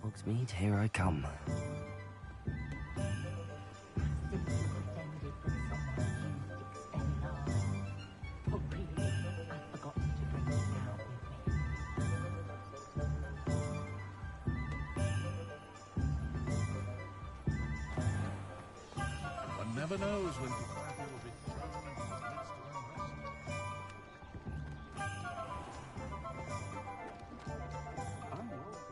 Hogsmeade, here I come. One never knows when propriety will be thrown into his midst to unrest.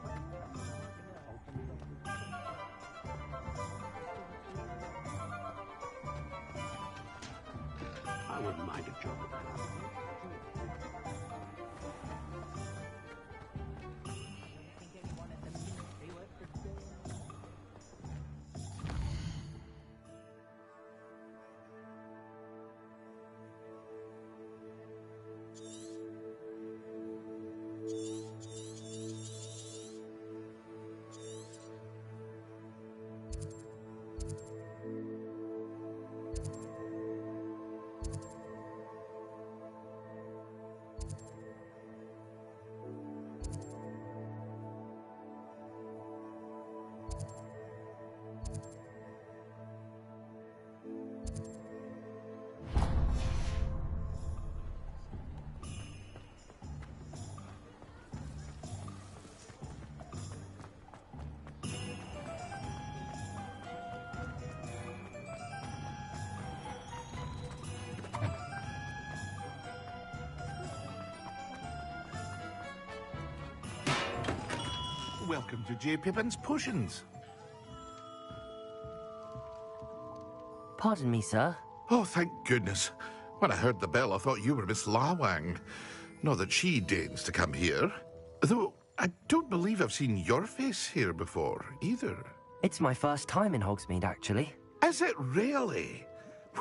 I wouldn't mind a job at that. Welcome to J. Pippin's Potions. Pardon me, sir. Oh, thank goodness. When I heard the bell, I thought you were Miss Lawang. Not that she deigns to come here. Though, I don't believe I've seen your face here before, either. It's my first time in Hogsmeade, actually. Is it really?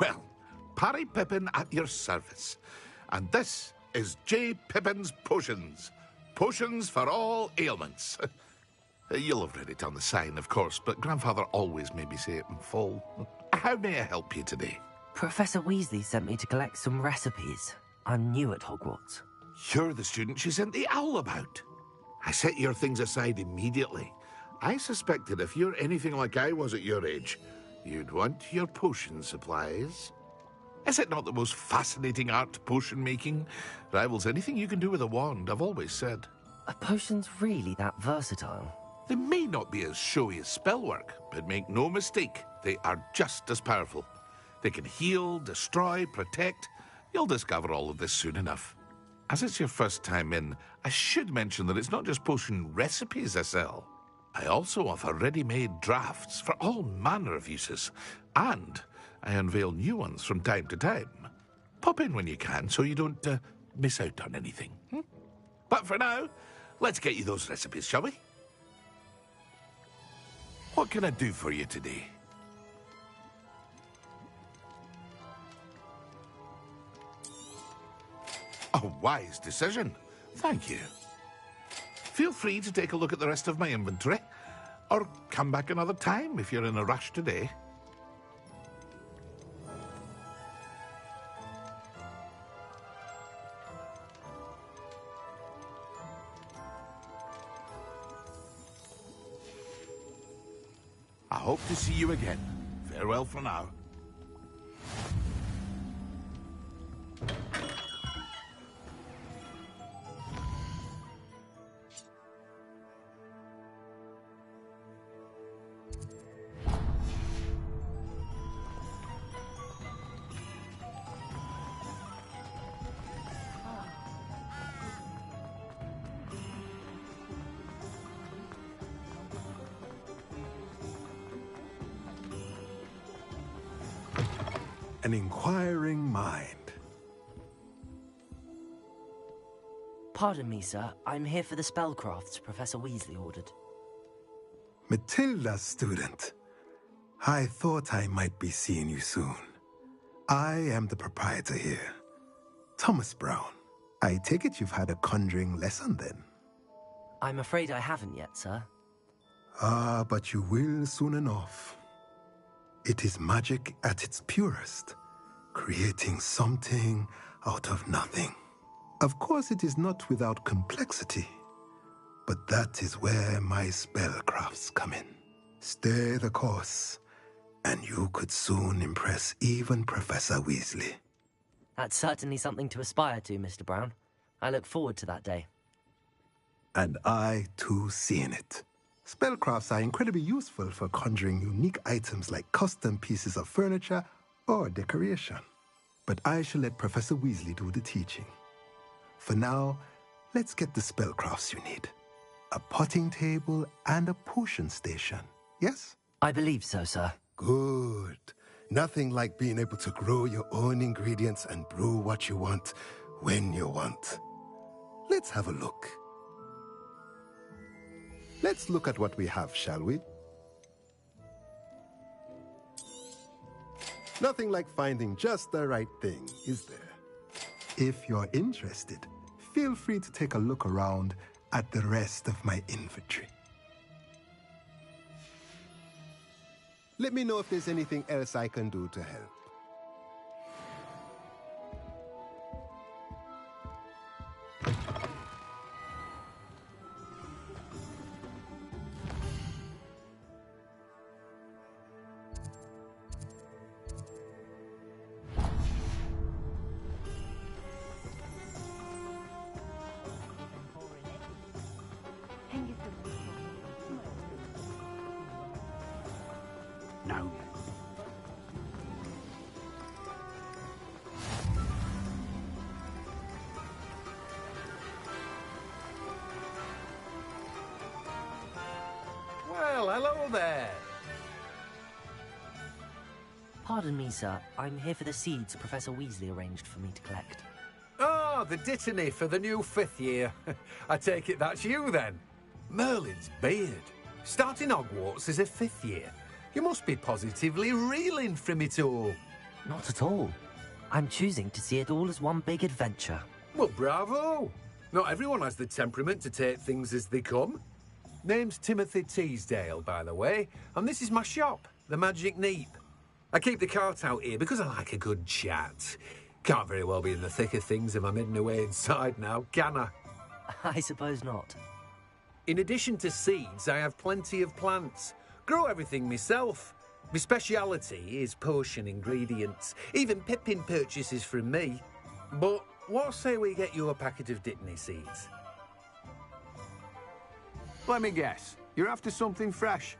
Well, Parry Pippin at your service. And this is J. Pippin's Potions. Potions for all ailments. You'll have read it on the sign, of course, but Grandfather always made me say it in full. How may I help you today? Professor Weasley sent me to collect some recipes. I'm new at Hogwarts. You're the student she sent the owl about. I set your things aside immediately. I suspected if you're anything like I was at your age, you'd want your potion supplies. Is it not the most fascinating art, potion making? Rivals anything you can do with a wand, I've always said. Are potions really that versatile? They may not be as showy as spellwork, but make no mistake, they are just as powerful. They can heal, destroy, protect. You'll discover all of this soon enough. As it's your first time in, I should mention that it's not just potion recipes I sell. I also offer ready-made drafts for all manner of uses, and I unveil new ones from time to time. Pop in when you can so you don't miss out on anything. But for now, let's get you those recipes, shall we? What can I do for you today? A wise decision. Thank you. Feel free to take a look at the rest of my inventory, or come back another time if you're in a rush today. I hope to see you again. Farewell for now. An inquiring mind. Pardon me, sir. I'm here for the spellcrafts Professor Weasley ordered. Matilda, student. I thought I might be seeing you soon. I am the proprietor here, Thomas Brown. I take it you've had a conjuring lesson then? I'm afraid I haven't yet, sir. Ah, but you will soon enough. It is magic at its purest, creating something out of nothing. Of course, it is not without complexity. But that is where my spellcrafts come in. Stay the course, and you could soon impress even Professor Weasley. That's certainly something to aspire to, Mr. Brown. I look forward to that day. And I, too, see in it. Spellcrafts are incredibly useful for conjuring unique items like custom pieces of furniture or decoration. But I shall let Professor Weasley do the teaching. For now, let's get the spellcrafts you need. A potting table and a potion station, yes? I believe so, sir. Good. Nothing like being able to grow your own ingredients and brew what you want when you want. Let's have a look. Let's look at what we have, shall we? Nothing like finding just the right thing, is there? If you're interested, feel free to take a look around at the rest of my inventory. Let me know if there's anything else I can do to help. No. Well, hello there. Pardon me, sir. I'm here for the seeds Professor Weasley arranged for me to collect. Oh, the dittany for the new 5th year. I take it that's you, then. Merlin's beard. Starting Hogwarts as a 5th year. You must be positively reeling from it all. Not at all. I'm choosing to see it all as one big adventure. Well, bravo. Not everyone has the temperament to take things as they come. Name's Timothy Teasdale, by the way, and this is my shop, the Magic Neep. I keep the cart out here because I like a good chat. Can't very well be in the thick of things if I'm hidden away inside now, can I? I suppose not. In addition to seeds, I have plenty of plants. Grow everything myself. My speciality is potion ingredients. Even Pippin purchases from me. But what say we get you a packet of Dittany seeds? Let me guess. You're after something fresh.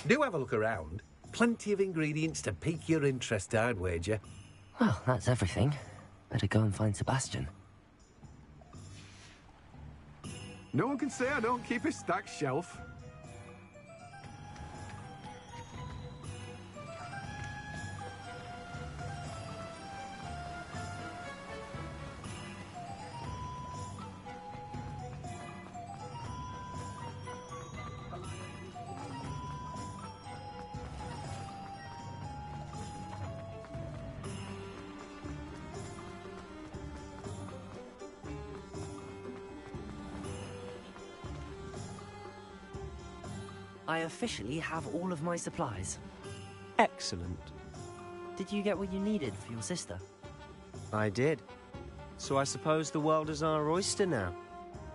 Do have a look around. Plenty of ingredients to pique your interest, I'd wager. Well, that's everything. Better go and find Sebastian. No one can say I don't keep a stacked shelf. I officially have all of my supplies. Excellent. Did you get what you needed for your sister? I did. So I suppose the world is our oyster now.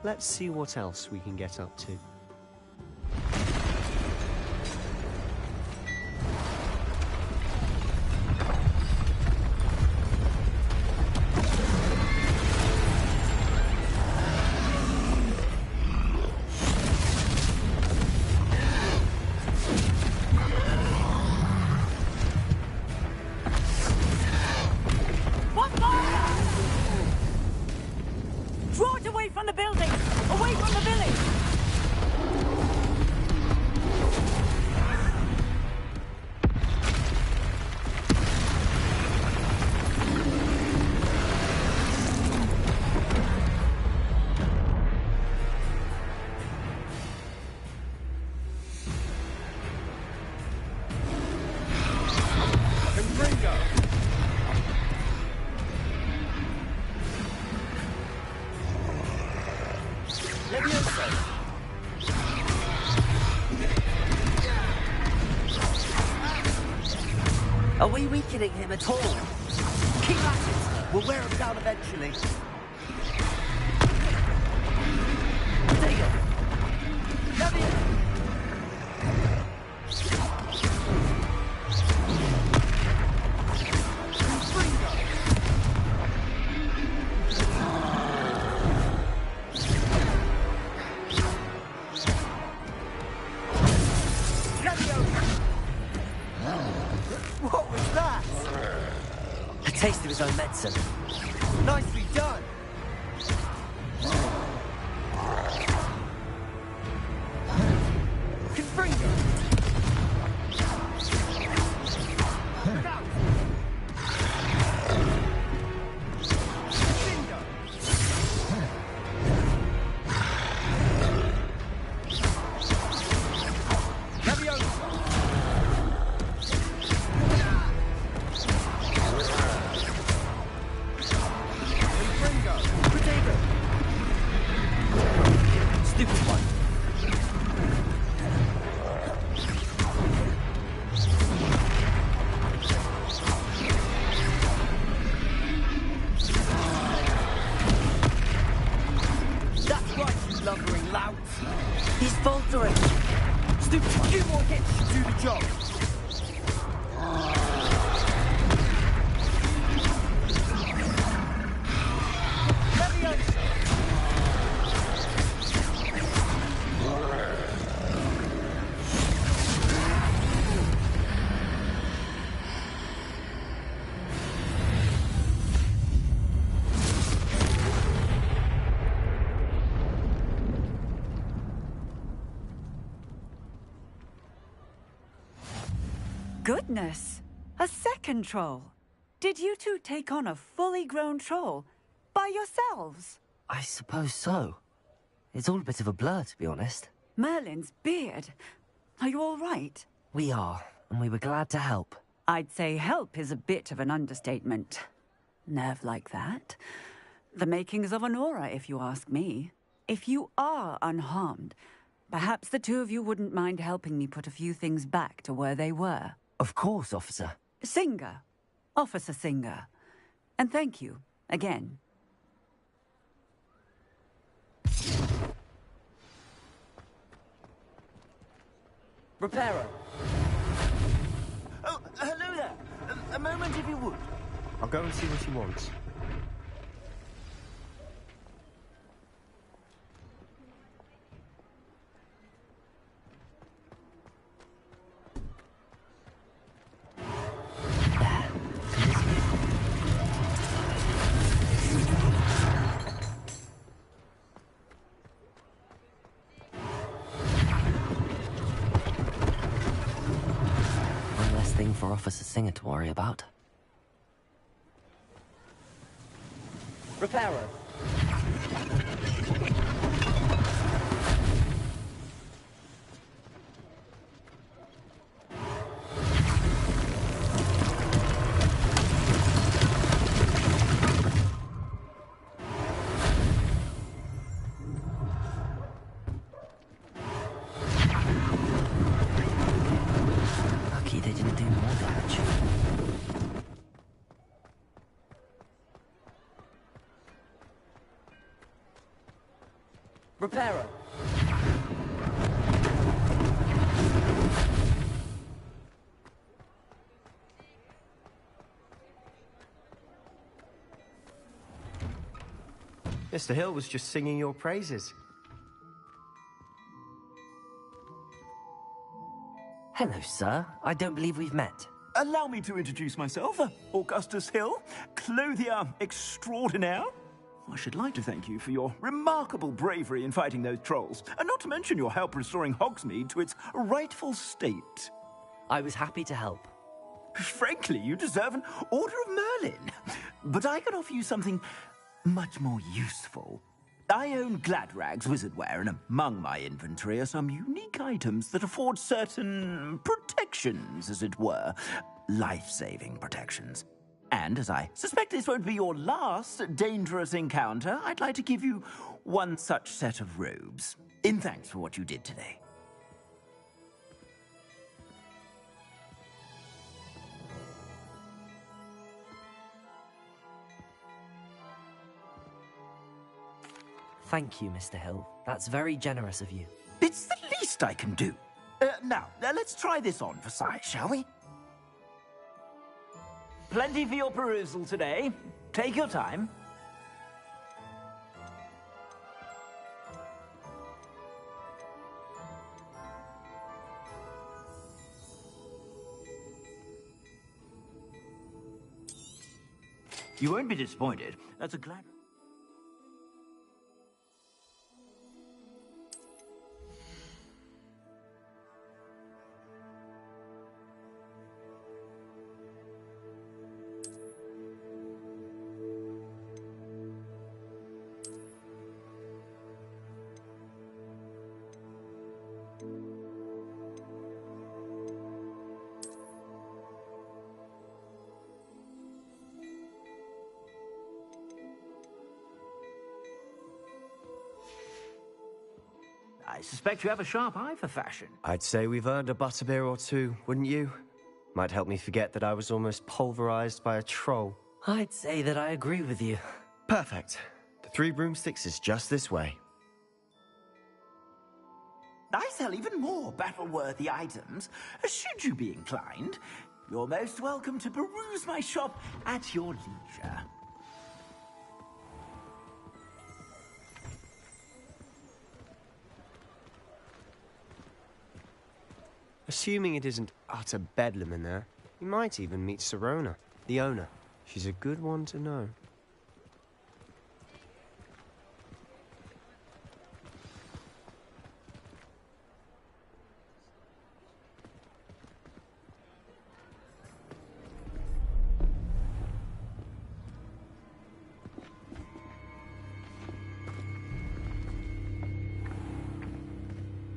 Let's see what else we can get up to. Draw it away from the building! Away from the village! Are we weakening him at all? Keep at it! We'll wear him down eventually. his own medicine. Nicely done! Confringo! Look out! Bingo! Leviosa! Confringo! Potato! Stupid one. That's right, you lumbering louts! He's faltering. Stupid one! 2 more hits should do the job! Leviosa! Goodness! A second troll. Did you two take on a fully grown troll? By yourselves? I suppose so. It's all a bit of a blur, to be honest. Merlin's beard. Are you all right? We are, and we were glad to help. I'd say help is a bit of an understatement. Nerve like that. The makings of an aura, if you ask me. If you are unharmed, perhaps the two of you wouldn't mind helping me put a few things back to where they were. Of course, officer. Singer. Officer Singer. And thank you, again. Reparo. Oh, hello there. A moment, if you would. I'll go and see what he wants. One less thing for Officer Singer to worry about. Reparo. Lucky they didn't do more damage. Reparo. Mr. Hill was just singing your praises. Hello, sir. I don't believe we've met. Allow me to introduce myself, Augustus Hill, clothier extraordinaire. I should like to thank you for your remarkable bravery in fighting those trolls, and not to mention your help restoring Hogsmeade to its rightful state. I was happy to help. Frankly, you deserve an Order of Merlin. But I can offer you something much more useful. I own Gladrag's wizardware, and among my inventory are some unique items that afford certain protections, as it were. Life-saving protections. And as I suspect this won't be your last dangerous encounter, I'd like to give you one such set of robes, in thanks for what you did today. Thank you, Mr. Hill. That's very generous of you. It's the least I can do. Now, let's try this on for size, shall we? Plenty for your perusal today. Take your time. You won't be disappointed. That's a glad... I suspect you have a sharp eye for fashion. I'd say we've earned a butterbeer or two, wouldn't you? Might help me forget that I was almost pulverized by a troll. I'd say that I agree with you. Perfect. The Three Broomsticks is just this way. I sell even more battle-worthy items. Should you be inclined, you're most welcome to peruse my shop at your leisure. Assuming it isn't utter bedlam in there, you might even meet Sirona, the owner. She's a good one to know.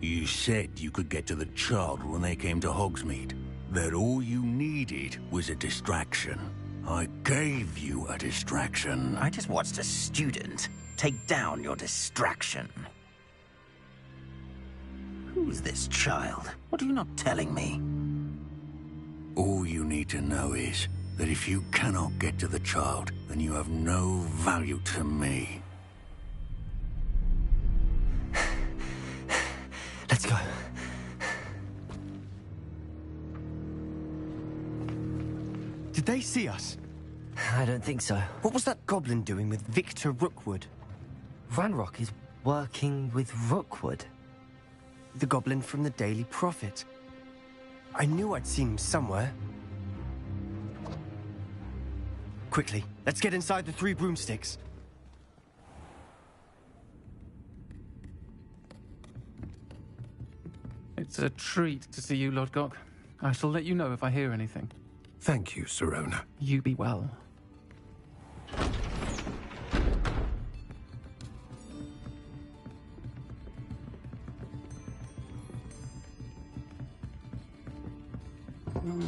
You said you could get to the child when they came to Hogsmeade. That all you needed was a distraction. I gave you a distraction. I just watched a student take down your distraction. Who's this child? What are you not telling me? All you need to know is that if you cannot get to the child, then you have no value to me. Let's go. Did they see us? I don't think so. What was that goblin doing with Victor Rookwood? Ranrock is working with Rookwood. The goblin from the Daily Prophet. I knew I'd seen him somewhere. Quickly, let's get inside the Three Broomsticks. It's a treat to see you, Lodgok. I shall let you know if I hear anything. Thank you, Sirona. You be well.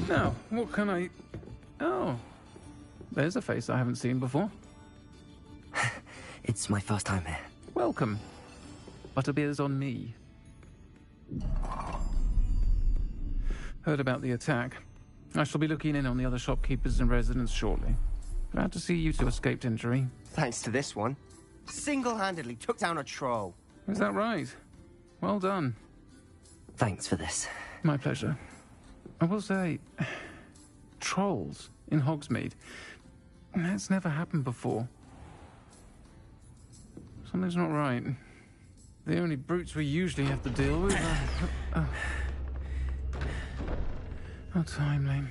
Now, what can I... Oh, there's a face I haven't seen before. It's my first time here. Welcome. Butterbeer's on me. Heard about the attack. I shall be looking in on the other shopkeepers and residents shortly. Glad to see you two escaped injury. Thanks to this one. Single-handedly took down a troll. Is that right? Well done. Thanks for this. My pleasure. I will say, trolls in Hogsmeade. That's never happened before. Something's not right. The only brutes we usually have to deal with are... How timely.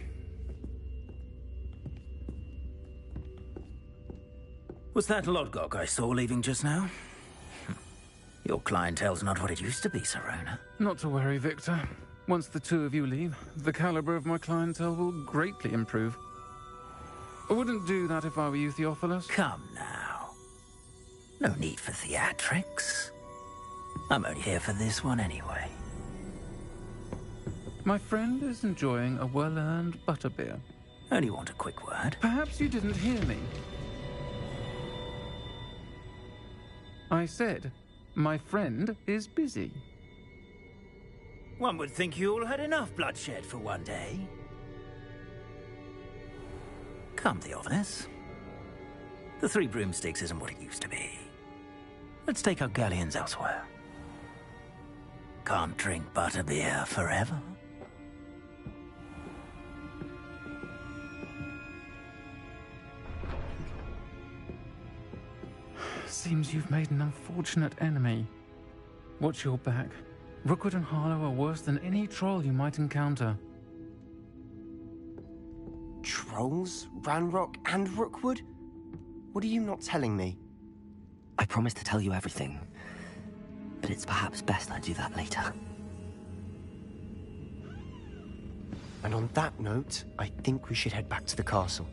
Was that Lodgok I saw leaving just now? Your clientele's not what it used to be, Sirona. Not to worry, Victor. Once the two of you leave, the caliber of my clientele will greatly improve. I wouldn't do that if I were you, Theophilus. Come now. No need for theatrics. I'm only here for this one anyway. My friend is enjoying a well-earned butterbeer. Only want a quick word. Perhaps you didn't hear me. I said, my friend is busy. One would think you all had enough bloodshed for one day. Come, Theophilus. The Three Broomsticks isn't what it used to be. Let's take our galleons elsewhere. Can't drink butterbeer forever. Seems you've made an unfortunate enemy. Watch your back. Rookwood and Harlow are worse than any troll you might encounter. Trolls? Ranrock and Rookwood? What are you not telling me? I promised to tell you everything, but it's perhaps best I do that later. And on that note, I think we should head back to the castle.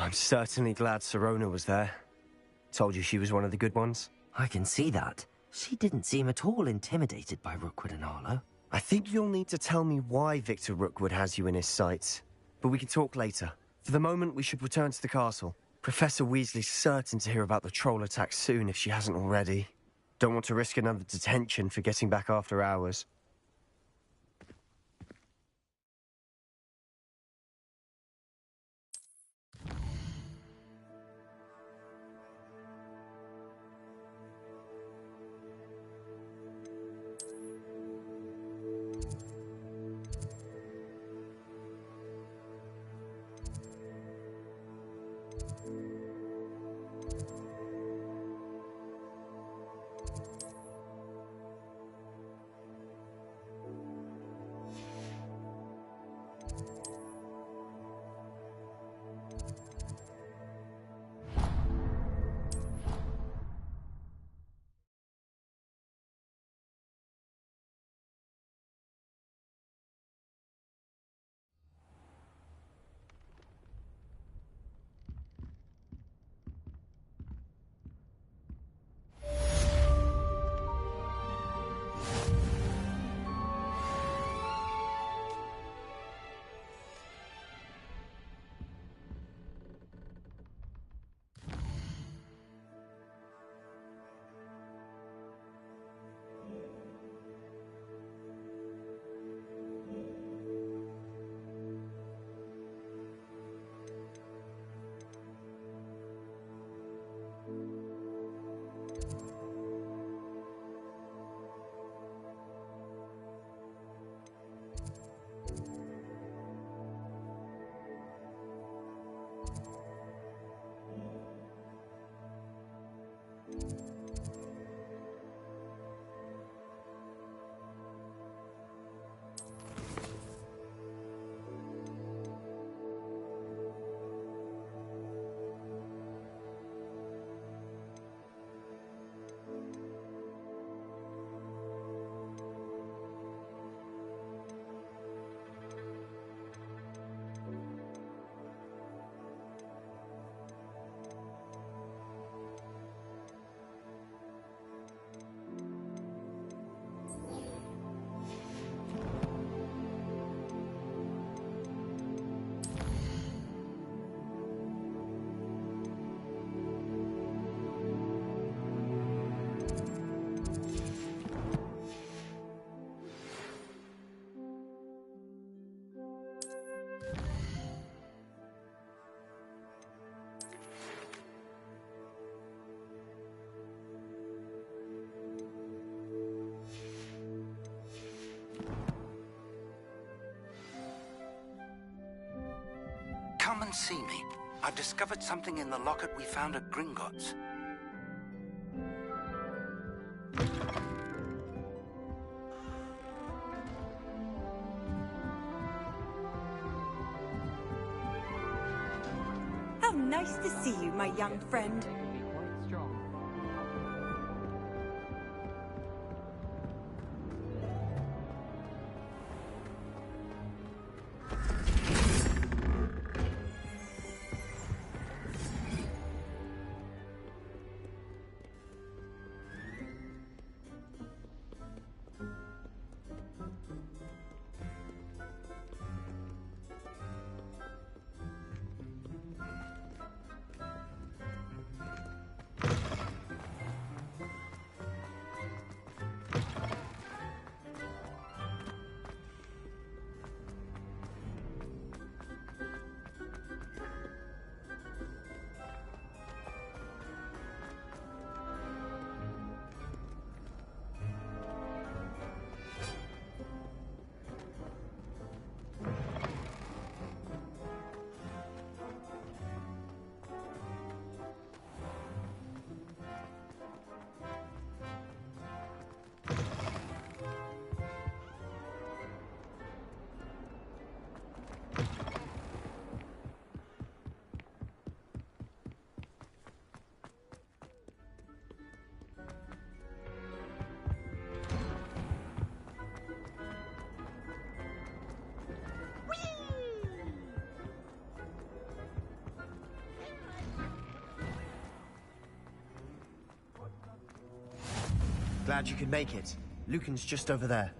I'm certainly glad Sirona was there. Told you she was one of the good ones. I can see that. She didn't seem at all intimidated by Rookwood and Arlo. I think you'll need to tell me why Victor Rookwood has you in his sights. But we can talk later. For the moment, we should return to the castle. Professor Weasley's certain to hear about the troll attack soon if she hasn't already. Don't want to risk another detention for getting back after hours. Come and see me. I've discovered something in the locket we found at Gringotts. How nice to see you, my young friend. Glad you could make it. Lucan's just over there.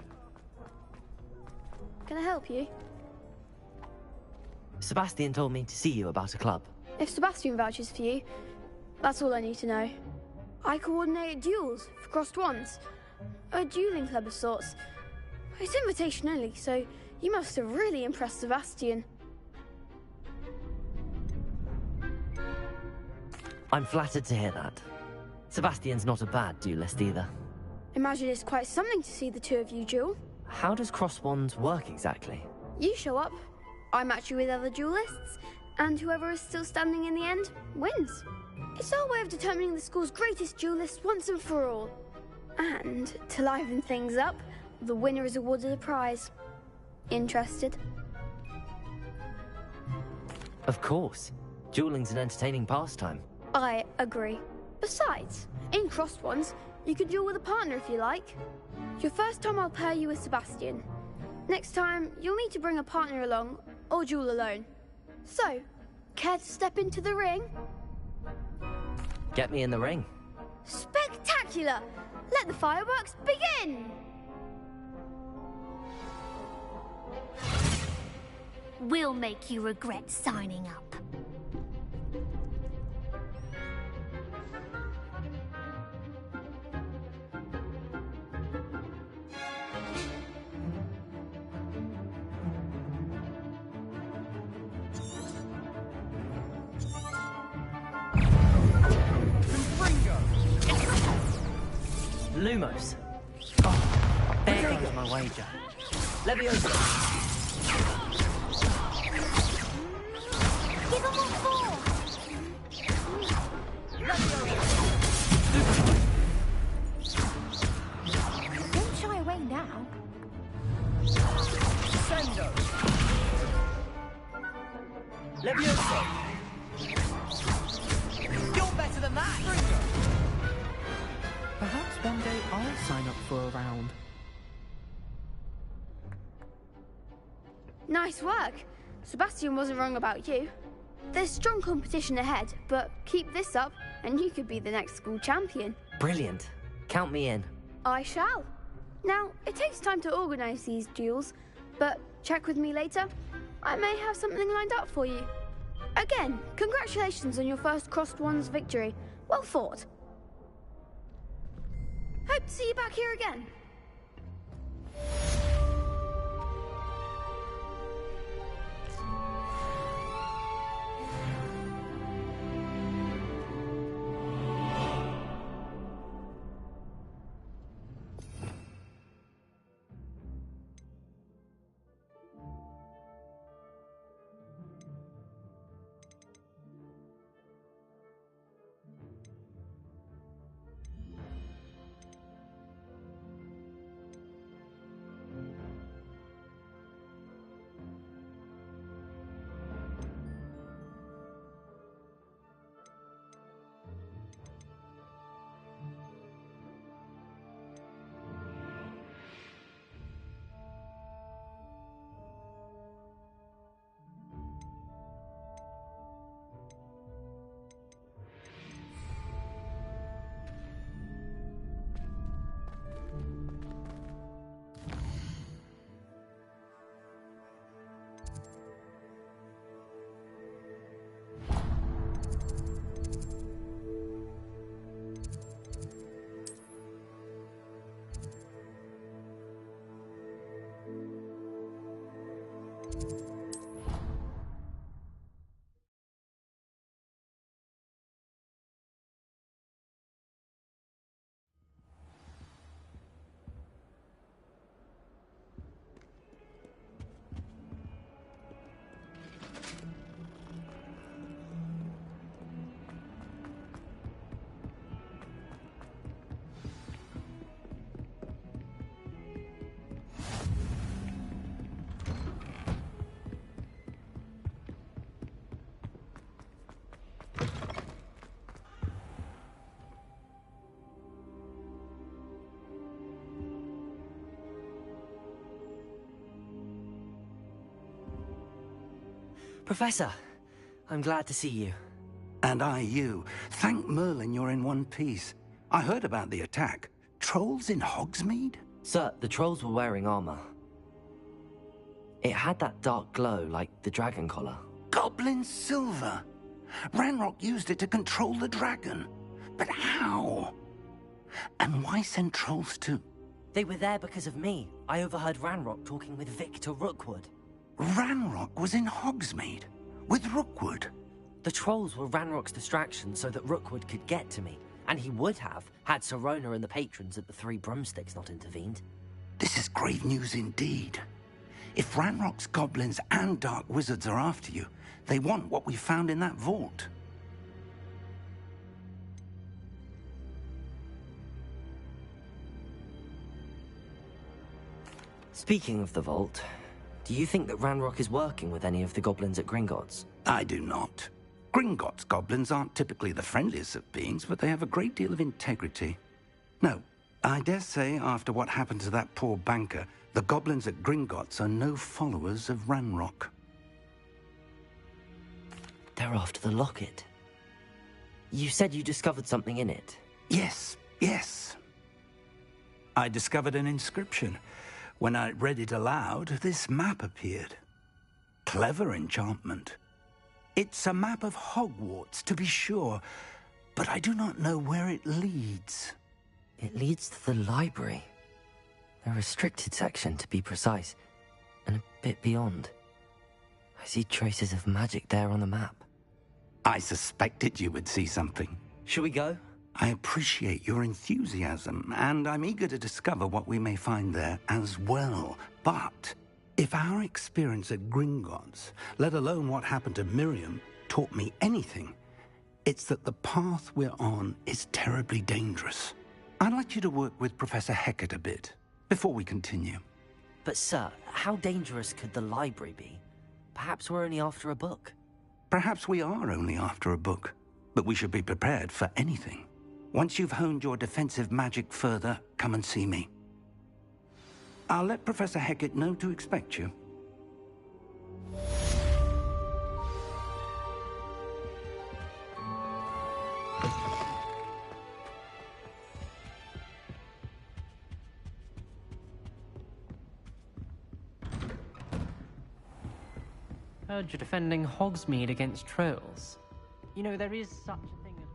Can I help you? Sebastian told me to see you about a club. If Sebastian vouches for you, that's all I need to know. I coordinate duels for crossed wands. A dueling club of sorts. It's invitation only, so you must have really impressed Sebastian. I'm flattered to hear that. Sebastian's not a bad duelist either. Imagine it's quite something to see the two of you duel. How does cross wands work exactly? You show up, I match you with other duelists, and whoever is still standing in the end wins. It's our way of determining the school's greatest duelist once and for all. And to liven things up, the winner is awarded a prize. Interested? Of course. Dueling's an entertaining pastime. I agree. Besides, in crossed wands, you can duel with a partner if you like. Your first time I'll pair you with Sebastian. Next time, you'll need to bring a partner along, or duel alone. So, care to step into the ring? Get me in the ring. Spectacular! Let the fireworks begin! We'll make you regret signing up. Lumos. Oh, there goes my wager. Leviosa. Give them all four! Don't shy away now. Sendo. Leviosa. You're better than that. Perhaps one day I'll sign up for a round. Nice work. Sebastian wasn't wrong about you. There's strong competition ahead, but keep this up and you could be the next school champion. Brilliant. Count me in. I shall. Now, it takes time to organise these duels, but check with me later. I may have something lined up for you. Again, congratulations on your first crossed wands victory. Well fought. Hope to see you back here again. Professor, I'm glad to see you. And I you. Thank Merlin you're in one piece. I heard about the attack. trolls in Hogsmeade? Sir, the trolls were wearing armor. It had that dark glow like the dragon collar. Goblin silver! Ranrock used it to control the dragon. But how? And why send trolls to... They were there because of me. I overheard Ranrock talking with Victor Rookwood. Ranrock was in Hogsmeade with Rookwood. The trolls were Ranrock's distraction so that Rookwood could get to me. And he would have, had Sirona and the patrons at the Three Broomsticks not intervened. This is grave news indeed. If Ranrock's goblins and dark wizards are after you, they want what we found in that vault. Speaking of the vault, do you think that Ranrock is working with any of the goblins at Gringotts? I do not. Gringotts goblins aren't typically the friendliest of beings, but they have a great deal of integrity. No, I dare say after what happened to that poor banker, the goblins at Gringotts are no followers of Ranrock. They're after the locket. You said you discovered something in it. Yes. I discovered an inscription. When I read it aloud, this map appeared. Clever enchantment. It's a map of Hogwarts, to be sure, but I do not know where it leads. It leads to the library. The restricted section, to be precise, and a bit beyond. I see traces of magic there on the map. I suspected you would see something. Shall we go? I appreciate your enthusiasm, and I'm eager to discover what we may find there as well. But if our experience at Gringotts, let alone what happened to Miriam, taught me anything, it's that the path we're on is terribly dangerous. I'd like you to work with Professor Hecat a bit before we continue. But sir, how dangerous could the library be? Perhaps we're only after a book. Perhaps we are only after a book, but we should be prepared for anything. Once you've honed your defensive magic further, come and see me. I'll let Professor Hecat know to expect you. Heard you're defending Hogsmeade against trolls. You know, there is such a thing as...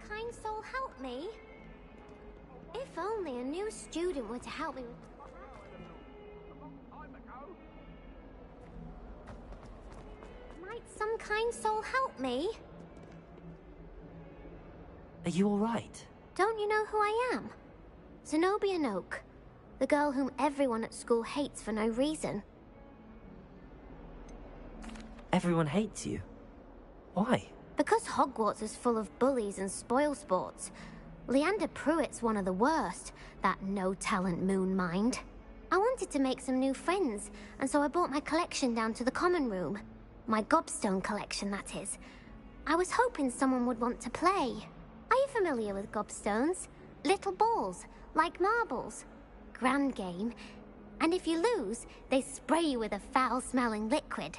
Kind soul help me? If only a new student were to help me with... Might some kind soul help me? Are you all right? Don't you know who I am? Zenobia Noak, the girl whom everyone at school hates for no reason. Everyone hates you. Why? Because Hogwarts is full of bullies and spoilsports. Leander Pruitt's one of the worst, that no-talent moon mind. I wanted to make some new friends, and so I brought my collection down to the common room. My gobstone collection, that is. I was hoping someone would want to play. Are you familiar with gobstones? Little balls, like marbles. Grand game. And if you lose, they spray you with a foul-smelling liquid.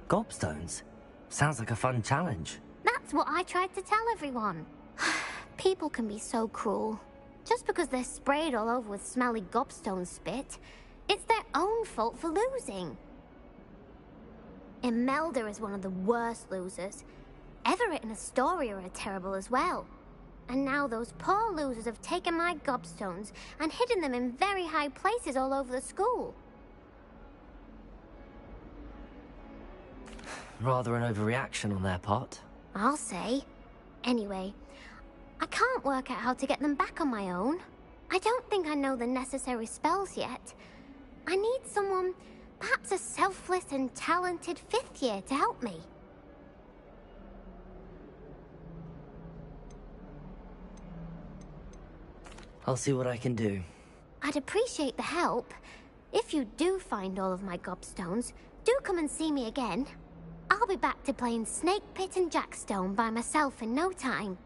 Gobstones? Sounds like a fun challenge. That's what I tried to tell everyone. People can be so cruel. Just because they're sprayed all over with smelly gobstone spit, it's their own fault for losing. Imelda is one of the worst losers. Everett and Astoria are terrible as well. And now those poor losers have taken my gobstones and hidden them in very high places all over the school. Rather an overreaction on their part. I'll say. Anyway, I can't work out how to get them back on my own. I don't think I know the necessary spells yet. I need someone, perhaps a selfless and talented 5th year to help me. I'll see what I can do. I'd appreciate the help. If you do find all of my gobstones, do come and see me again. I'll be back to playing Snake Pit and Jackstone by myself in no time.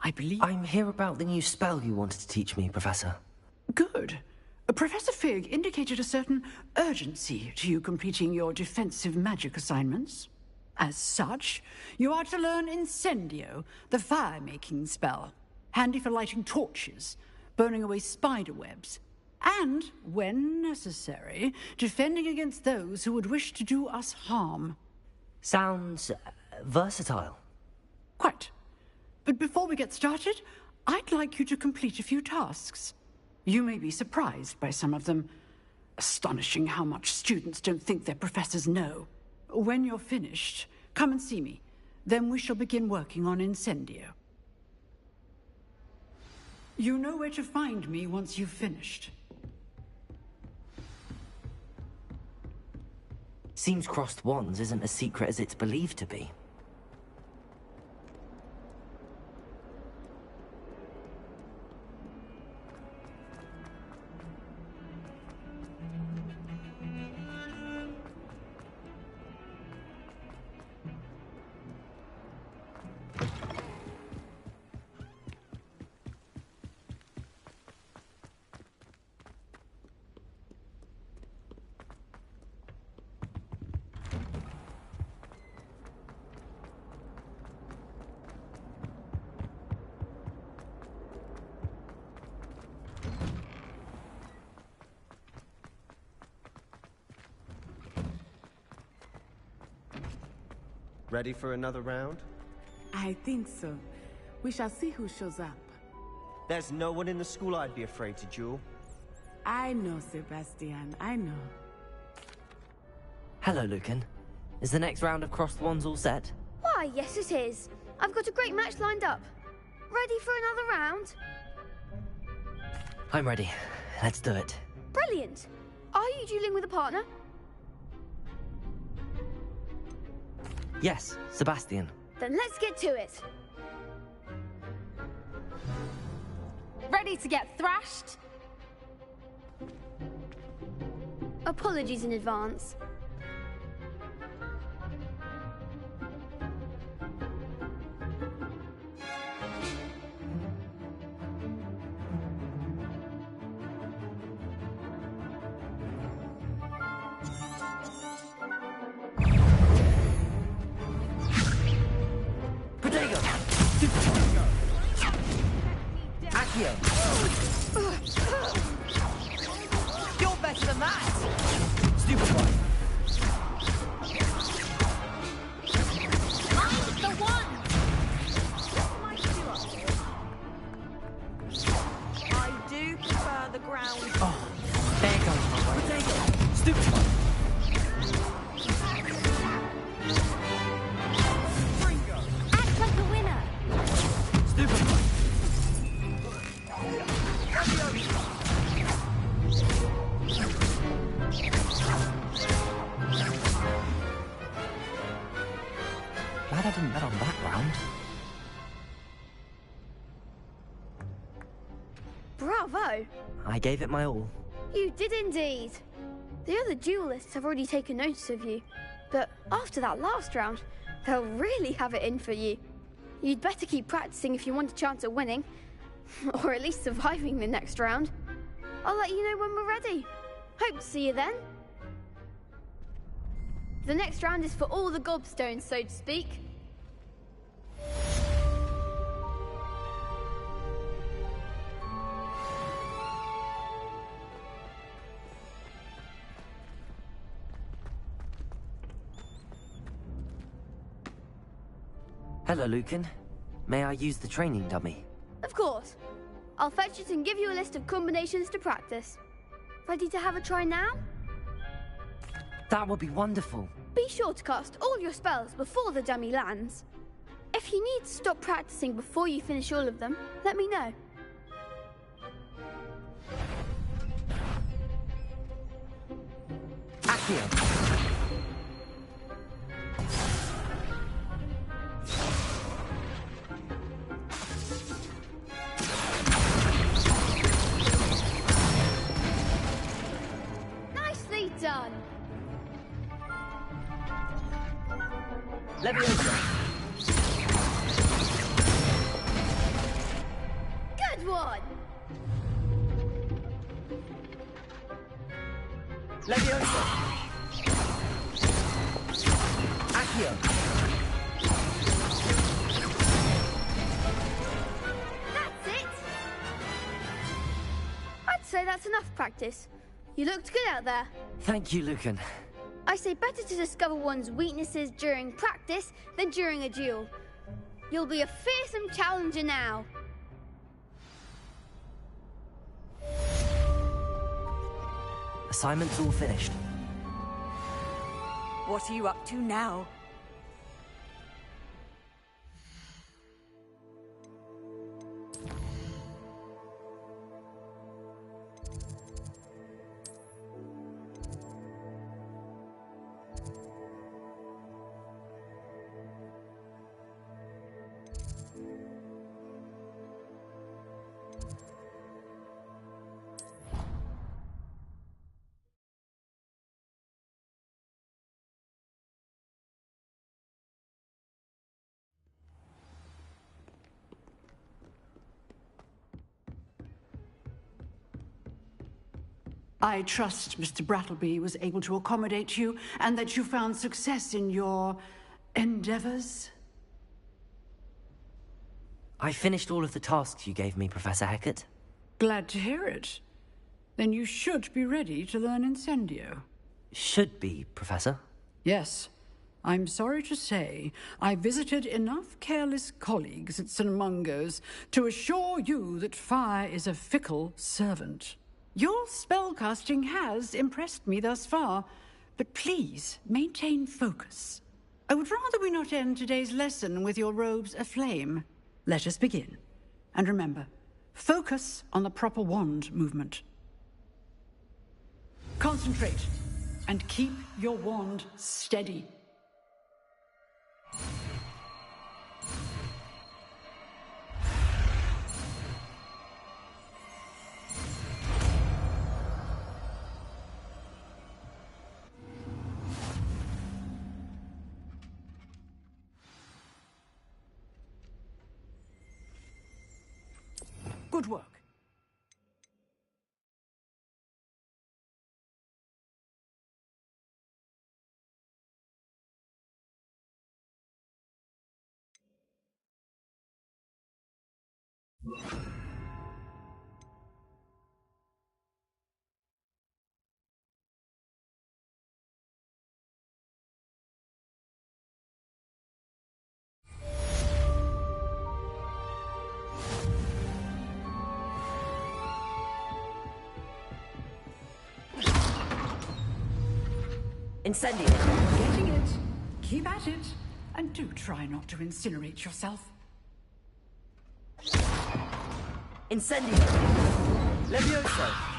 I believe... I'm here about the new spell you wanted to teach me, Professor. Good. Professor Fig indicated a certain urgency to you completing your defensive magic assignments. As such, you are to learn Incendio, the fire-making spell, handy for lighting torches, burning away spider webs, and, when necessary, defending against those who would wish to do us harm. Sounds versatile. Quite. But before we get started, I'd like you to complete a few tasks. You may be surprised by some of them. Astonishing how much students don't think their professors know. When you're finished, come and see me. Then we shall begin working on Incendio. You know where to find me once you've finished. Seems Crossed Wands isn't as secret as it's believed to be. Ready for another round? I think so. We shall see who shows up. There's no one in the school I'd be afraid to duel. I know, Sebastian. I know. Hello, Lucan. Is the next round of Crossed Wands all set? Why, yes it is. I've got a great match lined up. Ready for another round? I'm ready. Let's do it. Brilliant. Are you dueling with a partner? Yes, Sebastian. Then let's get to it. Ready to get thrashed? Apologies in advance. You're better than that! Stupid one. I'm the one! I do prefer the ground. Oh, there goes my potato. Stupid one. Act like a winner! Stupid one. Couldn't bet on that round. Bravo! I gave it my all. You did indeed. The other duelists have already taken notice of you, but after that last round, they'll really have it in for you. You'd better keep practicing if you want a chance at winning, or at least surviving the next round. I'll let you know when we're ready. Hope to see you then. The next round is for all the gobstones, so to speak. Hello, Lucan. May I use the training dummy? Of course. I'll fetch it and give you a list of combinations to practice. Ready to have a try now? That would be wonderful. Be sure to cast all your spells before the dummy lands. If you need to stop practicing before you finish all of them, let me know. Accio! Nicely done! Leviosa! Good one! Leviosa! Accio! That's it! I'd say that's enough practice. You looked good out there. Thank you, Lucan. I say better to discover one's weaknesses during practice than during a duel. You'll be a fearsome challenger now. Assignment's all finished. What are you up to now? I trust Mr. Brattleby was able to accommodate you and that you found success in your endeavors. I finished all of the tasks you gave me, Professor Hecat. Glad to hear it. Then you should be ready to learn Incendio. Should be, Professor. Yes. I'm sorry to say, I visited enough careless colleagues at St. Mungo's to assure you that fire is a fickle servant. Your spellcasting has impressed me thus far, but please maintain focus. I would rather we not end today's lesson with your robes aflame. Let us begin. And remember, focus on the proper wand movement. Concentrate, and keep your wand steady. Good work. Incendio! Getting it. Keep at it. And do try not to incinerate yourself. Incendio! Levioso!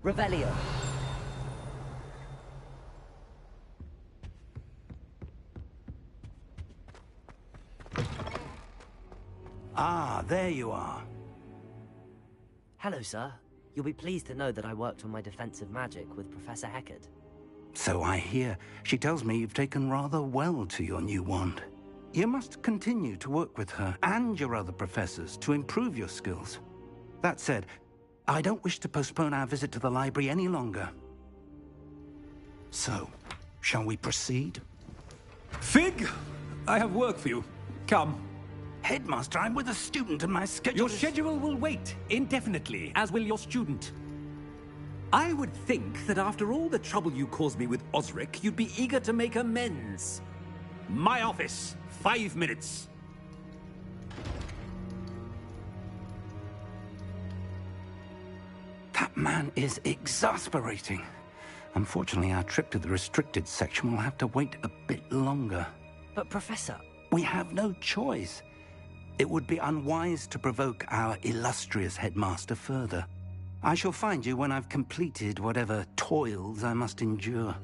Revelio. Ah, there you are. Hello, sir. You'll be pleased to know that I worked on my defensive magic with Professor Heckard. So I hear. She tells me you've taken rather well to your new wand. You must continue to work with her and your other professors to improve your skills. That said, I don't wish to postpone our visit to the library any longer. So, shall we proceed? Fig! I have work for you. Come. Headmaster, I'm with a student and my schedule Your schedule will wait indefinitely, as will your student. I would think that after all the trouble you caused me with Osric, you'd be eager to make amends. My office, 5 minutes. That man is exasperating. Unfortunately, our trip to the restricted section will have to wait a bit longer. But, Professor... We have no choice. It would be unwise to provoke our illustrious headmaster further. I shall find you when I've completed whatever toils I must endure.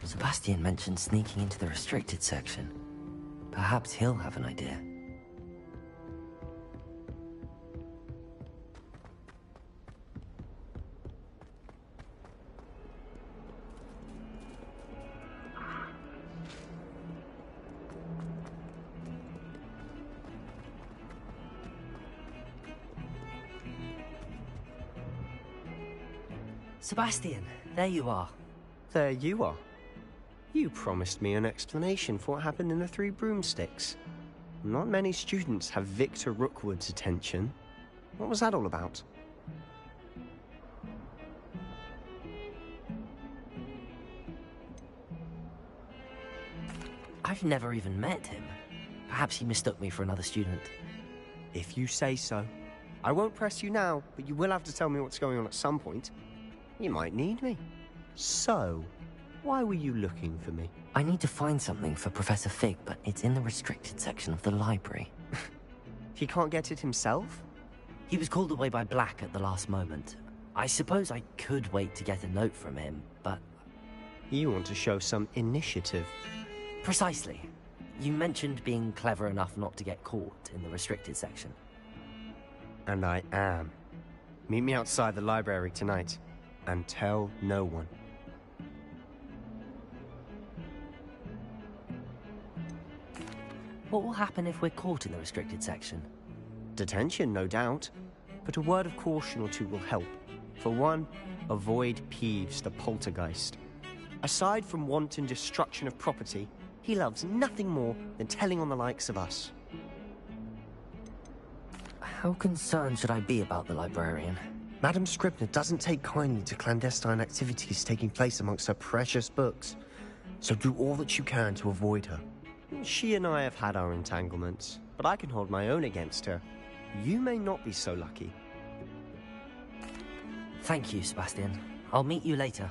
Sebastian mentioned sneaking into the restricted section. Perhaps he'll have an idea. Sebastian, there you are. There you are. You promised me an explanation for what happened in the Three Broomsticks. Not many students have Victor Rookwood's attention. What was that all about? I've never even met him. Perhaps he mistook me for another student. If you say so. I won't press you now, but you will have to tell me what's going on at some point. You might need me. So, why were you looking for me? I need to find something for Professor Fig, but it's in the restricted section of the library. He can't get it himself? He was called away by Black at the last moment. I suppose I could wait to get a note from him, but... You want to show some initiative. Precisely. You mentioned being clever enough not to get caught in the restricted section. And I am. Meet me outside the library tonight, and tell no one. What will happen if we're caught in the restricted section? Detention, no doubt. But a word of caution or two will help. For one, avoid Peeves, the poltergeist. Aside from wanton destruction of property, he loves nothing more than telling on the likes of us. How concerned should I be about the librarian? Madame Scribner doesn't take kindly to clandestine activities taking place amongst her precious books. So do all that you can to avoid her. She and I have had our entanglements, but I can hold my own against her. You may not be so lucky. Thank you, Sebastian. I'll meet you later.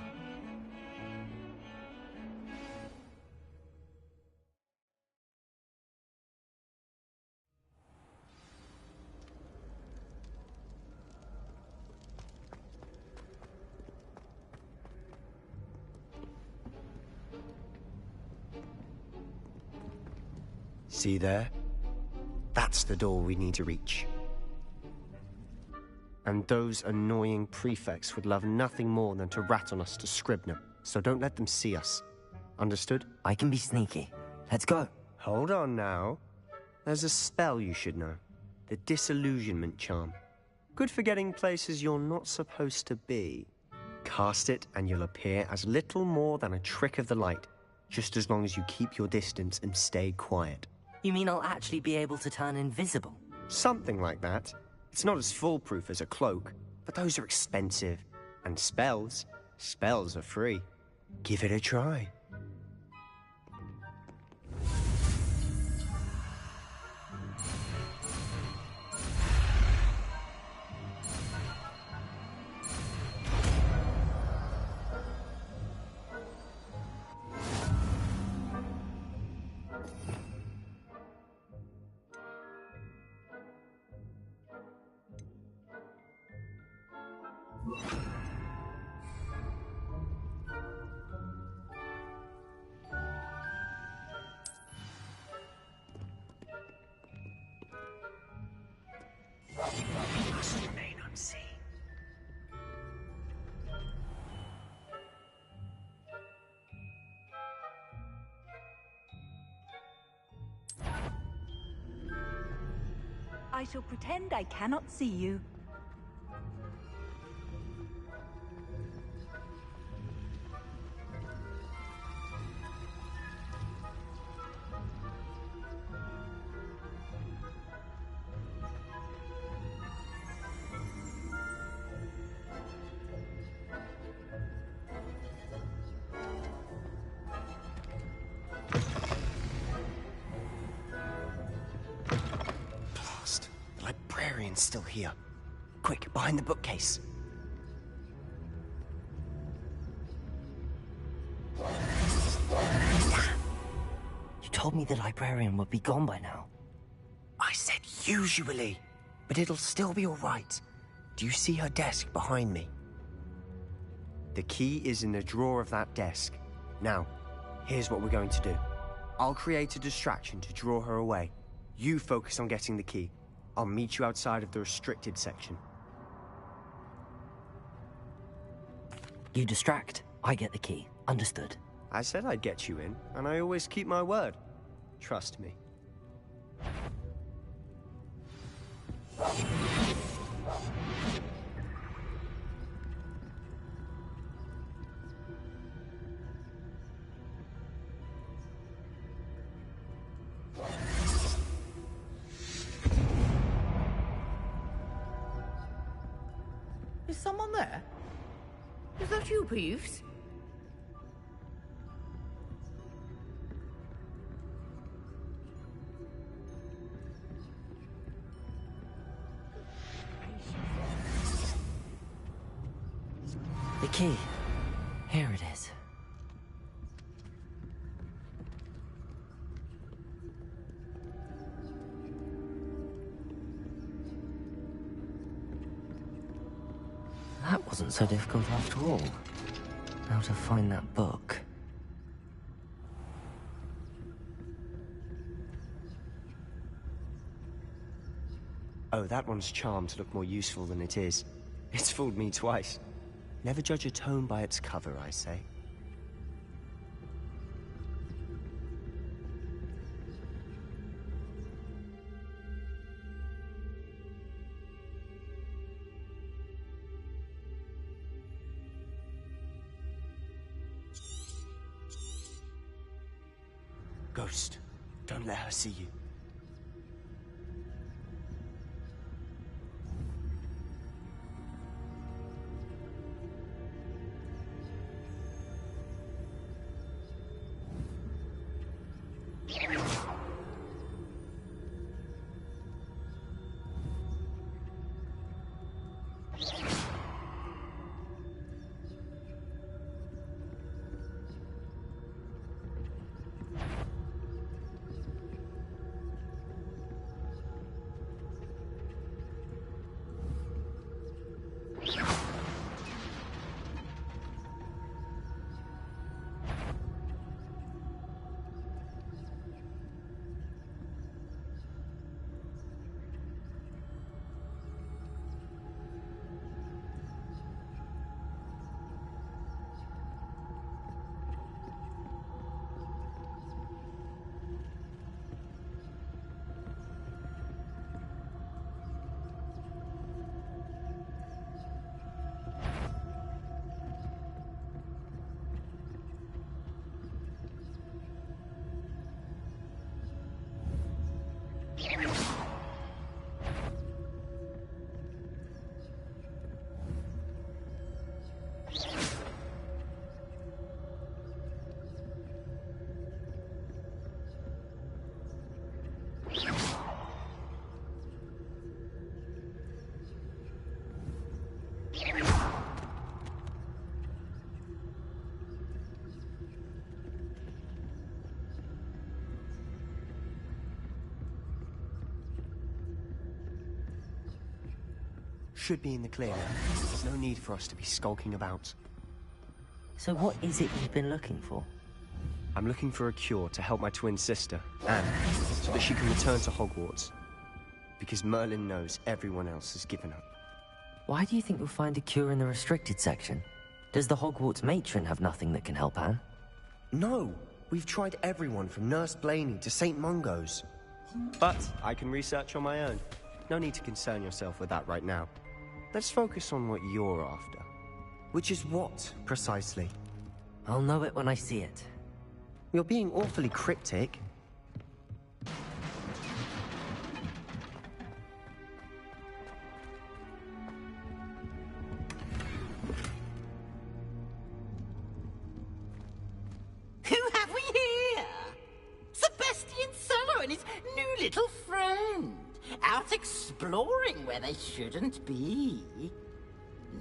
See there? That's the door we need to reach. And those annoying prefects would love nothing more than to rat on us to Scribner, so don't let them see us. Understood? I can be sneaky. Let's go. Hold on now. There's a spell you should know. The Disillusionment Charm. Good for getting places you're not supposed to be. Cast it and you'll appear as little more than a trick of the light, just as long as you keep your distance and stay quiet. You mean I'll actually be able to turn invisible? Something like that. It's not as foolproof as a cloak, but those are expensive. And spells are free. Give it a try. I shall pretend I cannot see you. Still here. Quick, behind the bookcase. You told me the librarian would be gone by now. I said usually, but it'll still be all right. Do you see her desk behind me? The key is in the drawer of that desk. Now, here's what we're going to do. I'll create a distraction to draw her away. You focus on getting the key. I'll meet you outside of the restricted section. You distract, I get the key. Understood. I said I'd get you in, and I always keep my word. Trust me. Is someone there? Is that you, Peeves? The key. Here it is. That wasn't so difficult after all. Now to find that book. Oh, that one's charmed to look more useful than it is. It's fooled me twice. Never judge a tome by its cover, I say. Ghost, don't let her see you. Should be in the clear now. There's no need for us to be skulking about. So what is it you've been looking for? I'm looking for a cure to help my twin sister, Anne, so that she can return to Hogwarts. Because Merlin knows everyone else has given up. Why do you think you'll find a cure in the restricted section? Does the Hogwarts matron have nothing that can help Anne? No! We've tried everyone from Nurse Blaney to St. Mungo's. But I can research on my own. No need to concern yourself with that right now. Let's focus on what you're after. Which is what, precisely? I'll know it when I see it. You're being awfully cryptic. Who have we here? Sebastian Sallow and his new little friend. Out exploring where they shouldn't be.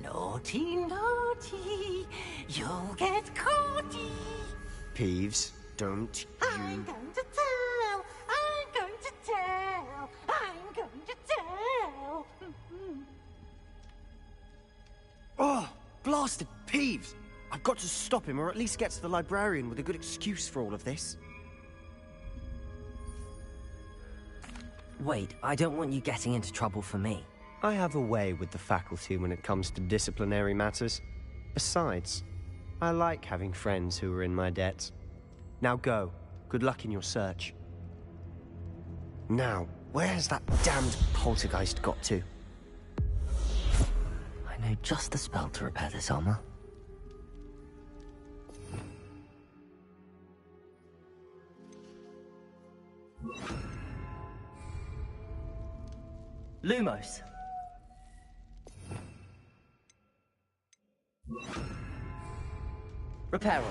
Naughty, naughty, you'll get caughty. Peeves, don't I'm going to tell, I'm going to tell, I'm going to tell. Oh, blasted Peeves! I've got to stop him, or at least get to the librarian with a good excuse for all of this. Wait, I don't want you getting into trouble for me. I have a way with the faculty when it comes to disciplinary matters. Besides, I like having friends who are in my debt. Now go. Good luck in your search. Now, where has that damned poltergeist got to? I know just the spell to repair this armor. Lumos. Repair.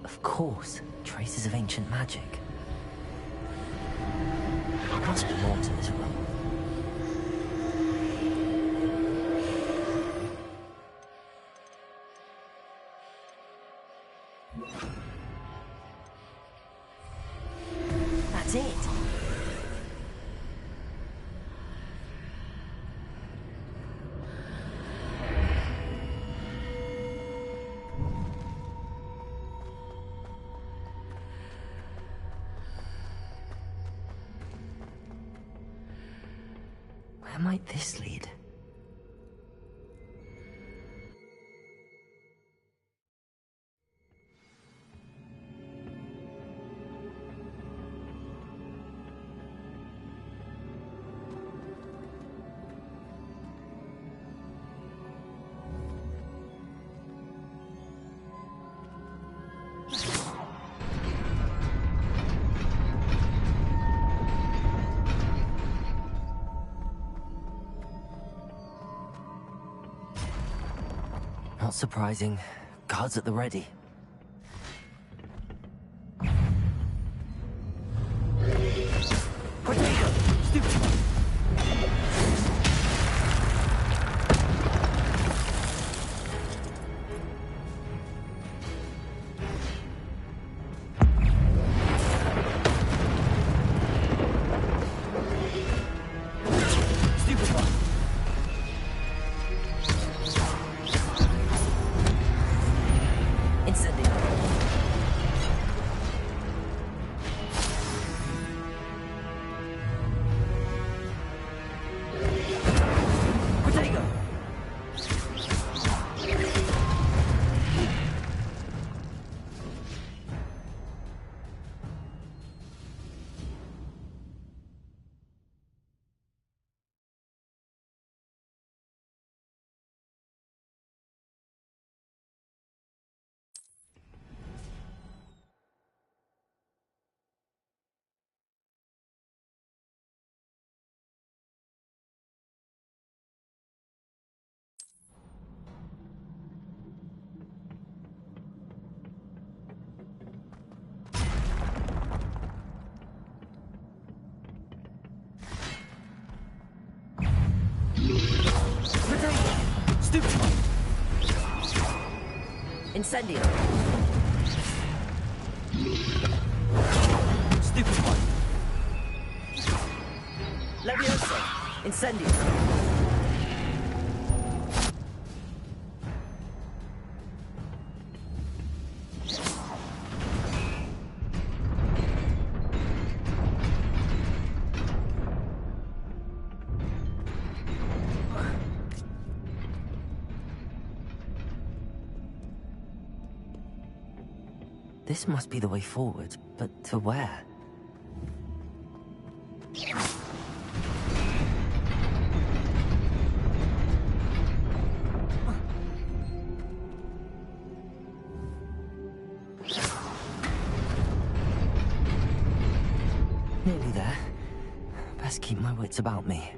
Of course, traces of ancient magic. There must be more to this room. That's it. Where might this lead? Not surprising. Guards at the ready. Potato! Stupid! Stupid! Incendio! Stupid one! Leviosa! Incendio! This must be the way forward, but to where? Nearly there. Best keep my wits about me.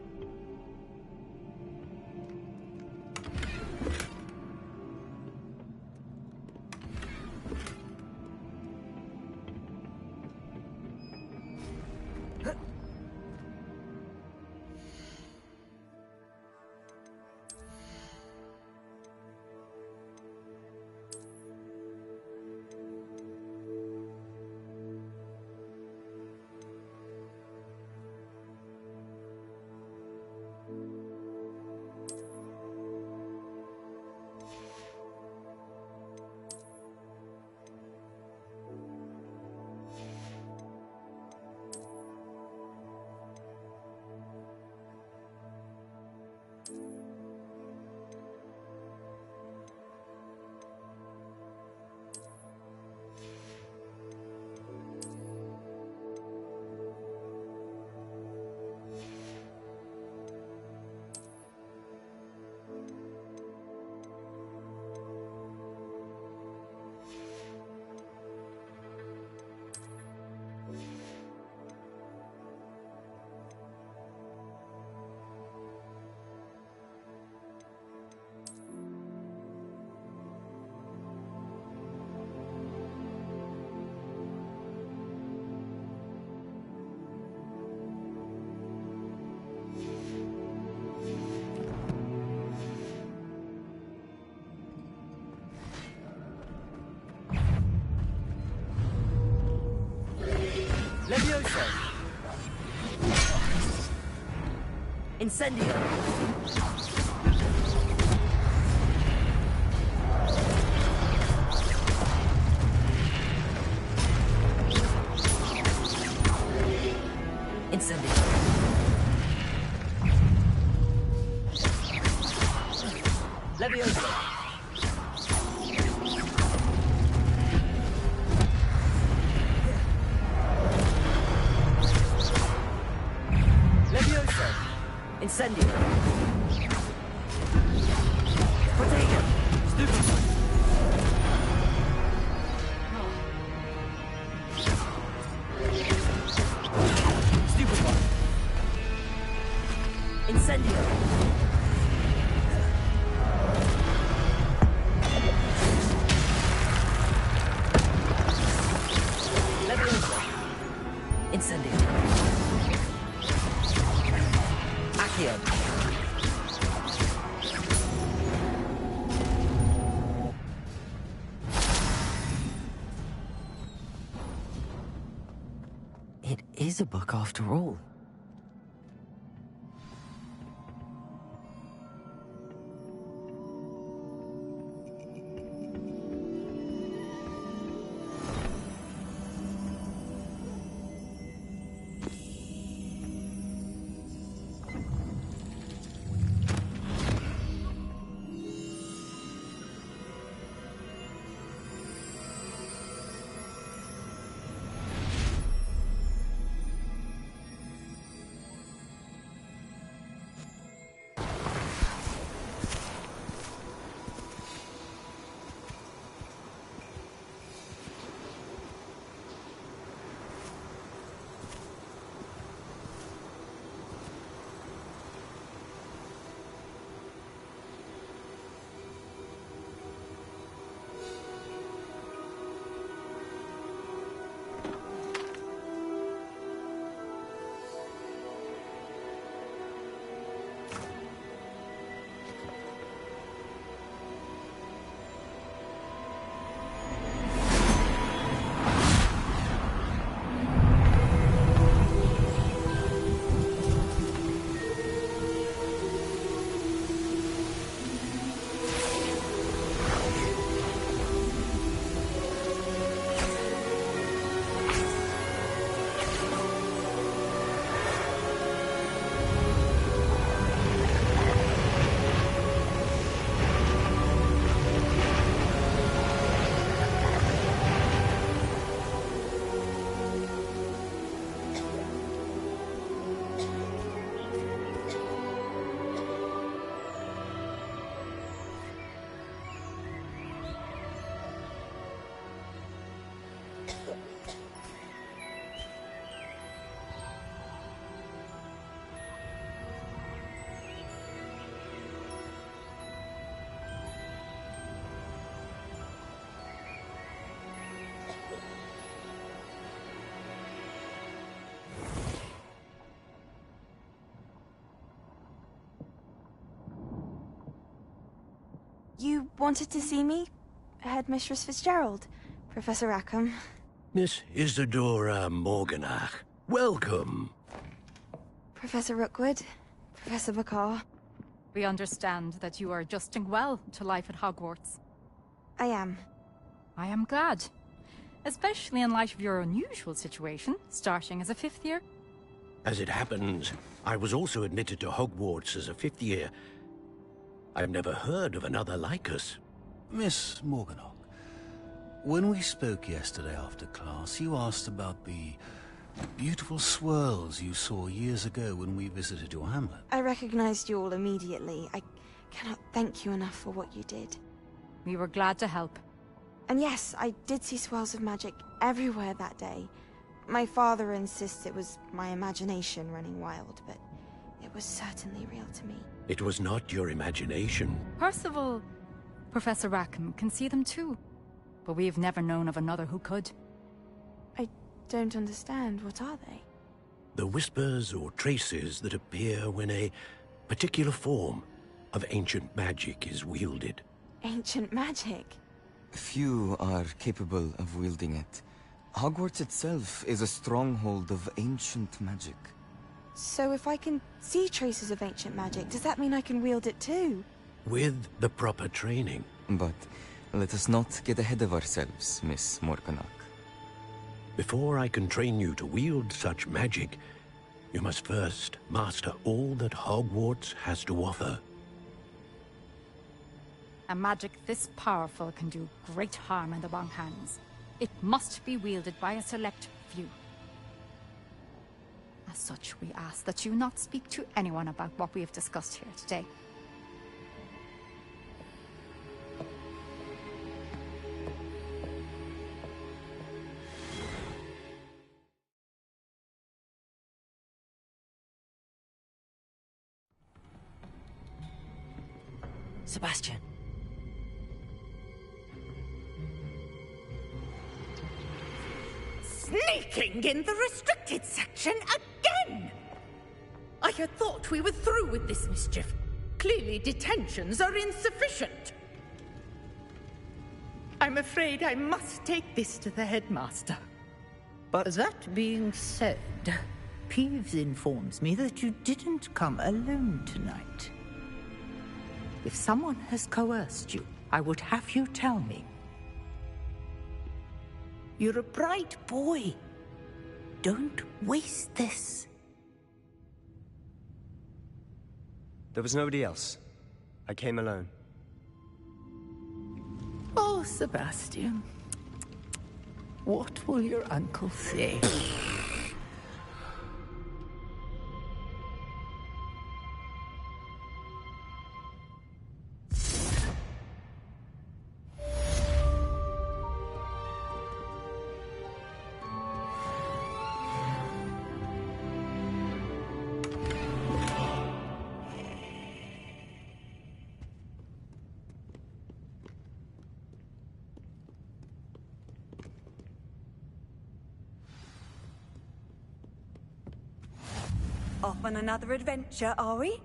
Levioso! Incendio! Incendio! Levioso! Incendio! Protego! Stupefy! Stupefy! Incendio! Levioso! Incendio! Accio! It is a book after all. You wanted to see me? Headmistress Fitzgerald, Professor Rackham. Miss Isadora Morganach, welcome. Professor Rookwood, Professor Bakar. We understand that you are adjusting well to life at Hogwarts. I am. I am glad. Especially in light of your unusual situation, starting as a 5th year. As it happens, I was also admitted to Hogwarts as a 5th year. I've never heard of another like us. Miss Morganach, when we spoke yesterday after class, you asked about the beautiful swirls you saw years ago when we visited your hamlet. I recognized you all immediately. I cannot thank you enough for what you did. We were glad to help. And yes, I did see swirls of magic everywhere that day. My father insists it was my imagination running wild, but it was certainly real to me. It was not your imagination. Percival, Professor Rackham can see them too. But we've never known of another who could. I don't understand. What are they? The whispers or traces that appear when a particular form of ancient magic is wielded. Ancient magic? Few are capable of wielding it. Hogwarts itself is a stronghold of ancient magic. So if I can see traces of ancient magic, does that mean I can wield it too? With the proper training. But let us not get ahead of ourselves, Miss Morganach. Before I can train you to wield such magic, you must first master all that Hogwarts has to offer. A magic this powerful can do great harm in the wrong hands. It must be wielded by a select few. As such, we ask that you not speak to anyone about what we have discussed here today. Sebastian. Sneaking in the restricted section again! I had thought we were through with this mischief. Clearly detentions are insufficient. I'm afraid I must take this to the headmaster. But that being said, Peeves informs me that you didn't come alone tonight. If someone has coerced you, I would have you tell me. You're a bright boy. Don't waste this. There was nobody else. I came alone. Oh, Sebastian. What will your uncle say? Off on another adventure, are we?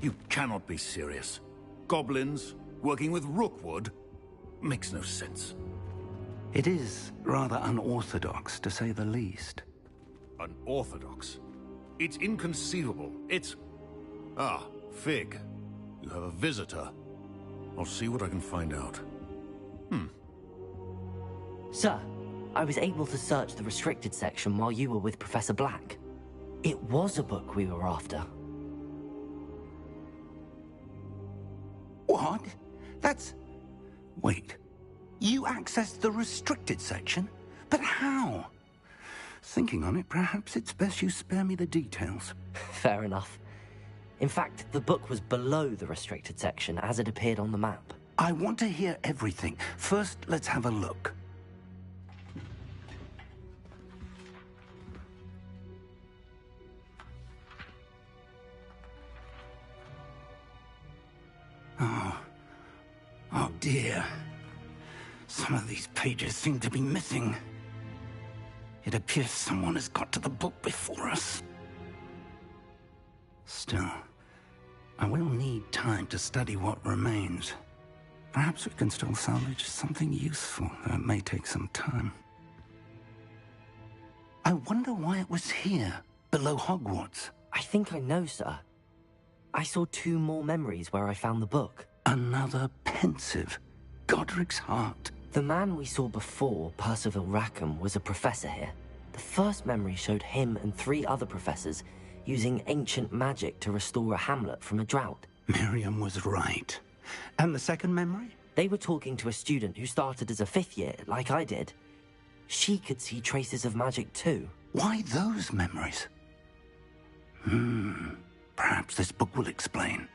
You cannot be serious. Goblins working with Rookwood makes no sense. It is rather unorthodox, to say the least. Unorthodox? It's inconceivable. It's... Ah, Fig. You have a visitor. I'll see what I can find out. Sir, I was able to search the restricted section while you were with Professor Black. It was a book we were after. What? That's... Wait. You accessed the restricted section? But how? Thinking on it, perhaps it's best you spare me the details. Fair enough. In fact, the book was below the restricted section as it appeared on the map. I want to hear everything. First, let's have a look. Oh dear. Some of these pages seem to be missing. It appears someone has got to the book before us. Still, I will need time to study what remains. Perhaps we can still salvage something useful, though it may take some time. I wonder why it was here, below Hogwarts. I think I know, sir. I saw 2 more memories where I found the book. Another pensive. Godric's heart. The man we saw before, Percival Rackham, was a professor here. The first memory showed him and 3 other professors using ancient magic to restore a hamlet from a drought. Miriam was right. And the second memory? They were talking to a student who started as a 5th year, like I did. She could see traces of magic too. Why those memories? Perhaps this book will explain.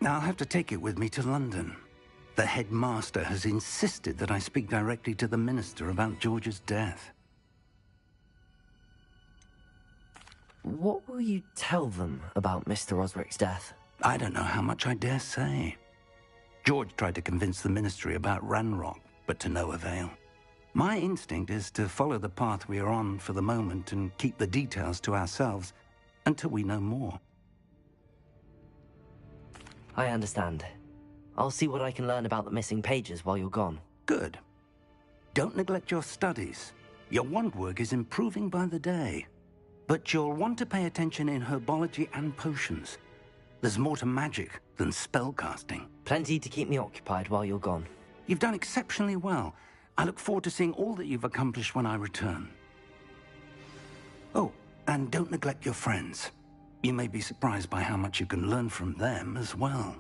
I'll have to take it with me to London. The headmaster has insisted that I speak directly to the minister about George's death. What will you tell them about Mr. Osric's death? I don't know how much I dare say. George tried to convince the ministry about Ranrock, but to no avail. My instinct is to follow the path we are on for the moment and keep the details to ourselves until we know more. I understand. I'll see what I can learn about the missing pages while you're gone. Good. Don't neglect your studies. Your wand work is improving by the day. But you'll want to pay attention in herbology and potions. There's more to magic than spellcasting. Plenty to keep me occupied while you're gone. You've done exceptionally well. I look forward to seeing all that you've accomplished when I return. Oh, and don't neglect your friends. You may be surprised by how much you can learn from them as well.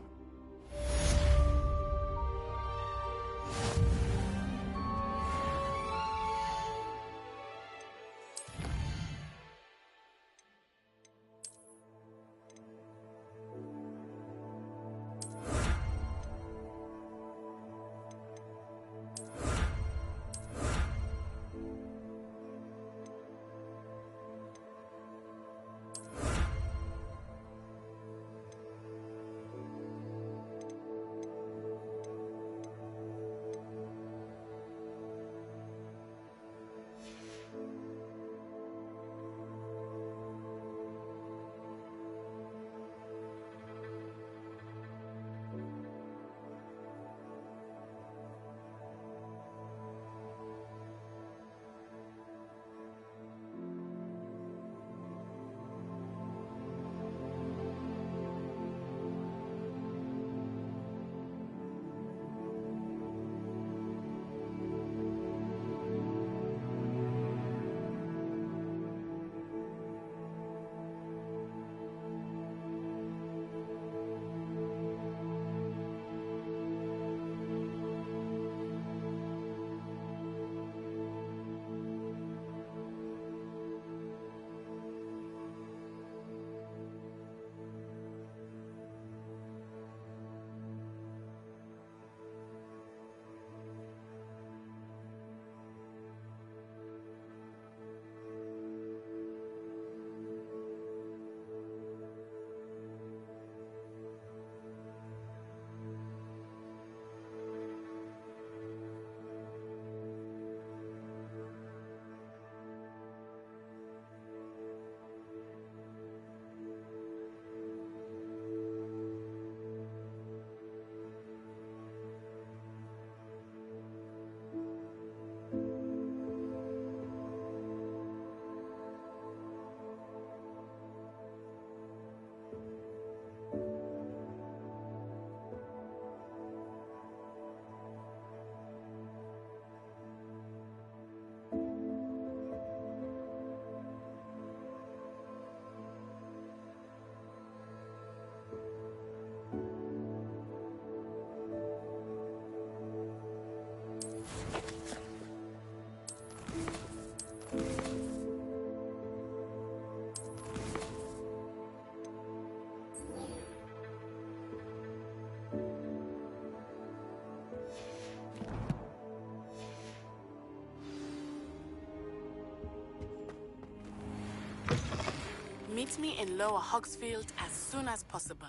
Meet me in Lower Hogsfield as soon as possible.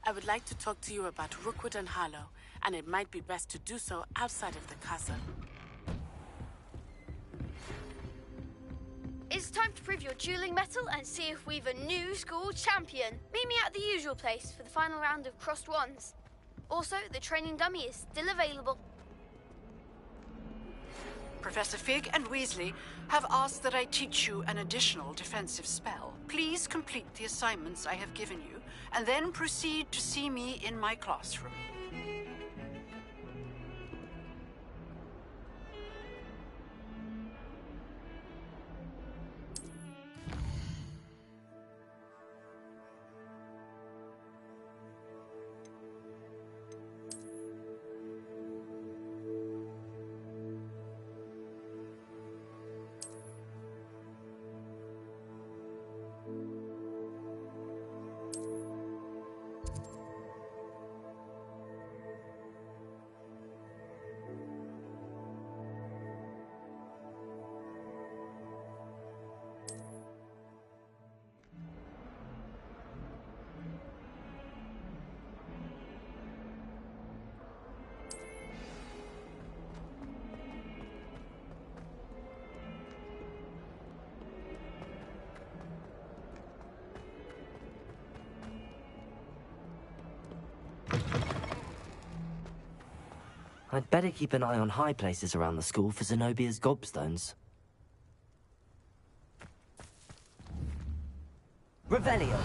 I would like to talk to you about Rookwood and Harlow, and it might be best to do so outside of the castle. It's time to prove your dueling mettle and see if we've a new school champion. Meet me at the usual place for the final round of crossed wands. Also, the training dummy is still available. Professor Fig and Weasley have asked that I teach you an additional defensive spell. Please complete the assignments I have given you, and then proceed to see me in my classroom. I'd better keep an eye on high places around the school for Zenobia's gobstones. Revelio!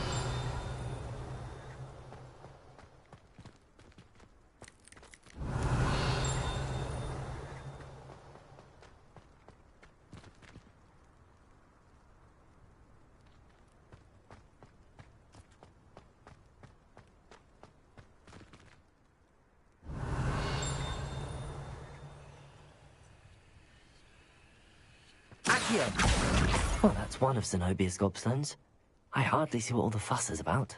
Well, that's one of Zenobia's gobstones. I hardly see what all the fuss is about.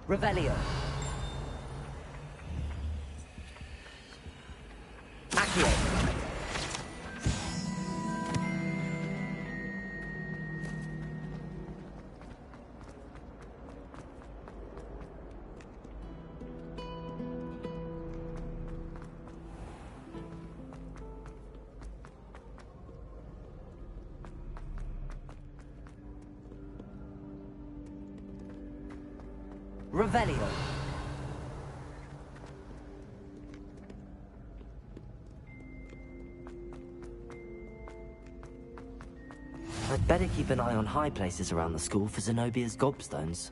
Revelio. Accio. Revelio. I'd better keep an eye on high places around the school for Zenobia's gobstones.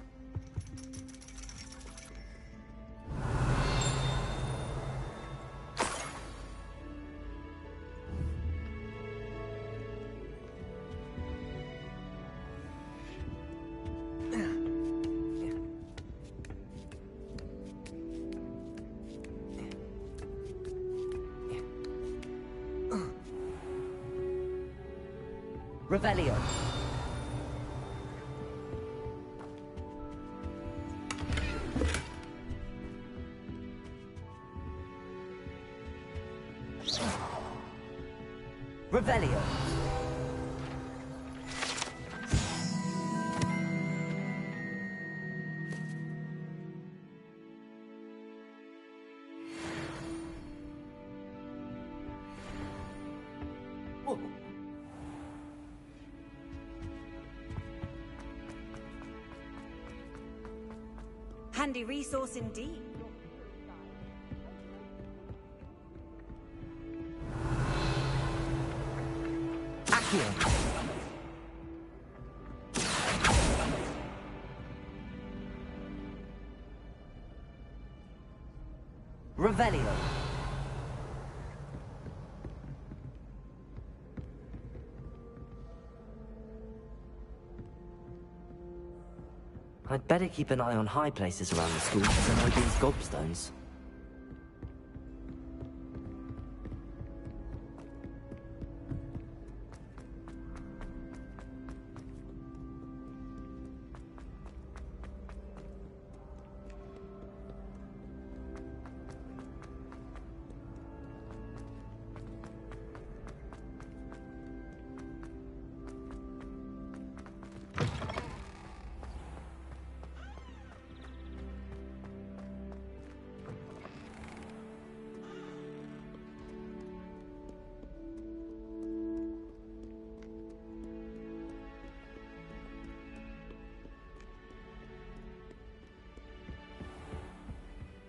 Revelio. Revelio. Handy resource indeed. Accio. Revelio. I'd better keep an eye on high places around the school for Zenobia's gobstones.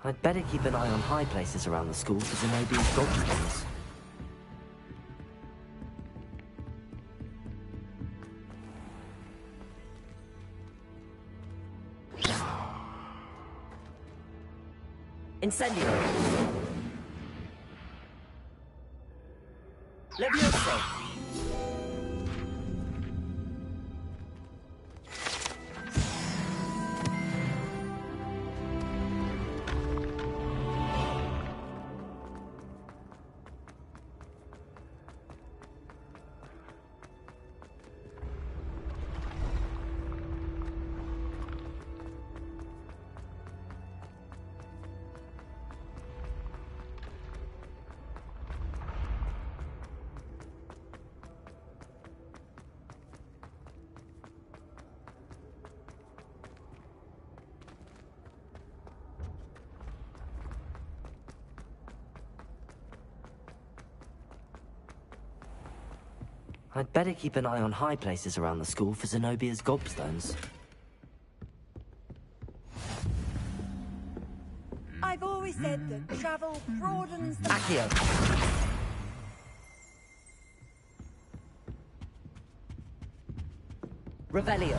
I'd better keep an eye on high places around the school for Zenobia's gobstones. Incendio! Levioso! I'd better keep an eye on high places around the school for Zenobia's gobstones. I've always said that travel broadens the... Accio! Revelio!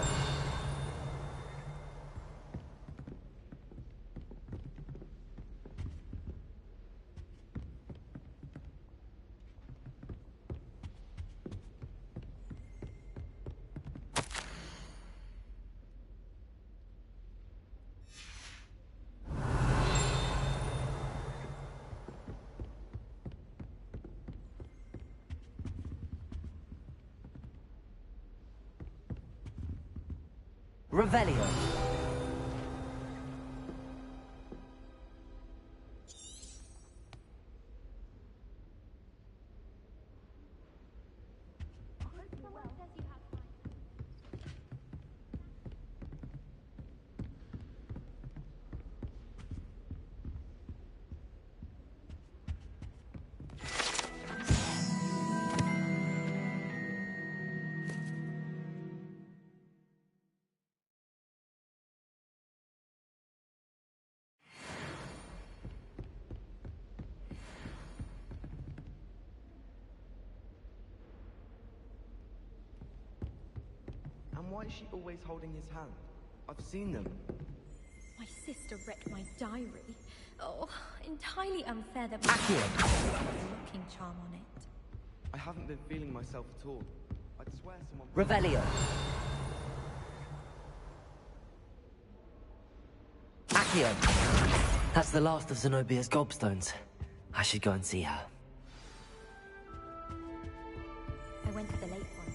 Revelio. Why is she always holding his hand? I've seen them. My sister wrecked my diary. Oh, entirely unfair that we had a looking charm on it. I haven't been feeling myself at all. I'd swear someone... Revelio. Accio. That's the last of Zenobia's gobstones. I should go and see her. I went to the lake one.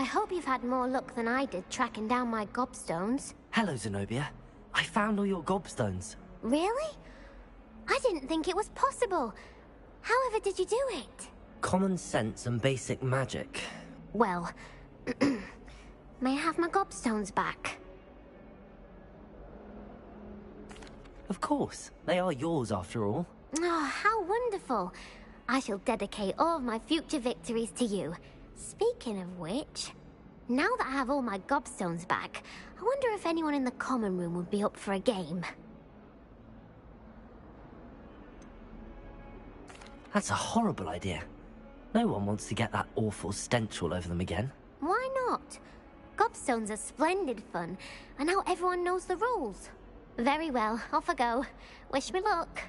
hope you've had more luck than I did tracking down my gobstones. Hello, Zenobia. I found all your gobstones. Really? I didn't think it was possible. However did you do it? Common sense and basic magic. Well, may I have my gobstones back? Of course. They are yours after all. Oh, how wonderful. I shall dedicate all of my future victories to you. Speaking of which, now that I have all my gobstones back, I wonder if anyone in the common room would be up for a game. That's a horrible idea. No one wants to get that awful stench all over them again. Why not? Gobstones are splendid fun, and now everyone knows the rules. Very well, off I go. Wish me luck.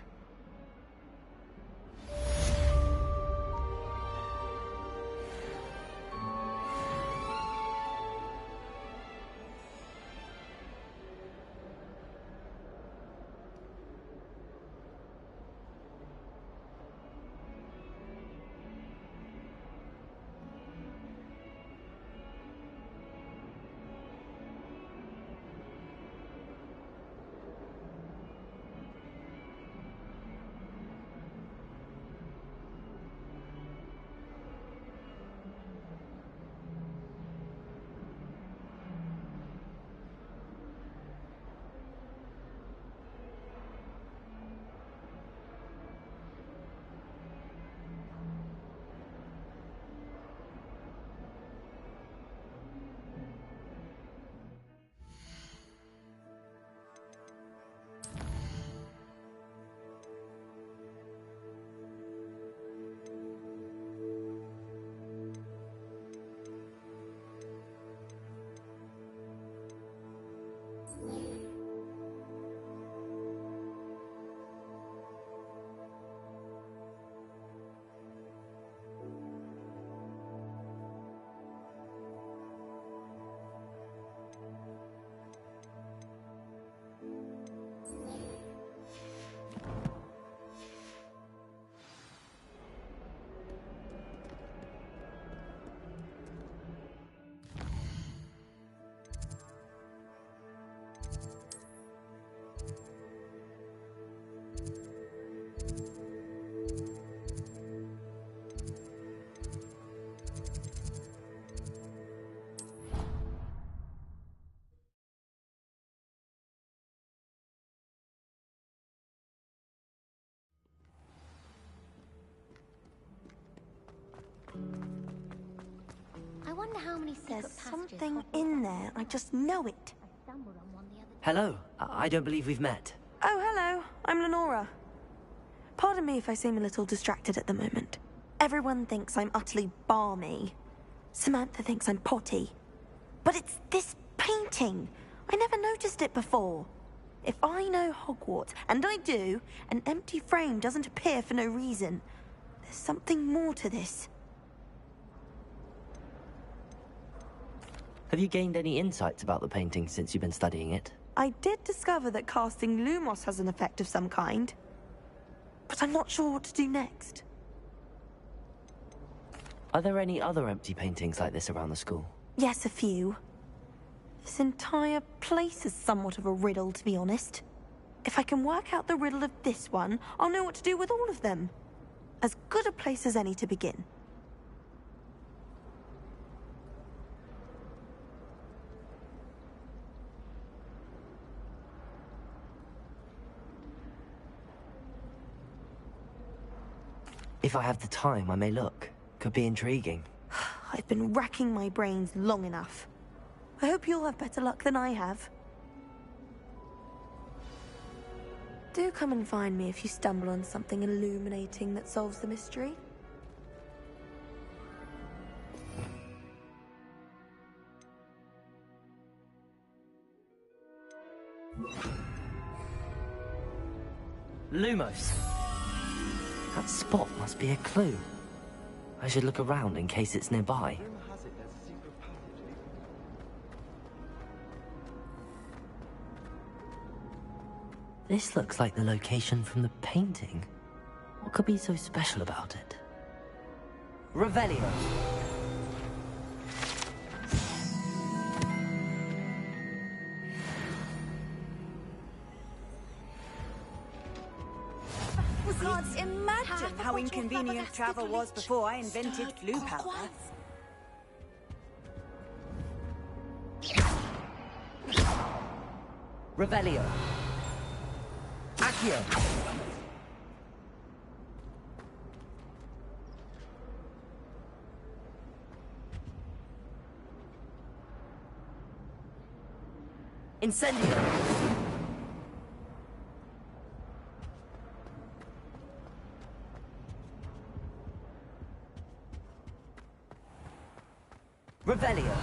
I wonder how many secret There's passages something in there. I just know it. Hello. I don't believe we've met. Oh, hello. I'm Lenora. Pardon me if I seem a little distracted at the moment. Everyone thinks I'm utterly balmy. Samantha thinks I'm potty. But it's this painting. I never noticed it before. If I know Hogwarts, and I do, an empty frame doesn't appear for no reason. There's something more to this. Have you gained any insights about the painting since you've been studying it? I did discover that casting Lumos has an effect of some kind. But I'm not sure what to do next. Are there any other empty paintings like this around the school? Yes, a few. This entire place is somewhat of a riddle, to be honest. If I can work out the riddle of this one, I'll know what to do with all of them. As good a place as any to begin. If I have the time, I may look. Could be intriguing. I've been racking my brains long enough. I hope you'll have better luck than I have. Do come and find me if you stumble on something illuminating that solves the mystery. Lumos! That spot must be a clue. I should look around in case it's nearby. This looks like the location from the painting. What could be so special about it? Revelio! can't imagine how inconvenient travel was before I invented flu powder. Revelio. Accio. Incendio. Revelio.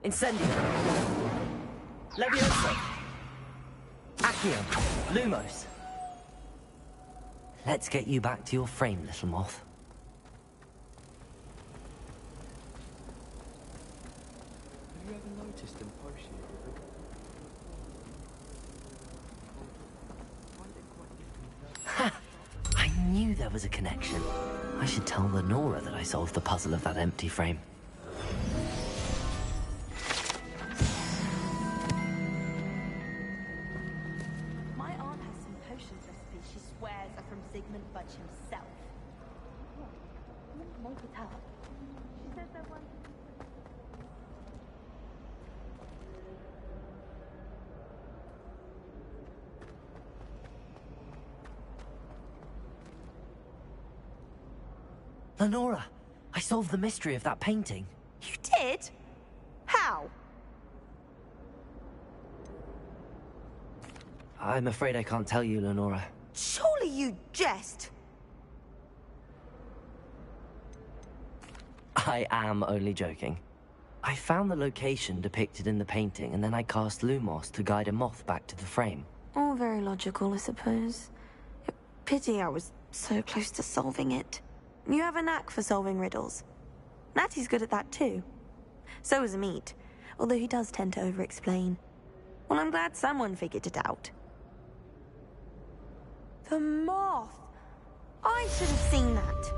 Incendio. Levioso. Accio. Lumos. Let's get you back to your frame, little moth. Have you ever noticed in potions? Ha! I knew there was a connection. I should tell Lenora that I solved the puzzle of that empty frame. My aunt has some potions recipes she swears are from Sigmund Budge himself. Make it up. She says they're one. Lenora, I solved the mystery of that painting. You did? How? I'm afraid I can't tell you, Lenora. Surely you jest. I am only joking. I found the location depicted in the painting, and then I cast Lumos to guide a moth back to the frame. All very logical, I suppose. Pity I was so close to solving it. You have a knack for solving riddles. Natty's good at that too. So is Amit, although he does tend to over-explain. Well, I'm glad someone figured it out. The moth! I should have seen that.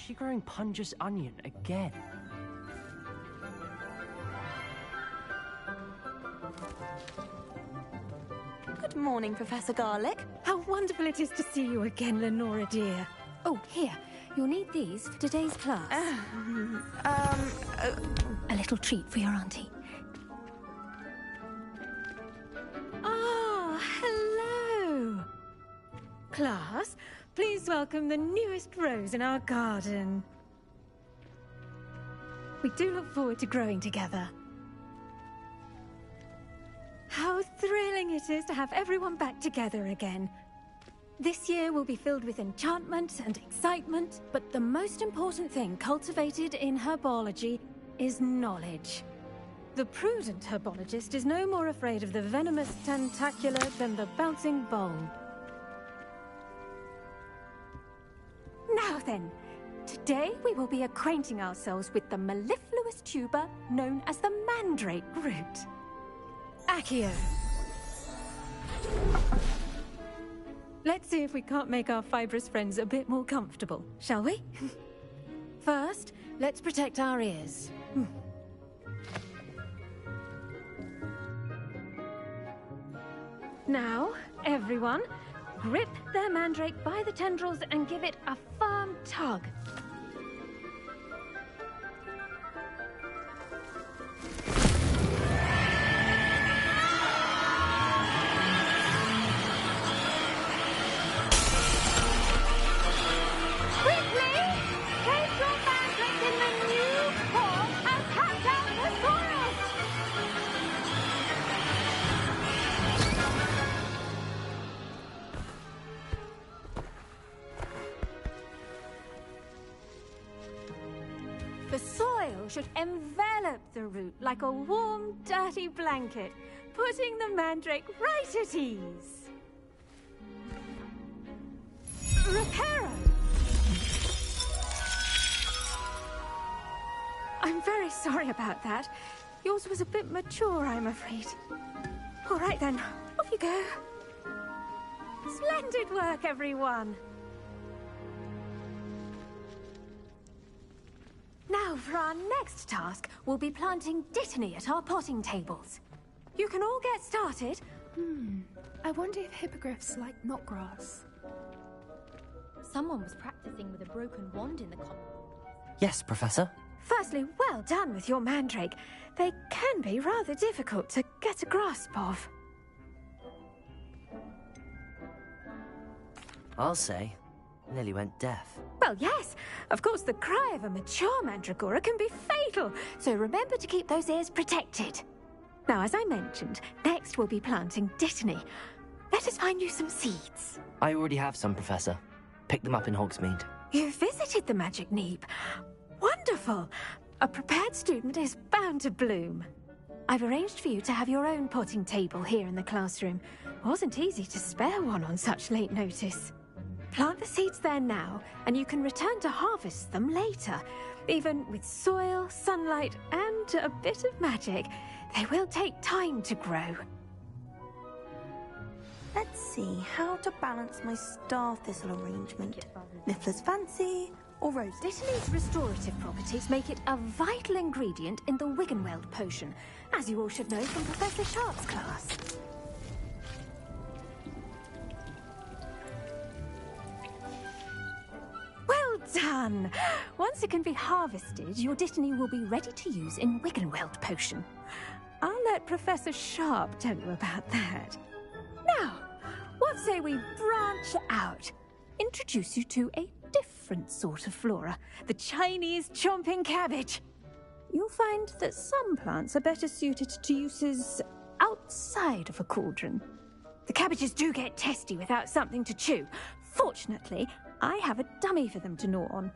she growing Punja's onion again? Good morning, Professor Garlick. How wonderful it is to see you again, Lenora dear. Oh, here. You'll need these for today's class. A little treat for your auntie. Ah, hello! Class, please welcome the newest rose in our garden. We do look forward to growing together. How thrilling it is to have everyone back together again. This year will be filled with enchantment and excitement, but the most important thing cultivated in herbology is knowledge. The prudent herbologist is no more afraid of the venomous tentacula than the bouncing bulb. Now then, today we will be acquainting ourselves with the mellifluous tuber known as the mandrake root. Accio. Let's see if we can't make our fibrous friends a bit more comfortable, shall we? First, let's protect our ears. Now, everyone, grip their mandrake by the tendrils and give it a firm tug. The soil should envelop the root like a warm, dirty blanket, putting the mandrake right at ease. Reparo! I'm very sorry about that. Yours was a bit mature, I'm afraid. All right then, off you go. Splendid work, everyone. Now, for our next task, we'll be planting Dittany at our potting tables. You can all get started. I wonder if hippogriffs like knotgrass. Someone was practicing with a broken wand in the common. Yes, Professor. Firstly, well done with your mandrake. They can be rather difficult to get a grasp of. I'll say, nearly went deaf. Well, yes. Of course, the cry of a mature mandragora can be fatal, so remember to keep those ears protected. Now, as I mentioned, next we'll be planting Dittany. Let us find you some seeds. I already have some, Professor. Picked them up in Hogsmeade. You visited the Magic Neep. Wonderful! A prepared student is bound to bloom. I've arranged for you to have your own potting table here in the classroom. Wasn't easy to spare one on such late notice. Plant the seeds there now, and you can return to harvest them later. Even with soil, sunlight, and a bit of magic, they will take time to grow. Let's see how to balance my star thistle arrangement. Niffler's fancy or rose? Dittany's restorative properties make it a vital ingredient in the Wiggenweld potion, as you all should know from Professor Sharp's class. Well done! Once it can be harvested, your Dittany will be ready to use in Wiggenweld potion. I'll let Professor Sharp tell you about that. Now, what say we branch out? Introduce you to a different sort of flora, the Chinese chomping cabbage. You'll find that some plants are better suited to uses outside of a cauldron. The cabbages do get testy without something to chew. Fortunately, I have a dummy for them to gnaw on.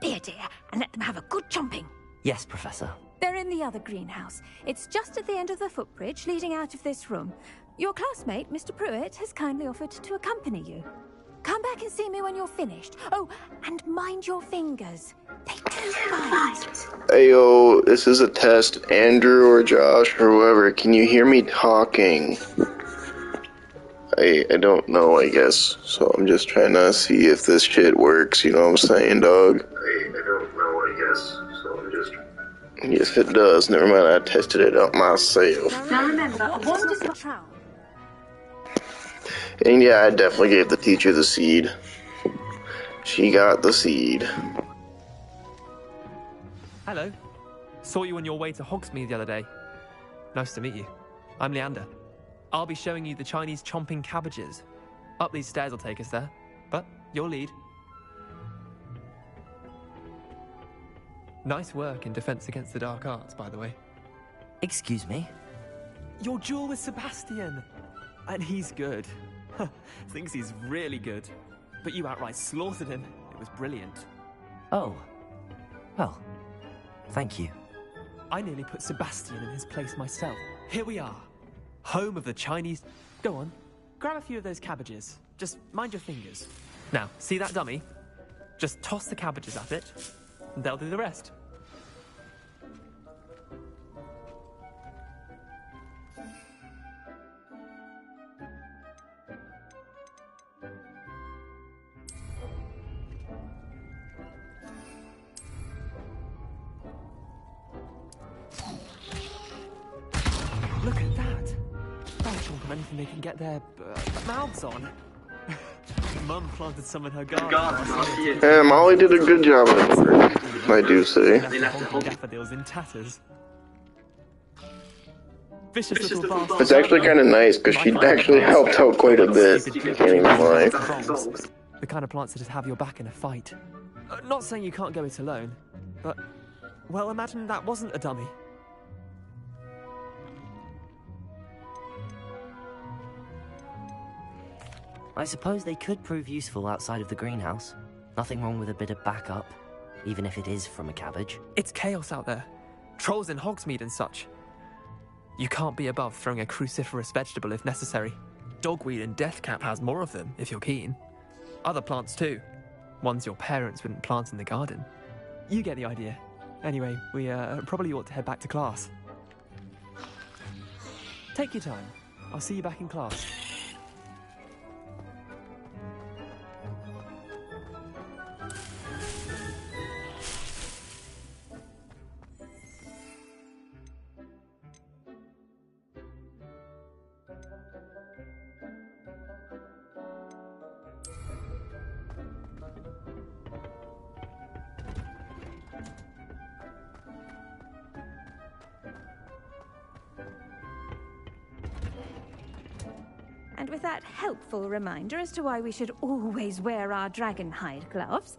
Be a dear and let them have a good chomping. Yes, Professor. They're in the other greenhouse. It's just at the end of the footbridge leading out of this room. Your classmate, Mr. Pruitt, has kindly offered to accompany you. Come back and see me when you're finished. Oh, and mind your fingers. They do bite. Hey, yo, this is a test. Andrew or Josh or whoever, can you hear me talking? I don't know, I guess. So I'm just trying to see if this shit works, you know what I'm saying, dog? Yes, it does. Never mind, I tested it out myself. Now remember, what is the trowel? And yeah, I definitely gave the teacher the seed. She got the seed. Hello. Saw you on your way to Hogsmeade the other day. Nice to meet you. I'm Leander. I'll be showing you the Chinese chomping cabbages. Up these stairs will take us there, but your lead. Nice work in Defense Against the Dark Arts, by the way. Excuse me? Your duel with Sebastian! And he's good. Thinks he's really good. But you outright slaughtered him. It was brilliant. Oh. Well, thank you. I nearly put Sebastian in his place myself. Here we are. Home of the Chinese... Go on. Grab a few of those cabbages. Just mind your fingers. Now, see that dummy? Just toss the cabbages at it, and they'll do the rest. Look at that! They'll chomp on anything they can get their mouths on. Mum planted some in her garden. Yeah, Molly did a good job of it, I do say. Daffodils in tatters. Vicious little bastard. It's actually kind of nice because she actually helped out quite a bit. Can't even lie. The kind of plants that just have your back in a fight. Not saying you can't go it alone, but well, imagine that wasn't a dummy. I suppose they could prove useful outside of the greenhouse. Nothing wrong with a bit of backup, even if it is from a cabbage. It's chaos out there. Trolls in Hogsmeade and such. You can't be above throwing a cruciferous vegetable if necessary. Dogweed and deathcap has more of them, if you're keen. Other plants too. Ones your parents wouldn't plant in the garden. You get the idea. Anyway, we probably ought to head back to class. Take your time. I'll see you back in class. And with that helpful reminder as to why we should always wear our dragon hide gloves.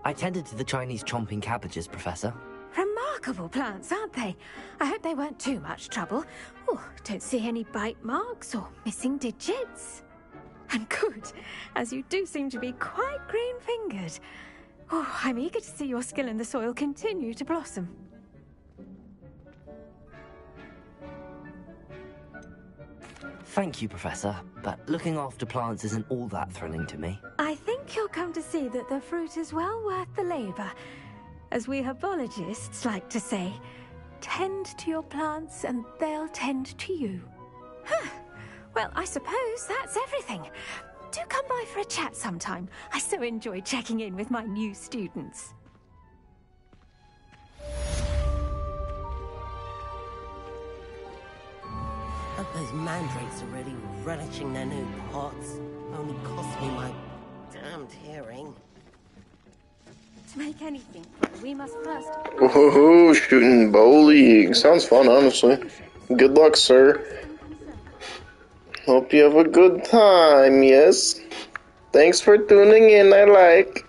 I tended to the Chinese chomping cabbages, Professor. Remarkable plants, aren't they? I hope they weren't too much trouble. Oh, don't see any bite marks or missing digits. And good, as you do seem to be quite green-fingered. Oh, I'm eager to see your skill in the soil continue to blossom. Thank you, Professor, but looking after plants isn't all that thrilling to me. I think you'll come to see that the fruit is well worth the labor. As we herbologists like to say, tend to your plants and they'll tend to you. Huh. Well, I suppose that's everything. Do come by for a chat sometime. I so enjoy checking in with my new students. Hope those mandrakes are really relishing their new pots. Only cost me my damned hearing. To make anything, we must first... Woohoo, shooting bow league. Sounds fun, honestly. Good luck, sir. Hope you have a good time, yes? Thanks for tuning in, I like.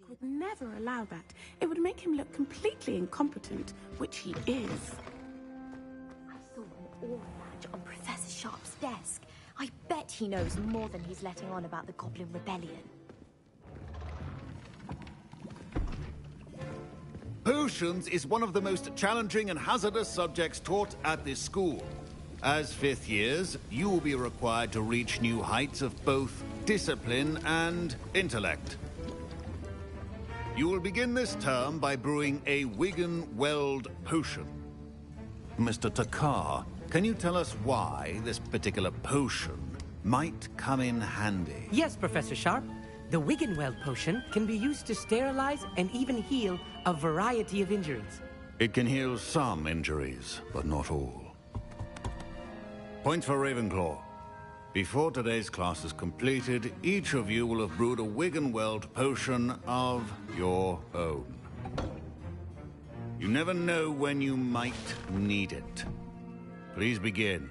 would never allow that. It would make him look completely incompetent, which he is. I saw an aura badge on Professor Sharp's desk. I bet he knows more than he's letting on about the Goblin Rebellion. Potions is one of the most challenging and hazardous subjects taught at this school. As fifth years, you will be required to reach new heights of both discipline and intellect. You will begin this term by brewing a Wiggenweld potion. Mr. Takar, can you tell us why this particular potion might come in handy? Yes, Professor Sharp. The Wiggenweld potion can be used to sterilize and even heal a variety of injuries. It can heal some injuries, but not all. Point for Ravenclaw. Before today's class is completed, each of you will have brewed a Wiggenweld potion of your own. You never know when you might need it. Please begin.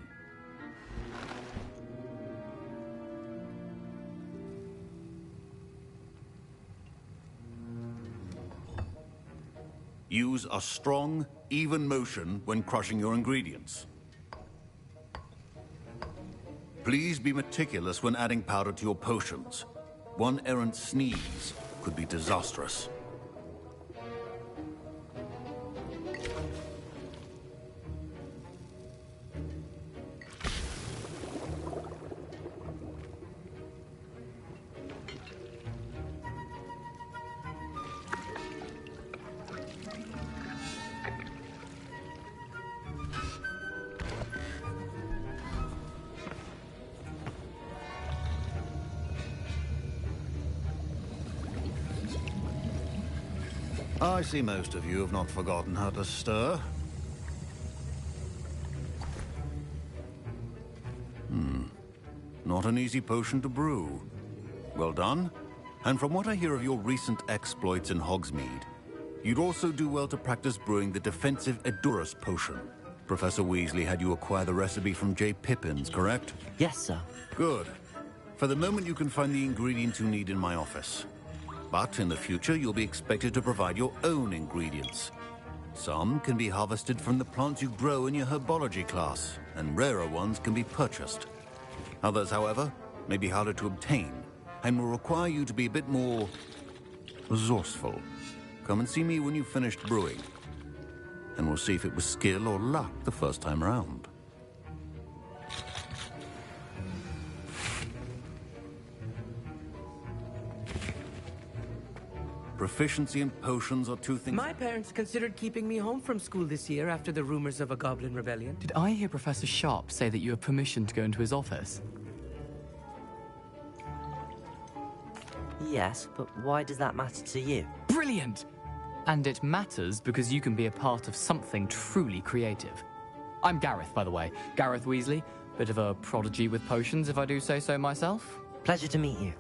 Use a strong, even motion when crushing your ingredients. Please be meticulous when adding powder to your potions. One errant sneeze could be disastrous. I see most of you have not forgotten how to stir. Not an easy potion to brew. Well done. And from what I hear of your recent exploits in Hogsmeade, you'd also do well to practice brewing the defensive Edurus potion. Professor Weasley had you acquire the recipe from J. Pippins, correct? Yes, sir. Good. For the moment, you can find the ingredients you need in my office. But in the future, you'll be expected to provide your own ingredients. Some can be harvested from the plants you grow in your herbology class, and rarer ones can be purchased. Others, however, may be harder to obtain, and will require you to be a bit more resourceful. Come and see me when you've finished brewing, and we'll see if it was skill or luck the first time around. Proficiency in potions are two things. My parents considered keeping me home from school this year after the rumors of a Goblin Rebellion. Did I hear Professor Sharp say that you have permission to go into his office? Yes, but why does that matter to you? Brilliant! And it matters because you can be a part of something truly creative. I'm Gareth, by the way. Gareth Weasley. Bit of a prodigy with potions, if I do say so myself. Pleasure to meet you.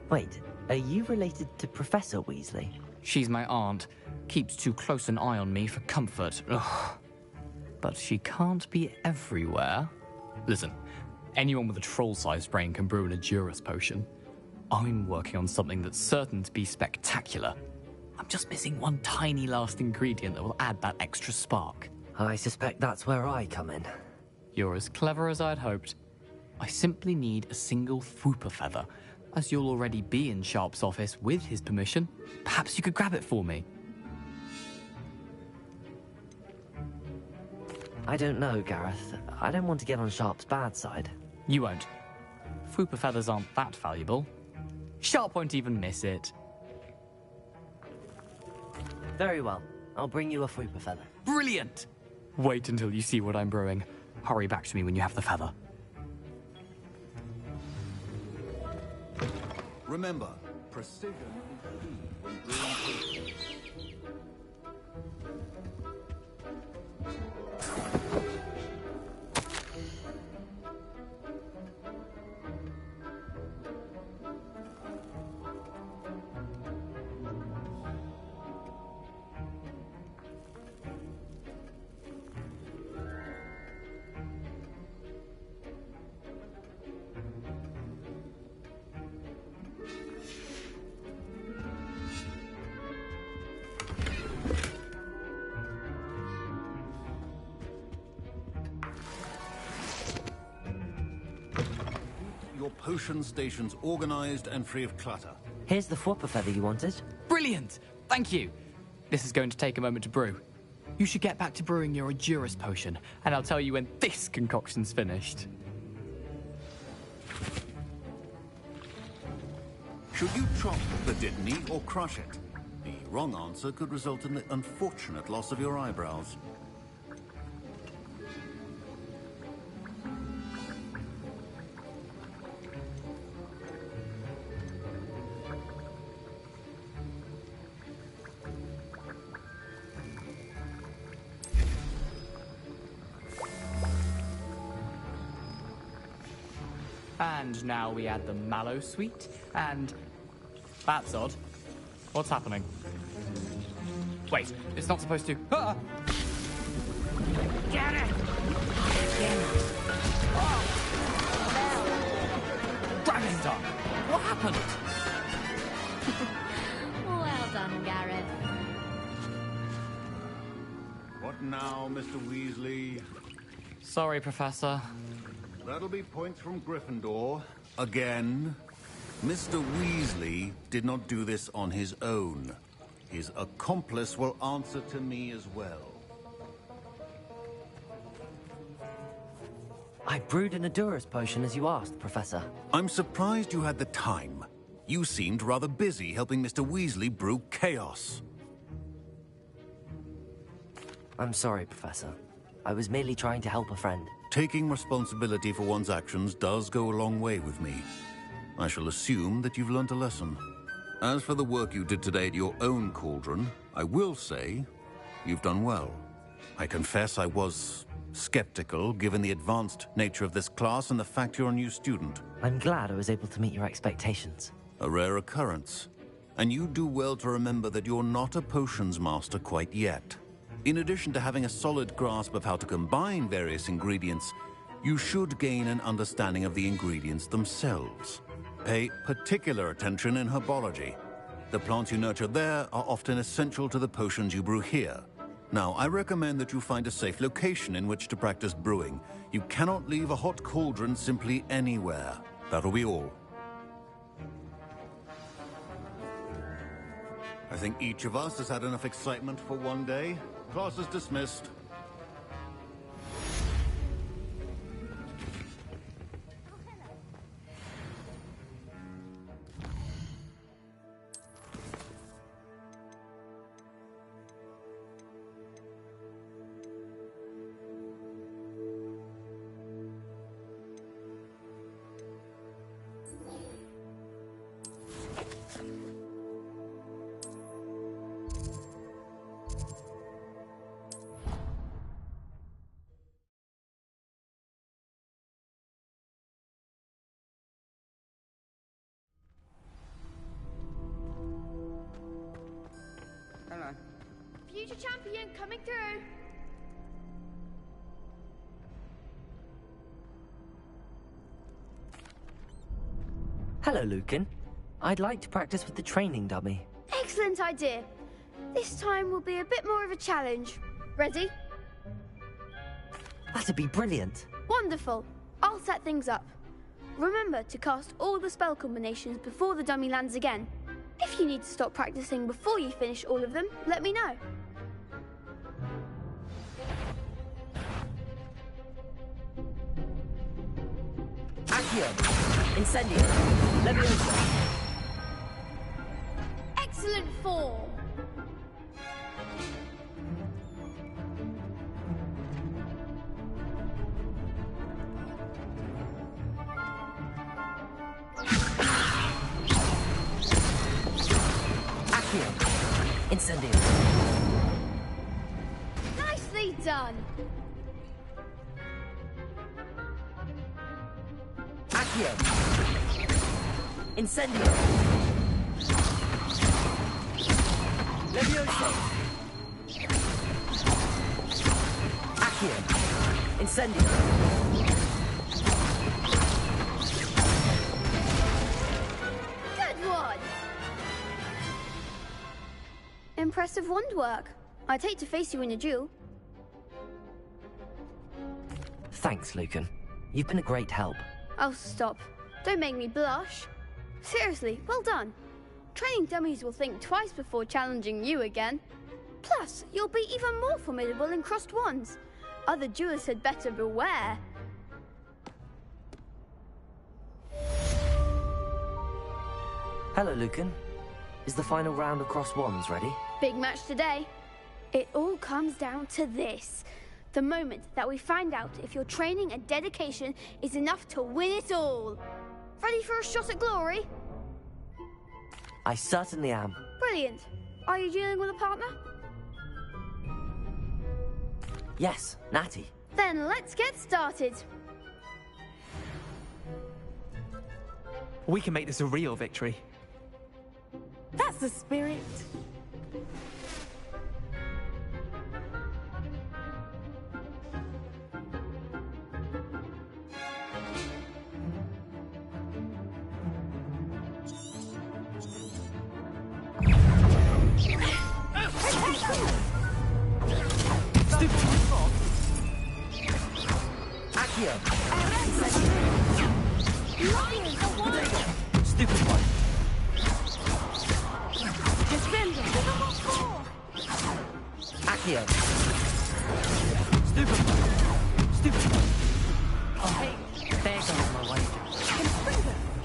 Wait, are you related to Professor Weasley? She's my aunt. Keeps too close an eye on me for comfort. Ugh. But she can't be everywhere. Listen, anyone with a troll-sized brain can brew an Edurus potion. I'm working on something that's certain to be spectacular. I'm just missing one tiny last ingredient that will add that extra spark. I suspect that's where I come in. You're as clever as I'd hoped. I simply need a single Fwooper feather. As you'll already be in Sharp's office with his permission, perhaps you could grab it for me. I don't know, Gareth. I don't want to get on Sharp's bad side. You won't. Fwooper feathers aren't that valuable. Sharp won't even miss it. Very well. I'll bring you a Fwooper feather. Brilliant! Wait until you see what I'm brewing. Hurry back to me when you have the feather. Remember, precision is key when brewing potions. your potion stations organized and free of clutter. Here's the Whopper feather you wanted. Brilliant! Thank you! This is going to take a moment to brew. You should get back to brewing your Edurus potion, and I'll tell you when this concoction's finished. Should you chop the Dittany or crush it? The wrong answer could result in the unfortunate loss of your eyebrows. And now we add the mallow sweet, and... That's odd. What's happening? Wait, it's not supposed to... Ah! Get it! Oh! Dragon's Tongue! What happened? Well done, Gareth. What now, Mr. Weasley? Sorry, Professor. That'll be points from Gryffindor. Again. Mr. Weasley did not do this on his own. His accomplice will answer to me as well. I brewed an Edurus potion as you asked, Professor. I'm surprised you had the time. You seemed rather busy helping Mr. Weasley brew chaos. I'm sorry, Professor. I was merely trying to help a friend. Taking responsibility for one's actions does go a long way with me. I shall assume that you've learnt a lesson. As for the work you did today at your own cauldron, I will say you've done well. I confess I was skeptical, given the advanced nature of this class and the fact you're a new student. I'm glad I was able to meet your expectations. A rare occurrence. And you do well to remember that you're not a potions master quite yet. In addition to having a solid grasp of how to combine various ingredients, you should gain an understanding of the ingredients themselves. Pay particular attention in herbology. The plants you nurture there are often essential to the potions you brew here. Now, I recommend that you find a safe location in which to practice brewing. You cannot leave a hot cauldron simply anywhere. That'll be all. I think each of us has had enough excitement for one day. Class is dismissed. Hello. Future champion coming through. Hello, Lucan. I'd like to practice with the training dummy. Excellent idea. This time will be a bit more of a challenge. Ready? That'd be brilliant. Wonderful. I'll set things up. Remember to cast all the spell combinations before the dummy lands again. If you need to stop practicing before you finish all of them, let me know. Accio! Incendio! Leviosa! Excellent form! Incendio. Nicely done. Accio. Incendio. Leviosa. Accio. Incendio. Good one. Impressive wand work. I'd hate to face you in a duel. Thanks, Lucan. You've been a great help. Oh, stop. Don't make me blush. Seriously, well done. Training dummies will think twice before challenging you again. Plus, you'll be even more formidable in crossed wands. Other duelists had better beware. Hello, Lucan. Is the final round of cross wands ready? Big match today. It all comes down to this. The moment that we find out if your training and dedication is enough to win it all. Ready for a shot at glory? I certainly am. Brilliant. Are you dealing with a partner? Yes, Natty. Then let's get started. We can make this a real victory. That's the spirit. Accio! Stupid one! Accio! Stupid one! Stupid one! Oh, hey! There goes my wager.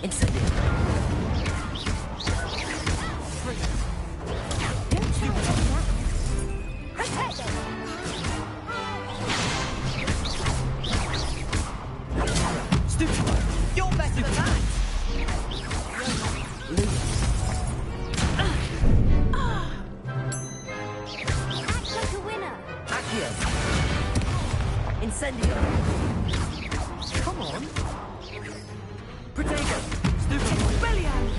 Incendio! Stupid one! You're better than that! Act like a winner. Accio! Incendio! Come on! Protego! Stupid one! Brilliant!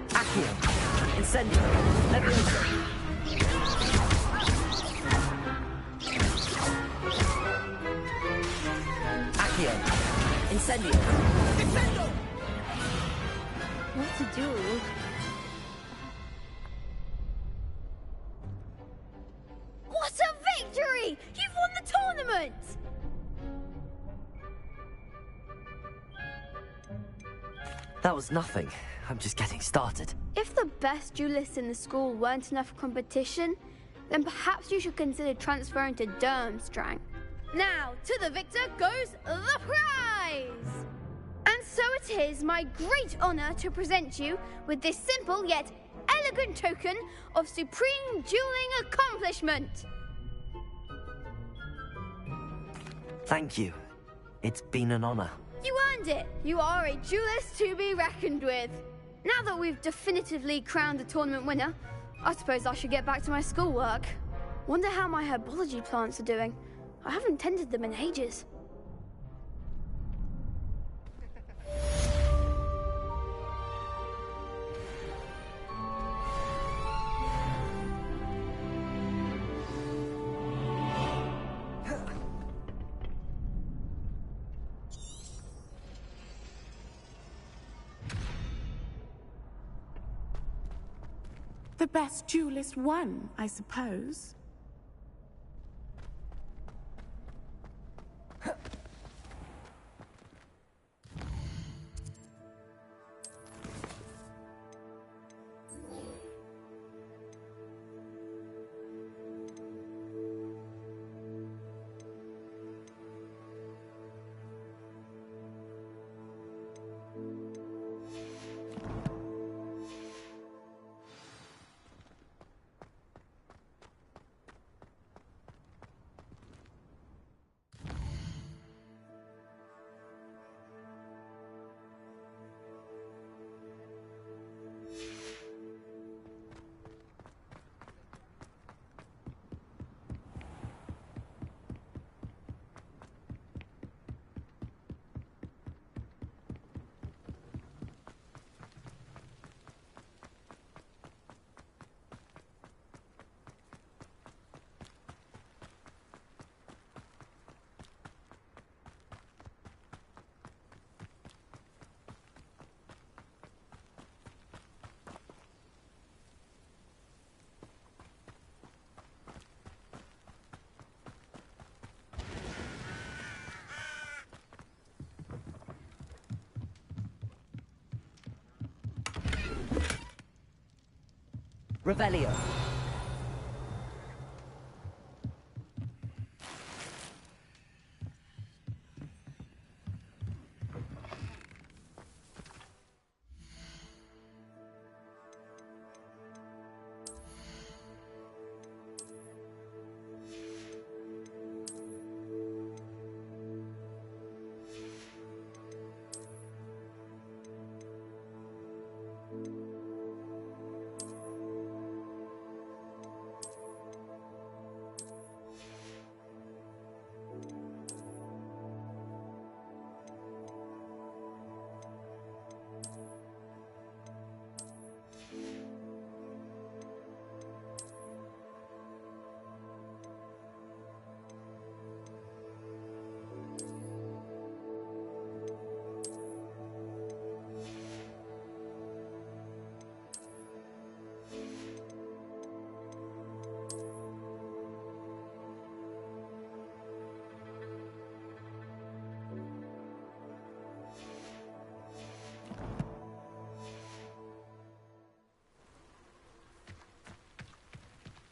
Accio! Incendio! Levioso! Accio! Incendio! Incendio! What to do? What a victory! You've won the tournament! That was nothing. I'm just getting started. If the best duelists in the school weren't enough for competition, then perhaps you should consider transferring to Durmstrang. Now, to the victor goes the prize! And so it is my great honor to present you with this simple yet elegant token of supreme dueling accomplishment. Thank you. It's been an honor. You earned it. You are a duelist to be reckoned with. Now that we've definitively crowned the tournament winner, I suppose I should get back to my schoolwork. Wonder how my herbology plants are doing. I haven't tended them in ages. The best duelist won, I suppose. Revelio.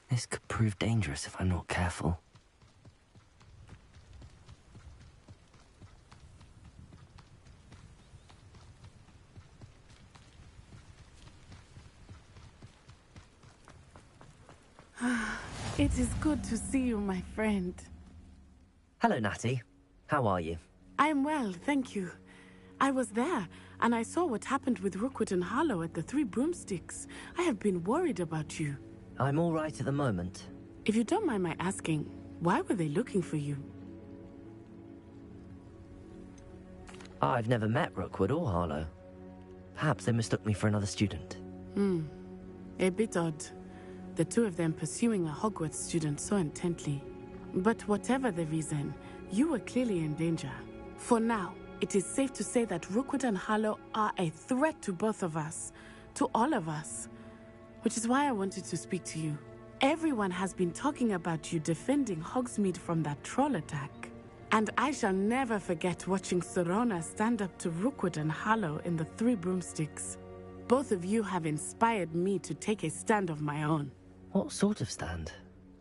This could prove dangerous if I'm not careful. It is good to see you, my friend. Hello, Natty. How are you? I am well, thank you. I was there, and I saw what happened with Rookwood and Harlow at the Three Broomsticks. I have been worried about you. I'm all right at the moment. If you don't mind my asking, why were they looking for you? I've never met Rookwood or Harlow. Perhaps they mistook me for another student. A bit odd. The two of them pursuing a Hogwarts student so intently. But whatever the reason, you were clearly in danger. For now, it is safe to say that Rookwood and Harlow are a threat to both of us. To all of us. Which is why I wanted to speak to you. Everyone has been talking about you defending Hogsmeade from that troll attack. And I shall never forget watching Sirona stand up to Rookwood and Harlow in the Three Broomsticks. Both of you have inspired me to take a stand of my own. What sort of stand?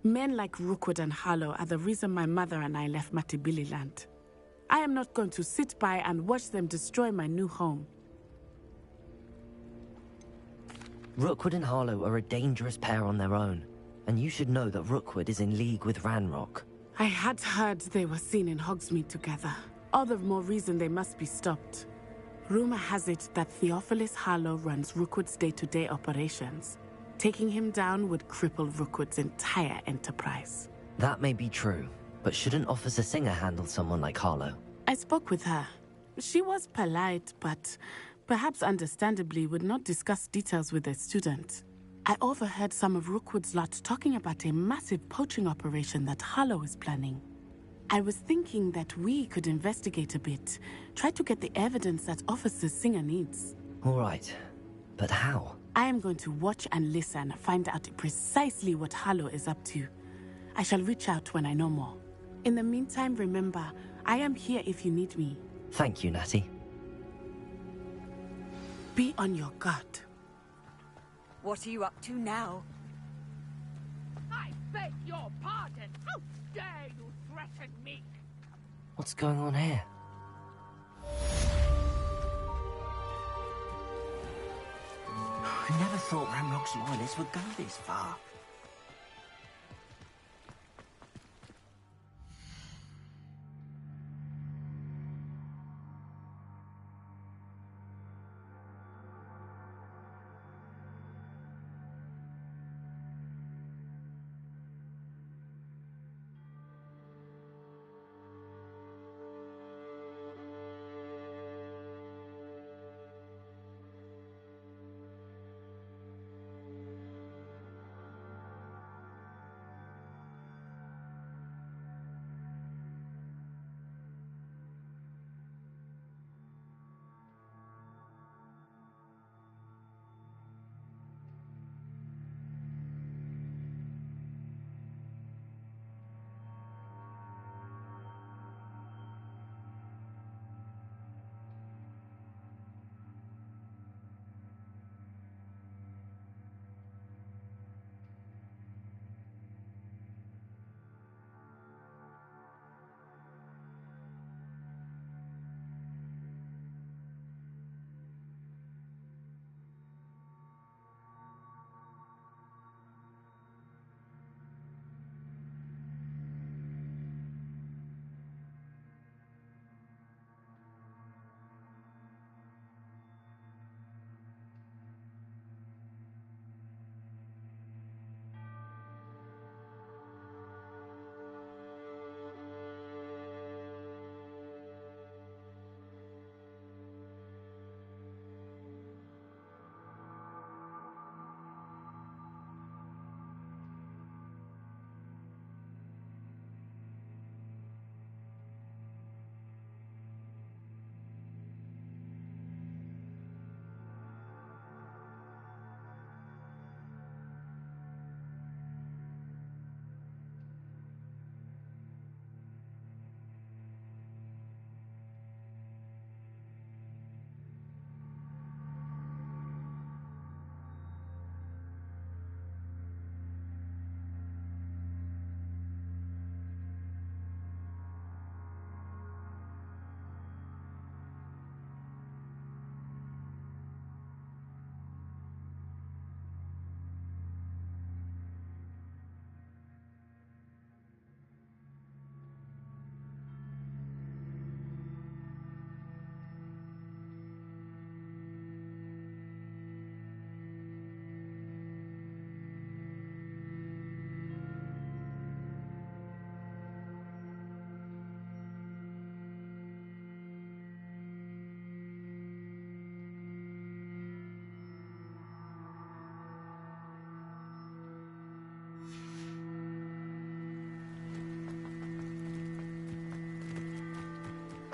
Men like Rookwood and Harlow are the reason my mother and I left Matabeleland. I am not going to sit by and watch them destroy my new home. Rookwood and Harlow are a dangerous pair on their own, and you should know that Rookwood is in league with Ranrock. I had heard they were seen in Hogsmeade together. All the more reason they must be stopped. Rumor has it that Theophilus Harlow runs Rookwood's day-to-day operations. Taking him down would cripple Rookwood's entire enterprise. That may be true, but shouldn't Officer Singer handle someone like Harlow? I spoke with her. She was polite, but perhaps understandably would not discuss details with a student. I overheard some of Rookwood's lot talking about a massive poaching operation that Harlow is planning. I was thinking that we could investigate a bit, try to get the evidence that Officer Singer needs. All right, but how? I am going to watch and listen, find out precisely what Harlow is up to. I shall reach out when I know more. In the meantime, remember, I am here if you need me. Thank you, Natty. Be on your guard. What are you up to now? I beg your pardon! How dare you threaten me? What's going on here? I never thought Ranrock's loyalists would go this far.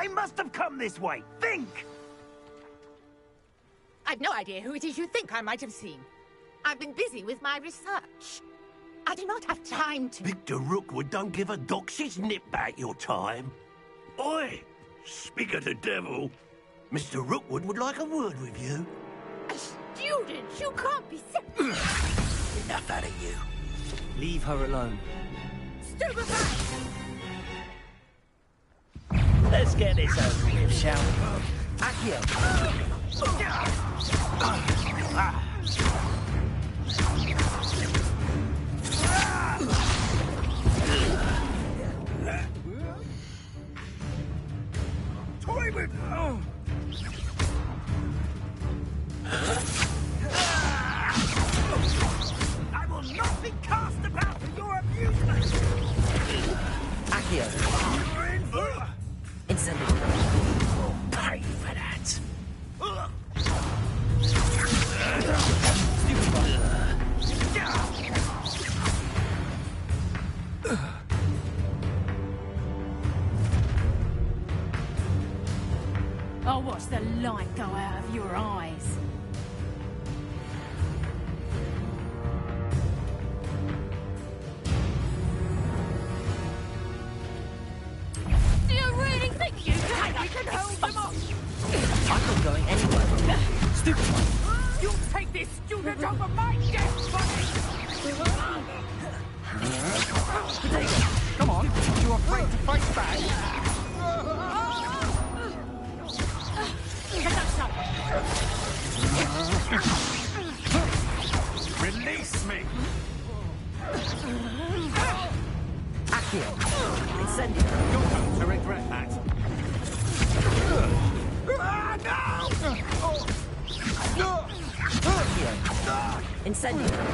They must have come this way. Think! I've no idea who it is you think I might have seen. I've been busy with my research. I do not have time to... Victor Rookwood don't give a doxy's nip back your time. Oi! Speak of the devil. Mr. Rookwood would like a word with you. A student? You can't be serious. Enough out of you. Leave her alone. Stupefy! Let's get this over with, shall we? Accio! Toy with... I will not be cast about for your amusement! Accio. You're in for... Incendiary. Pay for that. I'll watch the light go out of your eyes. Do you really think you can hold them off? I'm not going anywhere. Stupid one. You'll take this student over my dead body! Come on, you afraid to fight back? Get that shot! Release me! Accio. Incendiary. You're going to regret that. No! Accio. Incendiary.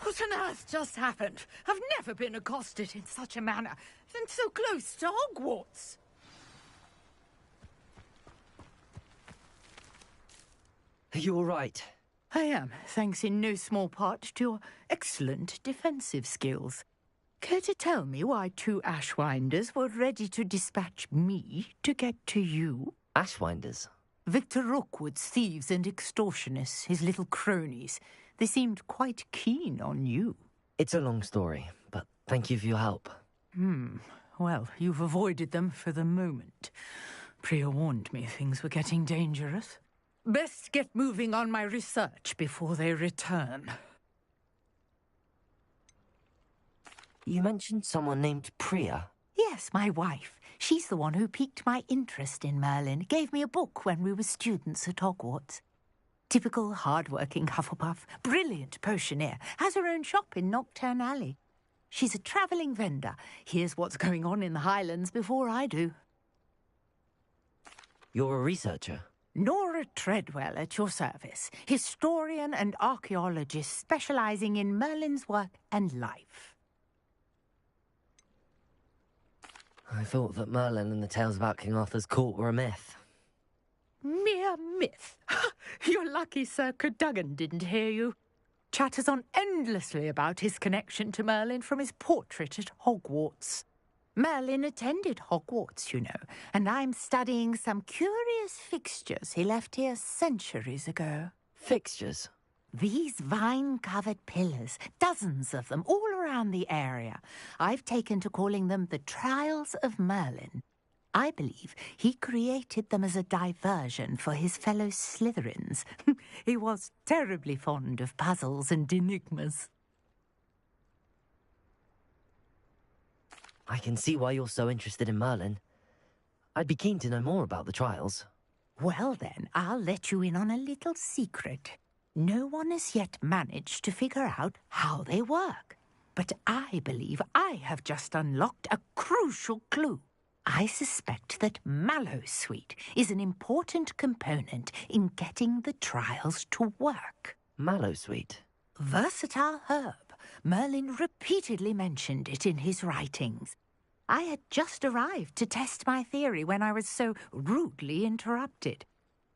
What on earth just happened? I've never been accosted in such a manner, and so close to Hogwarts. Are you all right? I am, thanks in no small part to your excellent defensive skills. Care to tell me why 2 Ashwinders were ready to dispatch me to get to you? Ashwinders? Victor Rookwood's thieves and extortionists, his little cronies. They seemed quite keen on you. It's a long story, but thank you for your help. Well, you've avoided them for the moment. Priya warned me things were getting dangerous. Best get moving on my research before they return. You mentioned someone named Priya. Yes, my wife. She's the one who piqued my interest in Merlin. Gave me a book when we were students at Hogwarts. Typical hard-working Hufflepuff, brilliant potioneer, has her own shop in Knockturn Alley. She's a travelling vendor. Hears what's going on in the Highlands before I do. You're a researcher? Nora Treadwell at your service, historian and archaeologist specialising in Merlin's work and life. I thought that Merlin and the tales about King Arthur's court were a myth. Mere myth. You're lucky Sir Cadogan didn't hear you. Chatters on endlessly about his connection to Merlin from his portrait at Hogwarts. Merlin attended Hogwarts, you know, and I'm studying some curious fixtures he left here centuries ago. Fixtures? These vine-covered pillars, dozens of them, all around the area. I've taken to calling them the Trials of Merlin. I believe he created them as a diversion for his fellow Slytherins. He was terribly fond of puzzles and enigmas. I can see why you're so interested in Merlin. I'd be keen to know more about the trials. Well then, I'll let you in on a little secret. No one has yet managed to figure out how they work. But I believe I have just unlocked a crucial clue. I suspect that Mallowsweet is an important component in getting the trials to work. Mallowsweet? Versatile herb. Merlin repeatedly mentioned it in his writings. I had just arrived to test my theory when I was so rudely interrupted.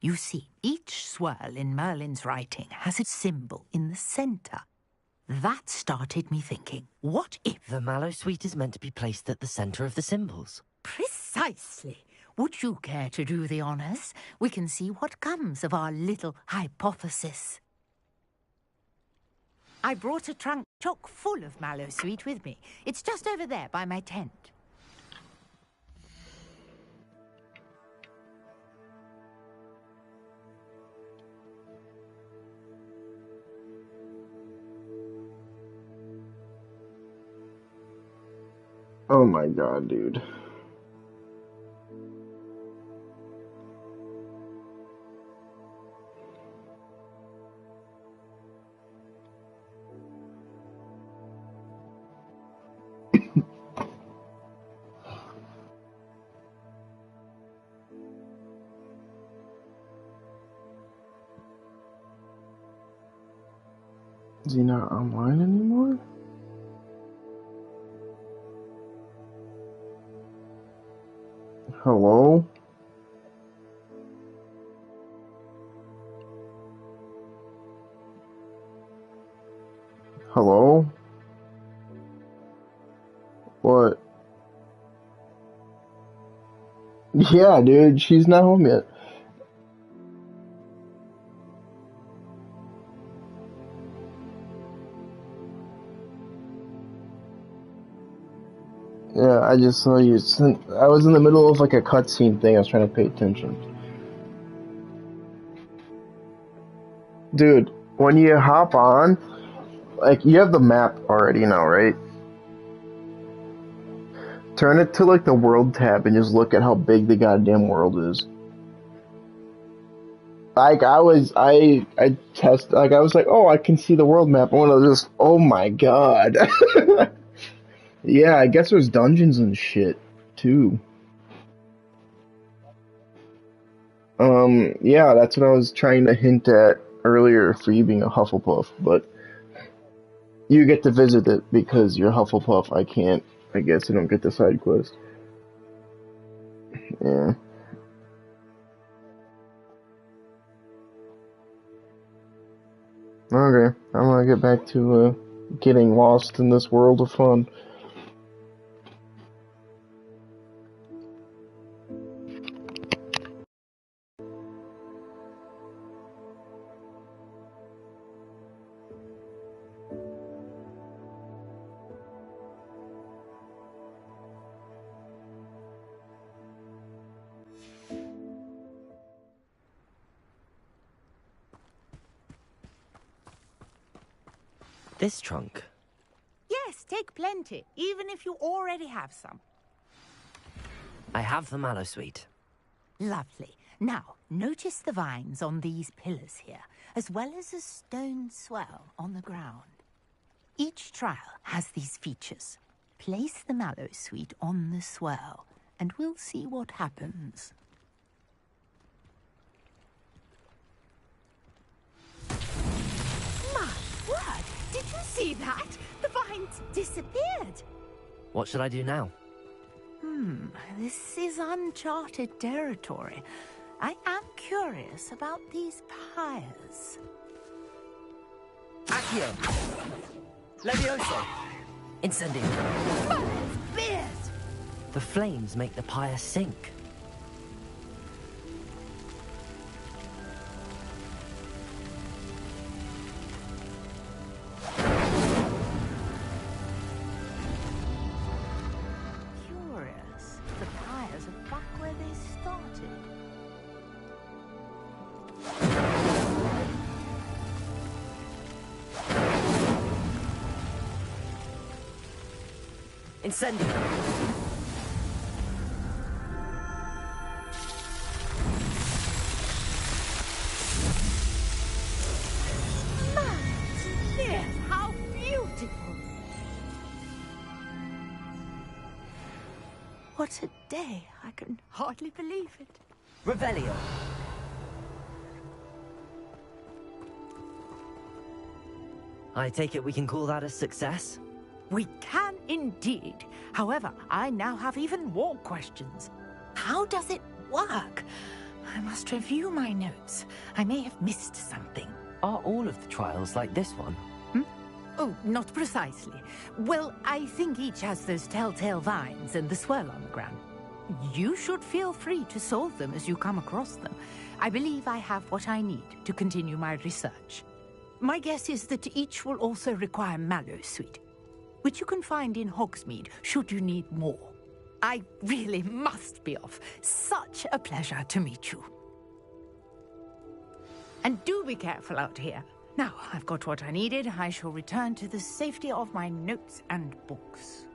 You see, each swirl in Merlin's writing has a symbol in the centre. That started me thinking, what if... The Mallowsweet is meant to be placed at the center of the symbols. Precisely. Would you care to do the honors? We can see what comes of our little hypothesis. I brought a trunk chock full of Mallowsweet with me. It's just over there by my tent. Oh my god, dude. Is he not online anymore? Hello? Hello? What? Yeah, dude, she's not home yet. Yeah, I just saw you. I was in the middle of like a cutscene thing. I was trying to pay attention. Dude, when you hop on, like, you have the map already now, right? Turn it to like the world tab and just look at how big the goddamn world is. Like, I was like, oh, I can see the world map. And I was just, oh my god. Yeah, I guess there's dungeons and shit, too. Yeah, that's what I was trying to hint at earlier for you being a Hufflepuff, but you get to visit it because you're Hufflepuff. I can't. I guess I don't get the side quest. Yeah. Okay, I'm gonna get back to, getting lost in this world of fun. This trunk? Yes, take plenty, even if you already have some. I have the Mallowsweet. Lovely. Now, notice the vines on these pillars here, as well as a stone swell on the ground. Each trial has these features. Place the Mallowsweet on the swell, and we'll see what happens. My word! Did you see that? The vines disappeared. What should I do now? This is uncharted territory. I am curious about these pyres. Accio! Levioso! Incendio! Beard! The flames make the pyre sink. Incendio! Yes, how beautiful! What a day! I can hardly believe it. Revelio! I take it we can call that a success? We can indeed. However, I now have even more questions. How does it work? I must review my notes. I may have missed something. Are all of the trials like this one? Oh, not precisely. Well, I think each has those telltale vines and the swirl on the ground. You should feel free to solve them as you come across them. I believe I have what I need to continue my research. My guess is that each will also require Mallowsweet, which you can find in Hogsmeade should you need more. I really must be off. Such a pleasure to meet you. And do be careful out here. Now, I've got what I needed. I shall return to the safety of my notes and books.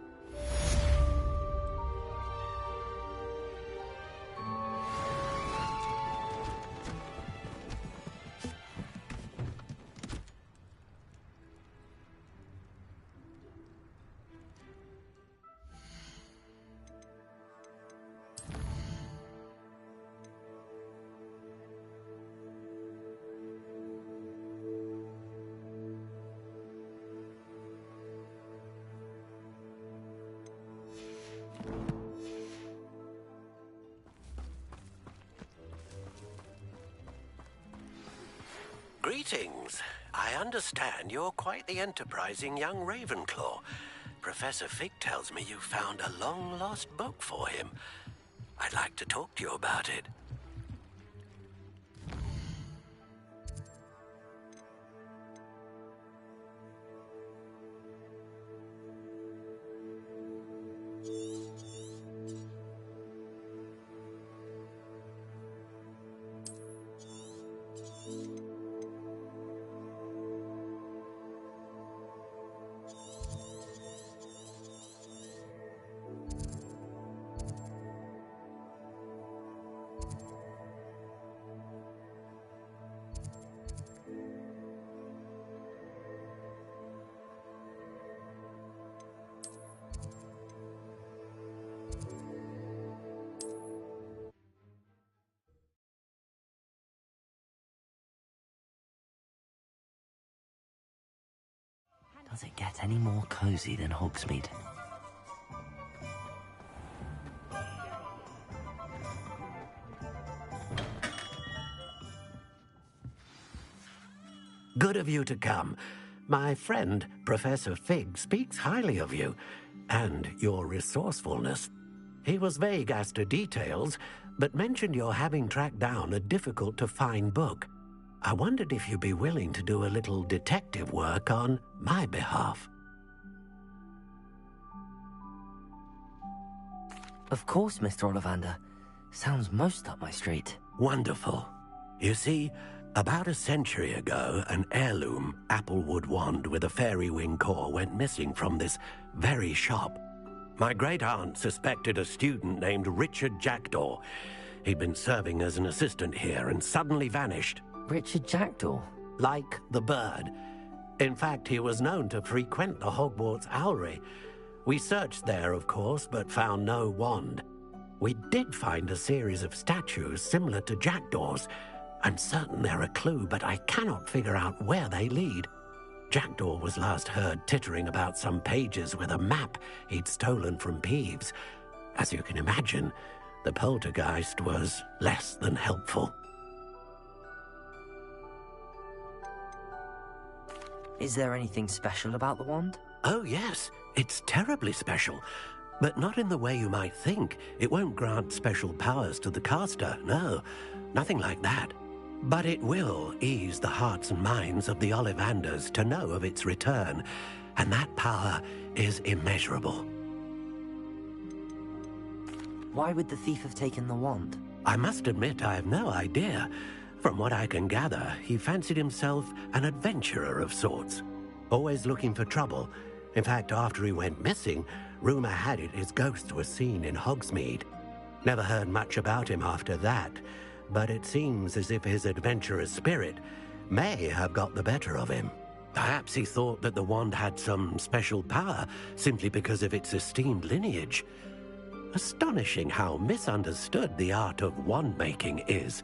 Greetings. I understand you're quite the enterprising young Ravenclaw. Professor Fig tells me you found a long-lost book for him. I'd like to talk to you about it. Does it get any more cozy than Hogsmeade? Good of you to come. My friend, Professor Fig, speaks highly of you and your resourcefulness. He was vague as to details, but mentioned your having tracked down a difficult-to-find book. I wondered if you'd be willing to do a little detective work on my behalf. Of course, Mr. Ollivander. Sounds most up my street. Wonderful. You see, about a century ago, an heirloom applewood wand with a fairy wing core went missing from this very shop. My great-aunt suspected a student named Richard Jackdaw. He'd been serving as an assistant here and suddenly vanished. Richard Jackdaw? Like the bird. In fact, he was known to frequent the Hogwarts Owlery. We searched there, of course, but found no wand. We did find a series of statues similar to Jackdaw's. I'm certain they're a clue, but I cannot figure out where they lead. Jackdaw was last heard tittering about some pages with a map he'd stolen from Peeves. As you can imagine, the poltergeist was less than helpful. Is there anything special about the wand? Oh, yes. It's terribly special. But not in the way you might think. It won't grant special powers to the caster, no. Nothing like that. But it will ease the hearts and minds of the Ollivanders to know of its return, and that power is immeasurable. Why would the thief have taken the wand? I must admit I have no idea. From what I can gather, he fancied himself an adventurer of sorts, always looking for trouble. In fact, after he went missing, rumor had it his ghost was seen in Hogsmeade. Never heard much about him after that, but it seems as if his adventurous spirit may have got the better of him. Perhaps he thought that the wand had some special power simply because of its esteemed lineage. Astonishing how misunderstood the art of wand-making is.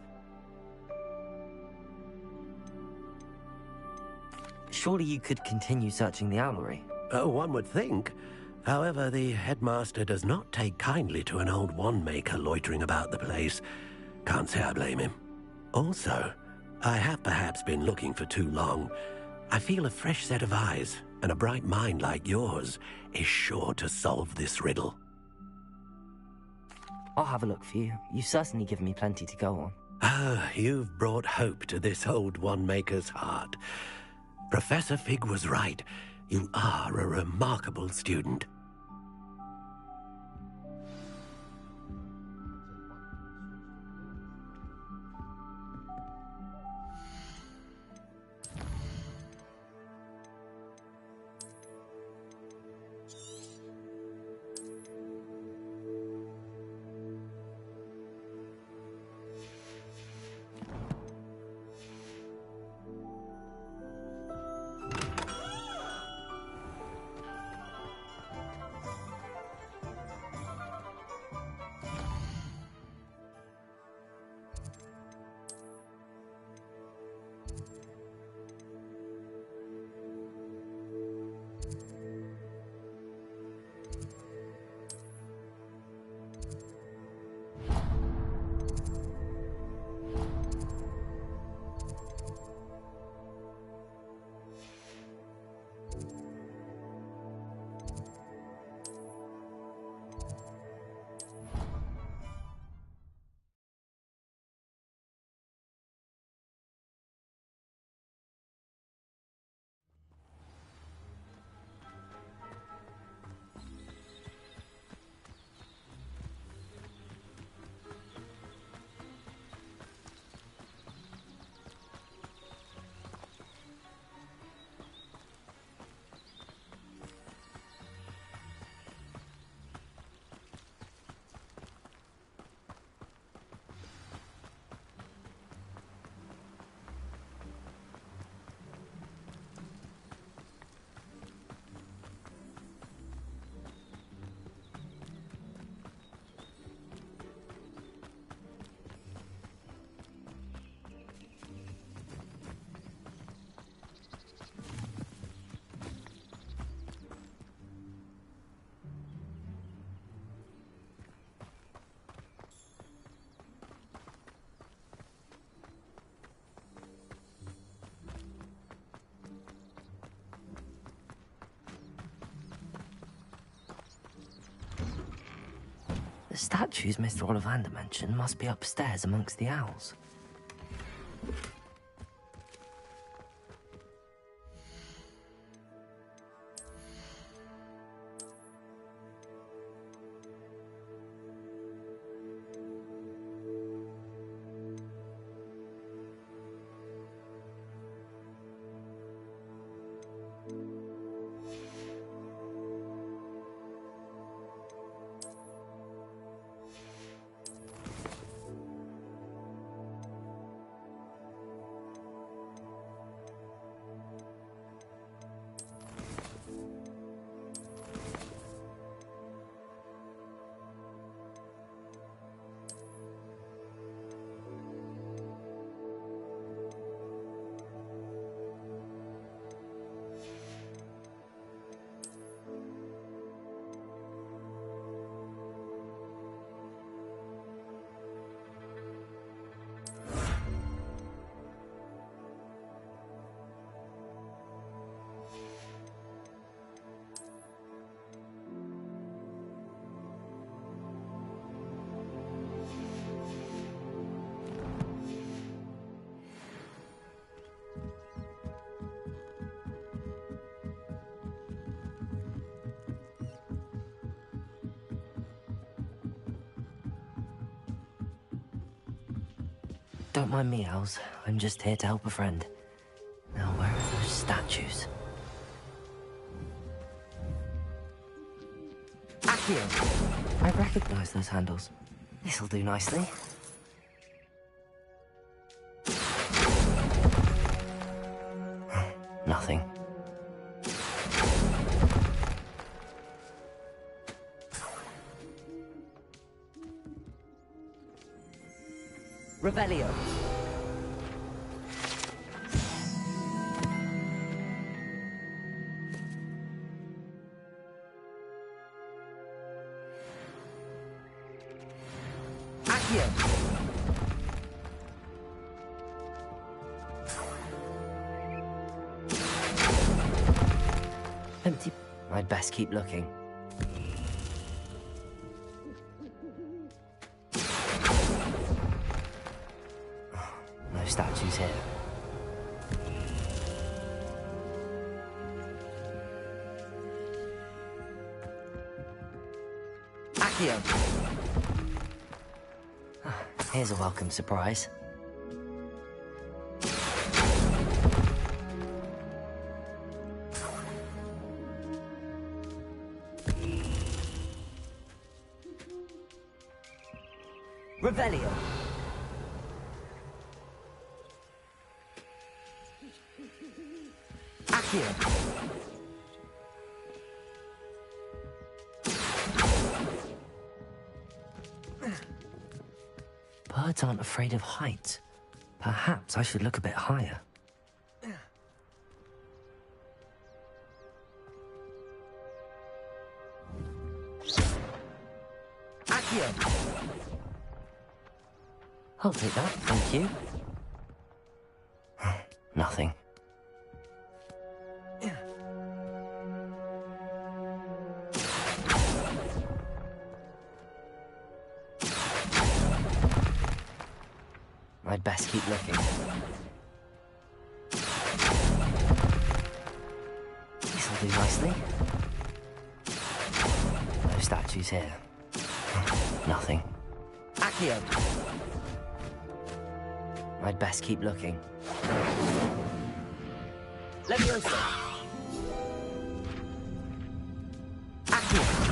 Surely you could continue searching the Owlery. Oh, one would think. However, the headmaster does not take kindly to an old wand-maker loitering about the place. Can't say I blame him. Also, I have perhaps been looking for too long. I feel a fresh set of eyes, and a bright mind like yours is sure to solve this riddle. I'll have a look for you. You've certainly given me plenty to go on. Ah, you've brought hope to this old one-maker's heart. Professor Fig was right. You are a remarkable student. The statues Mr. Ollivander mentioned must be upstairs amongst the owls. Don't mind me, owls. I'm just here to help a friend. Now, where are those statues? Accio! I recognize those handles. This'll do nicely. Nothing. Revelio. Accio. best keep looking. No statues here. Accio! Here's a welcome surprise. Revelio. Accio. Birds aren't afraid of heights. Perhaps I should look a bit higher. Accio. I'll take that, thank you. Nothing. I'd best keep looking. This'll do nicely. No statues here. Nothing. Accio! I'd best keep looking. Leviosa! Accio!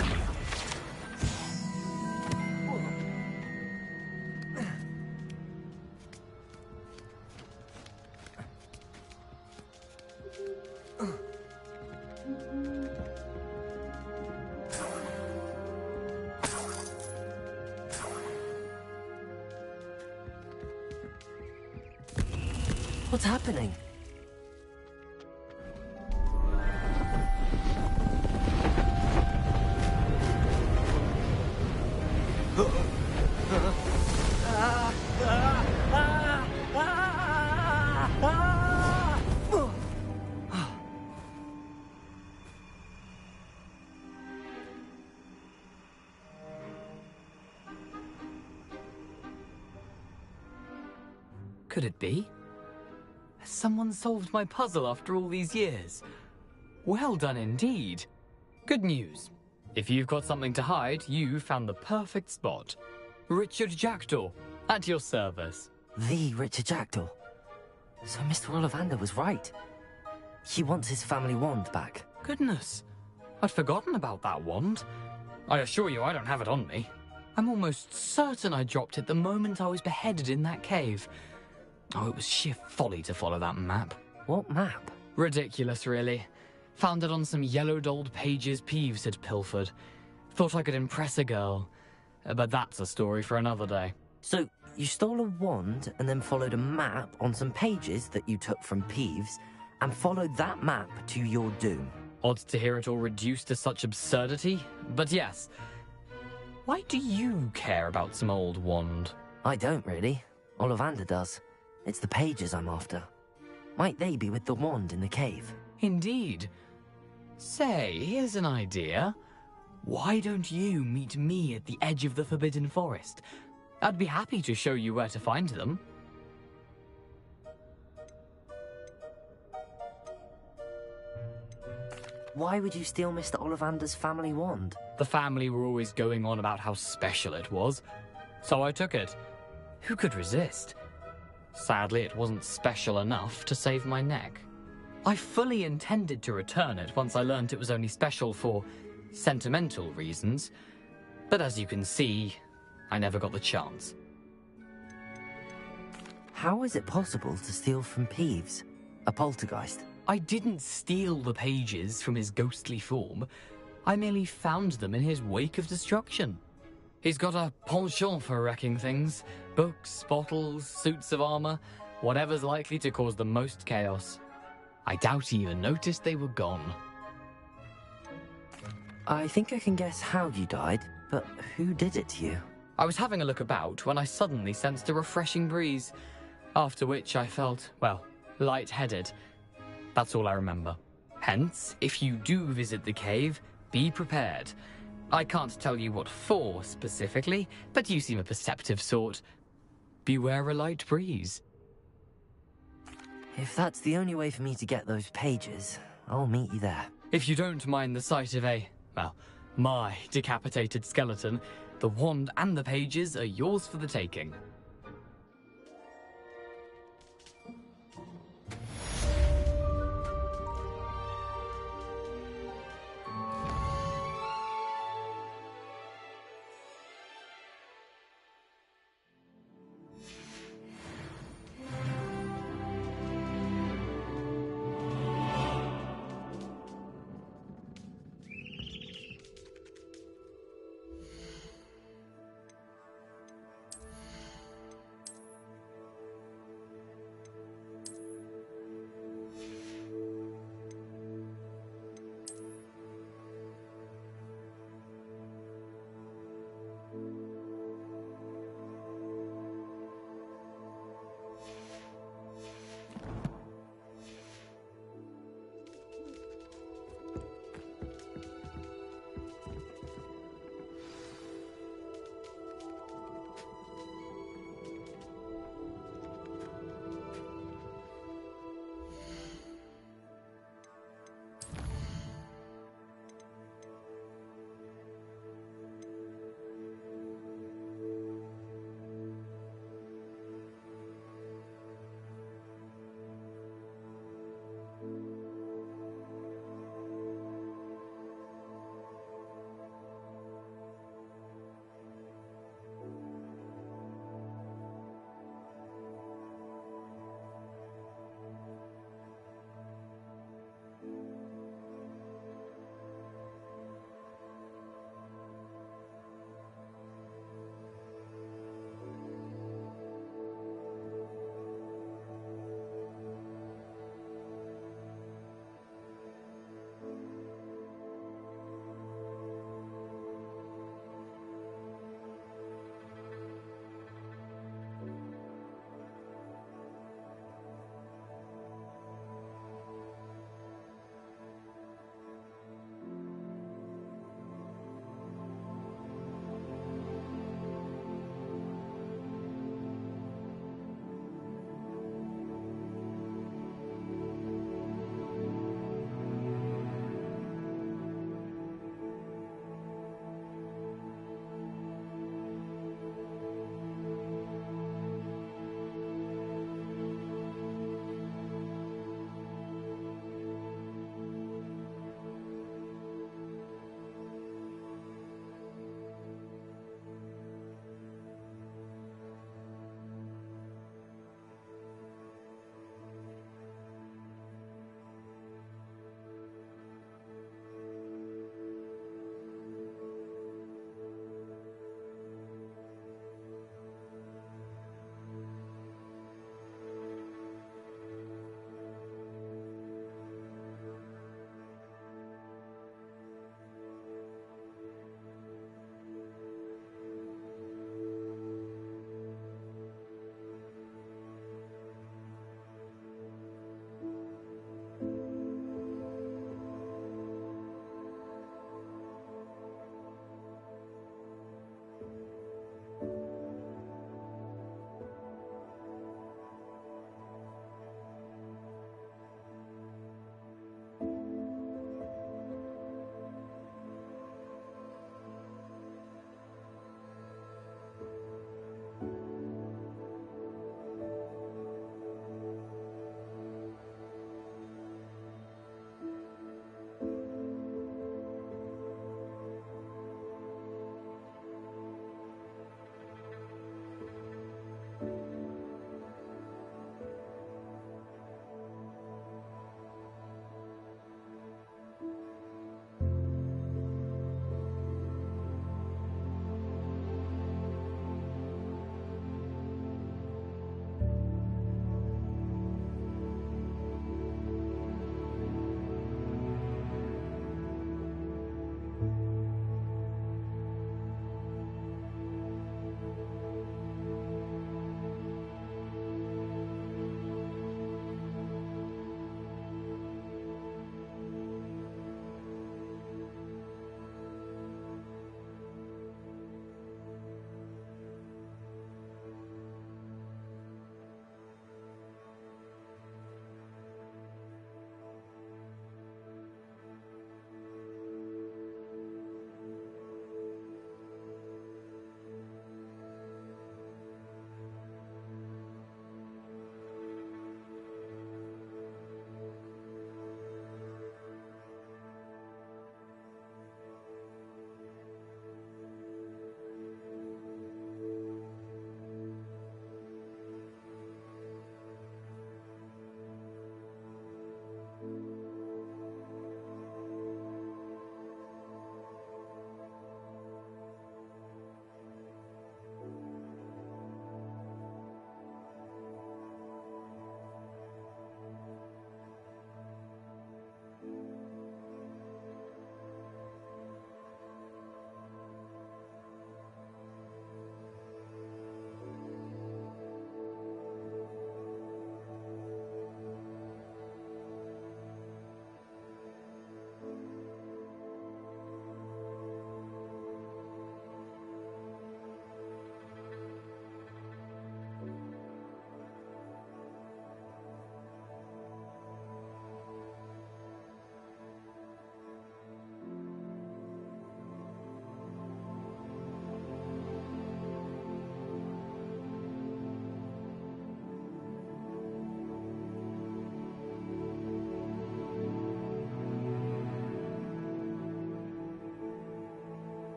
What's happening? Could it be? Has someone solved my puzzle after all these years? Well done indeed. Good news. If you've got something to hide, you found the perfect spot. Richard Jackdaw, at your service. The Richard Jackdaw. So Mr. Ollivander was right. He wants his family wand back. Goodness, I'd forgotten about that wand. I assure you I don't have it on me. I'm almost certain I dropped it the moment I was beheaded in that cave. Oh, it was sheer folly to follow that map. What map? Ridiculous, really. Found it on some yellowed old pages Peeves had pilfered. Thought I could impress a girl. But that's a story for another day. So, you stole a wand and then followed a map on some pages that you took from Peeves and followed that map to your doom. Odd to hear it all reduced to such absurdity, but yes. Why do you care about some old wand? I don't, really. Ollivander does. It's the pages I'm after. Might they be with the wand in the cave? Indeed. Say, here's an idea. Why don't you meet me at the edge of the Forbidden Forest? I'd be happy to show you where to find them. Why would you steal Mr. Ollivander's family wand? The family were always going on about how special it was, so I took it. Who could resist? Sadly, it wasn't special enough to save my neck. I fully intended to return it once I learned it was only special for sentimental reasons, but as you can see, I never got the chance. How is it possible to steal from Peeves, a poltergeist? I didn't steal the pages from his ghostly form. I merely found them in his wake of destruction. He's got a penchant for wrecking things. Books, bottles, suits of armor, whatever's likely to cause the most chaos. I doubt he even noticed they were gone. I think I can guess how you died, but who did it to you? I was having a look about when I suddenly sensed a refreshing breeze, after which I felt, well, lightheaded. That's all I remember. Hence, if you do visit the cave, be prepared. I can't tell you what for specifically, but you seem a perceptive sort. Beware a light breeze. If that's the only way for me to get those pages, I'll meet you there. If you don't mind the sight of my decapitated skeleton, the wand and the pages are yours for the taking.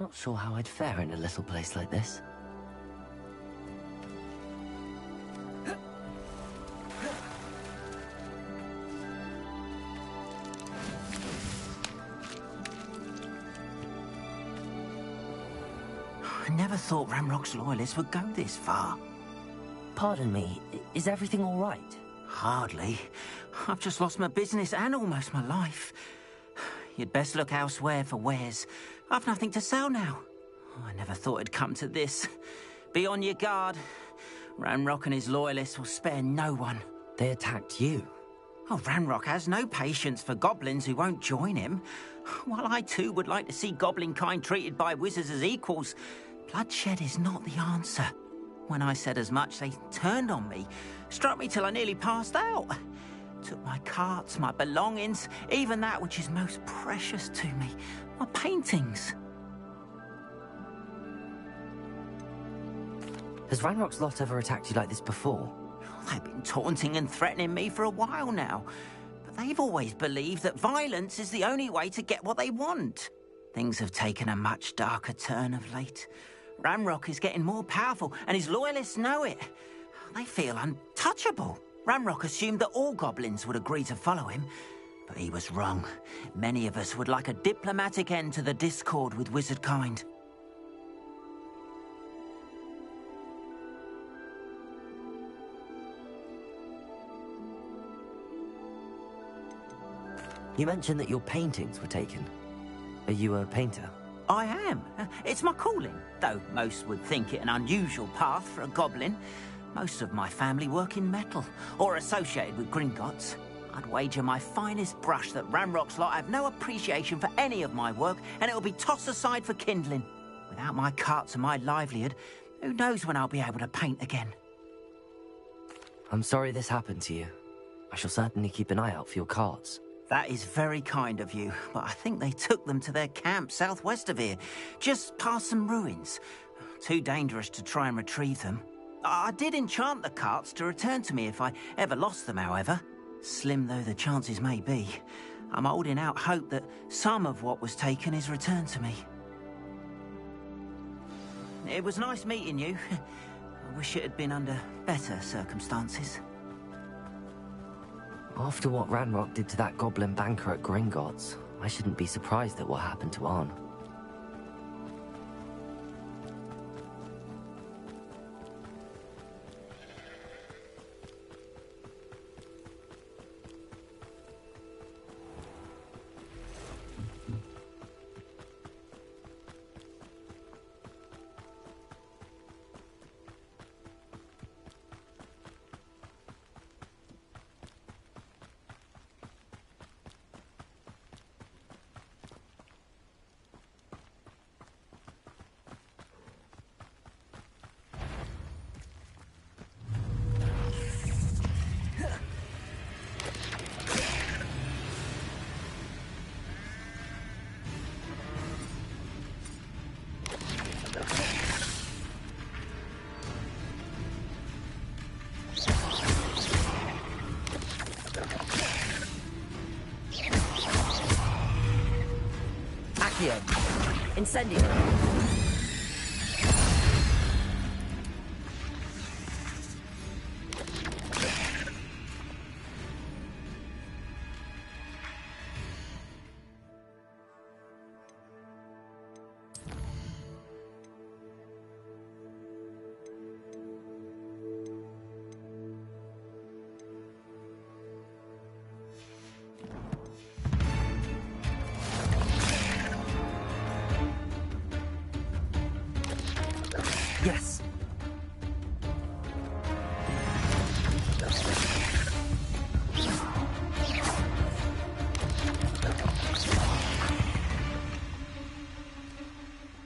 Not sure how I'd fare in a little place like this. I never thought Ranrock's loyalists would go this far. Pardon me, is everything all right? Hardly. I've just lost my business and almost my life. You'd best look elsewhere for wares. I've nothing to sell now. I never thought it'd come to this. Be on your guard. Ranrock and his loyalists will spare no one. They attacked you? Oh, Ranrock has no patience for goblins who won't join him. While I too would like to see goblin kind treated by wizards as equals, bloodshed is not the answer. When I said as much, they turned on me, struck me till I nearly passed out. Took my carts, my belongings, even that which is most precious to me, my paintings. Has Ranrock's lot ever attacked you like this before? They've been taunting and threatening me for a while now, but they've always believed that violence is the only way to get what they want. Things have taken a much darker turn of late. Ranrock is getting more powerful, and his loyalists know it. They feel untouchable. Ranrock assumed that all goblins would agree to follow him, but he was wrong. Many of us would like a diplomatic end to the discord with wizardkind. You mentioned that your paintings were taken. Are you a painter? I am. It's my calling, though most would think it an unusual path for a goblin. Most of my family work in metal, or associated with Gringotts. I'd wager my finest brush that Ranrock's lot have no appreciation for any of my work, and it'll be tossed aside for kindling. Without my carts and my livelihood, who knows when I'll be able to paint again. I'm sorry this happened to you. I shall certainly keep an eye out for your carts. That is very kind of you, but I think they took them to their camp southwest of here, just past some ruins. Too dangerous to try and retrieve them. I did enchant the carts to return to me if I ever lost them, however. Slim though the chances may be, I'm holding out hope that some of what was taken is returned to me. It was nice meeting you. I wish it had been under better circumstances. After what Ranrock did to that goblin banker at Gringotts, I shouldn't be surprised at what happened to Arn. Incendio. Yes.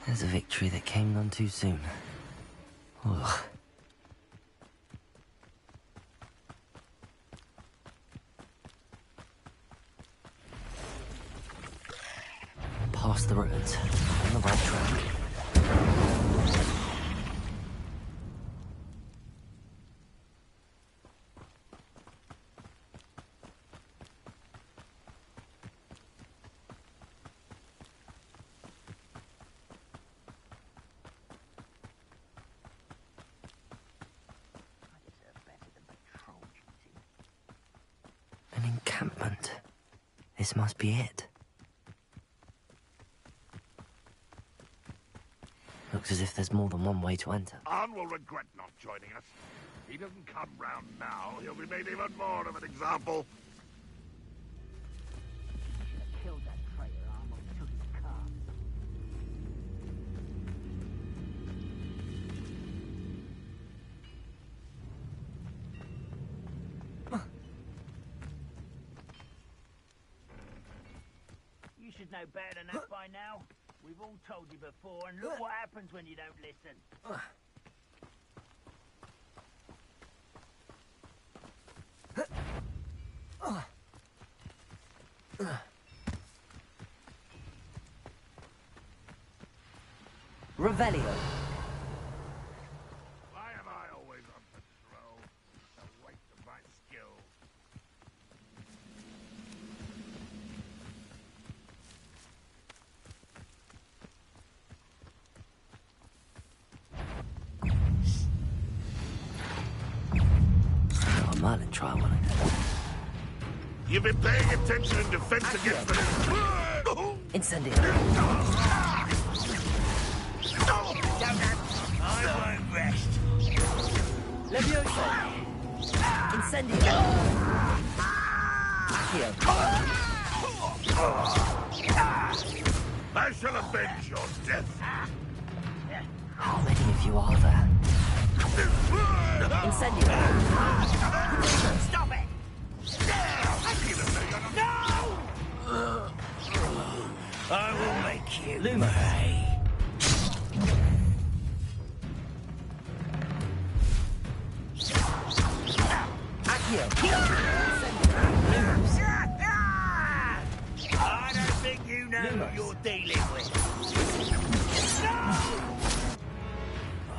There's a victory that came none too soon. Ugh. Right, on the right track. An encampment. This must be it. Looks as if there's more than one way to enter. Arn will regret not joining us. If he doesn't come round now, he'll be made even more of an example. Killed that traitor, Arn, or took his car. You should know better than that by now. We've all told you before, and look what happens when you don't listen. Revelio. Why am I always on patrol? It's a waste of my skills. Got a Merlin trial on it. You've been paying attention in defense against the... Incendio. I won't rest. Levioso. Incendio. Accio. I shall avenge your death. How many of you are there? Incendio. Stop it! No! I will make you Luma. pay. I don't think you know who you're dealing with. No!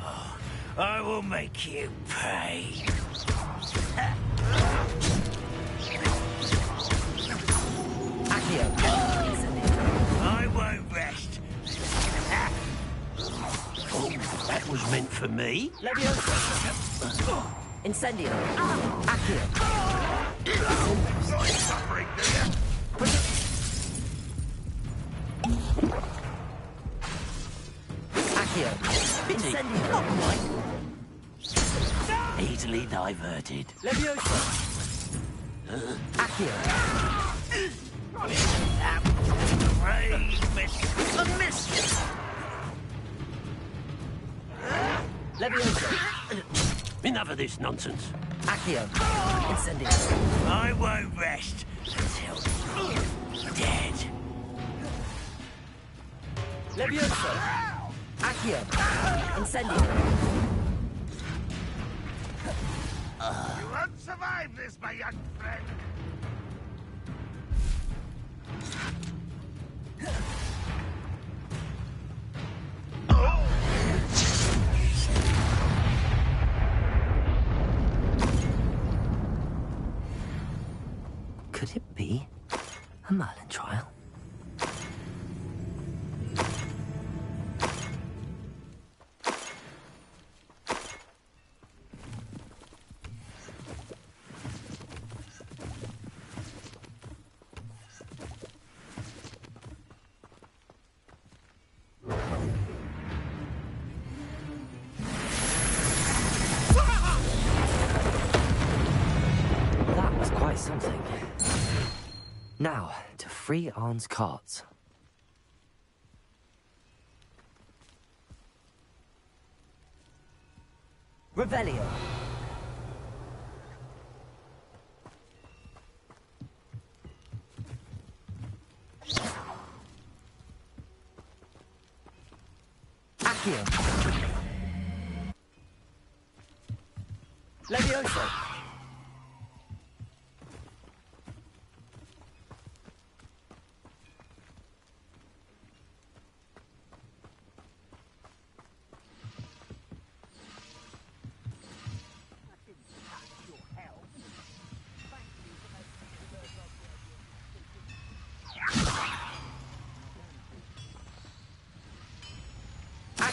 Oh, I will make you pay. I won't rest. Oh, that was meant for me? Levioso. Incendio. Accio. Suffering, do you? Accio. Incendio. Easily diverted. Levioso. Accio. A miss. Levioso. Enough of this nonsense. Accio. Incendio. I won't rest until you're dead. Levioso. Accio. Incendio. You won't survive this, my young friend. Could it be a Merlin trial? That was quite something. Now, to free Arn's carts. Revelio. Accio. Levioso.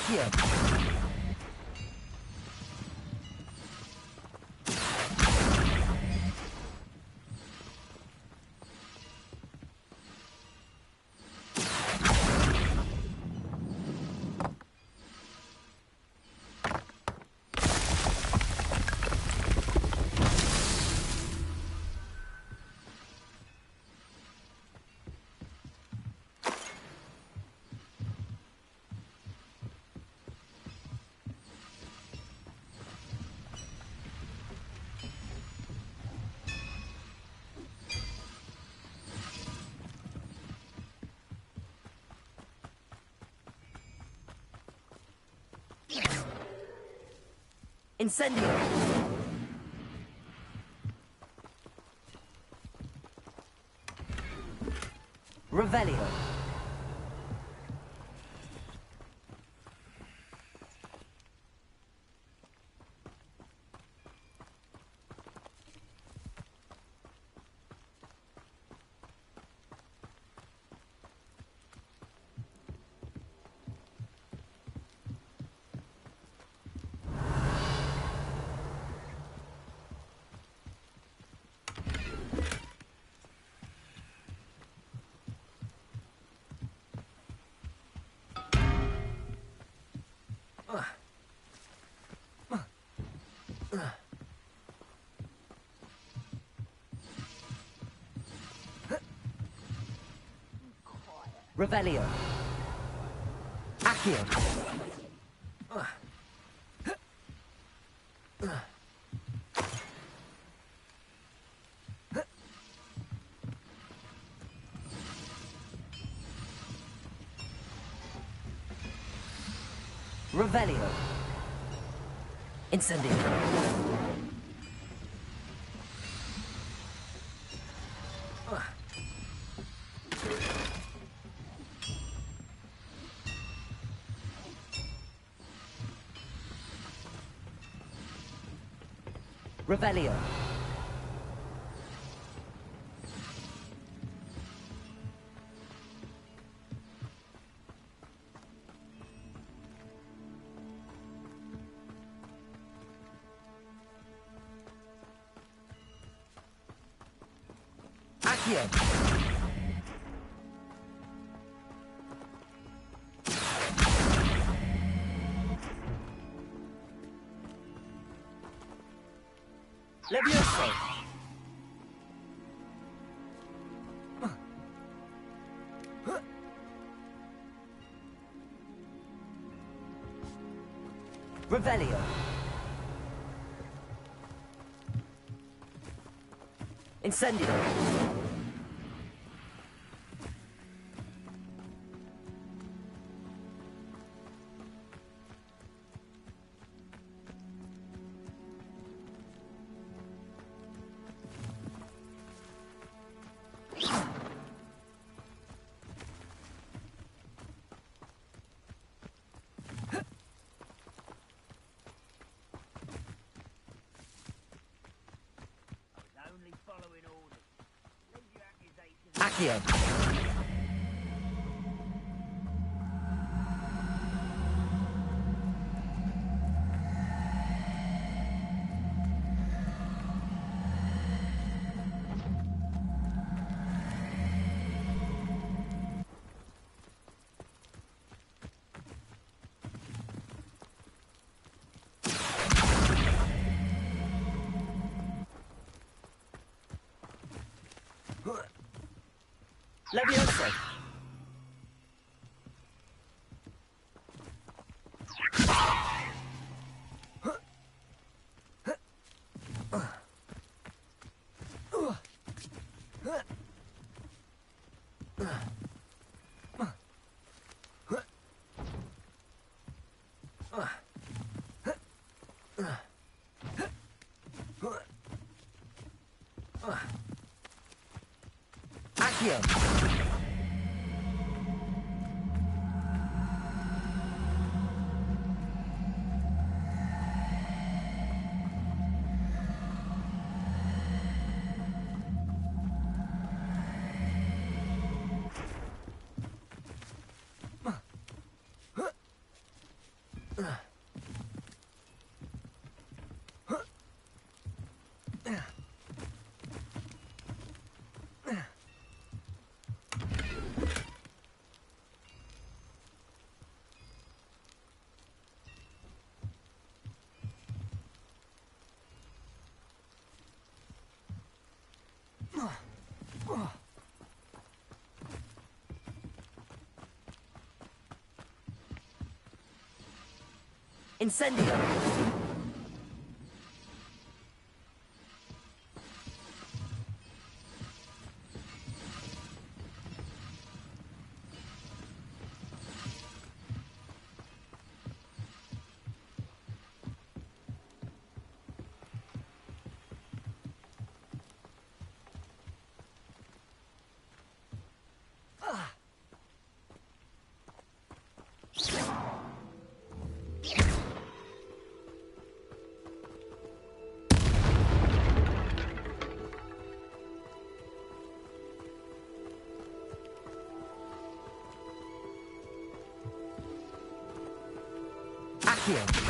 Accio! Incendio! Revelio! Revelio. Accio. Revelio. Incendio. Revelio. Accio. Levioso! Revelio! Incendio! Accio. Levioso! Accio! Incendio! Accio!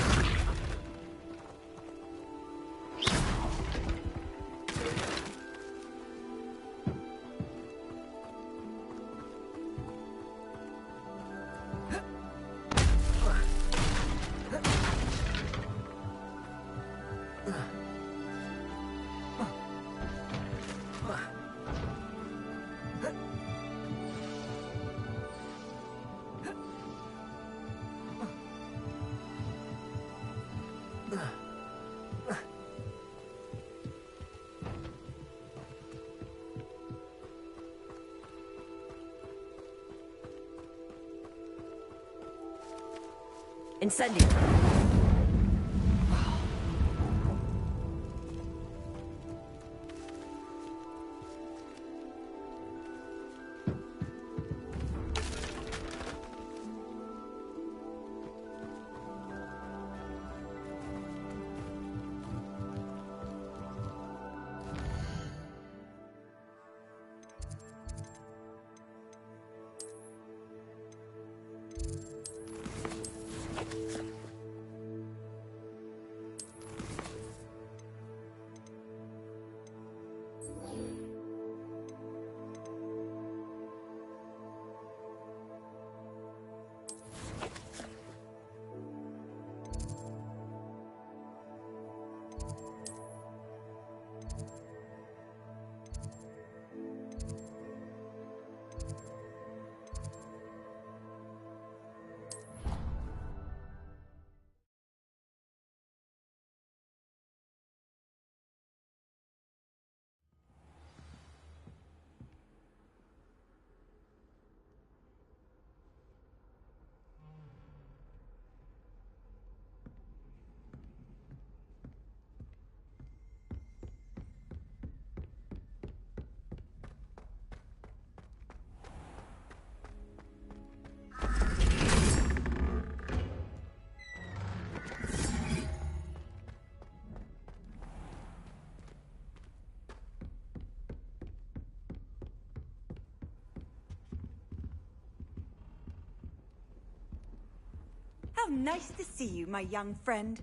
Incendio! How nice to see you, my young friend.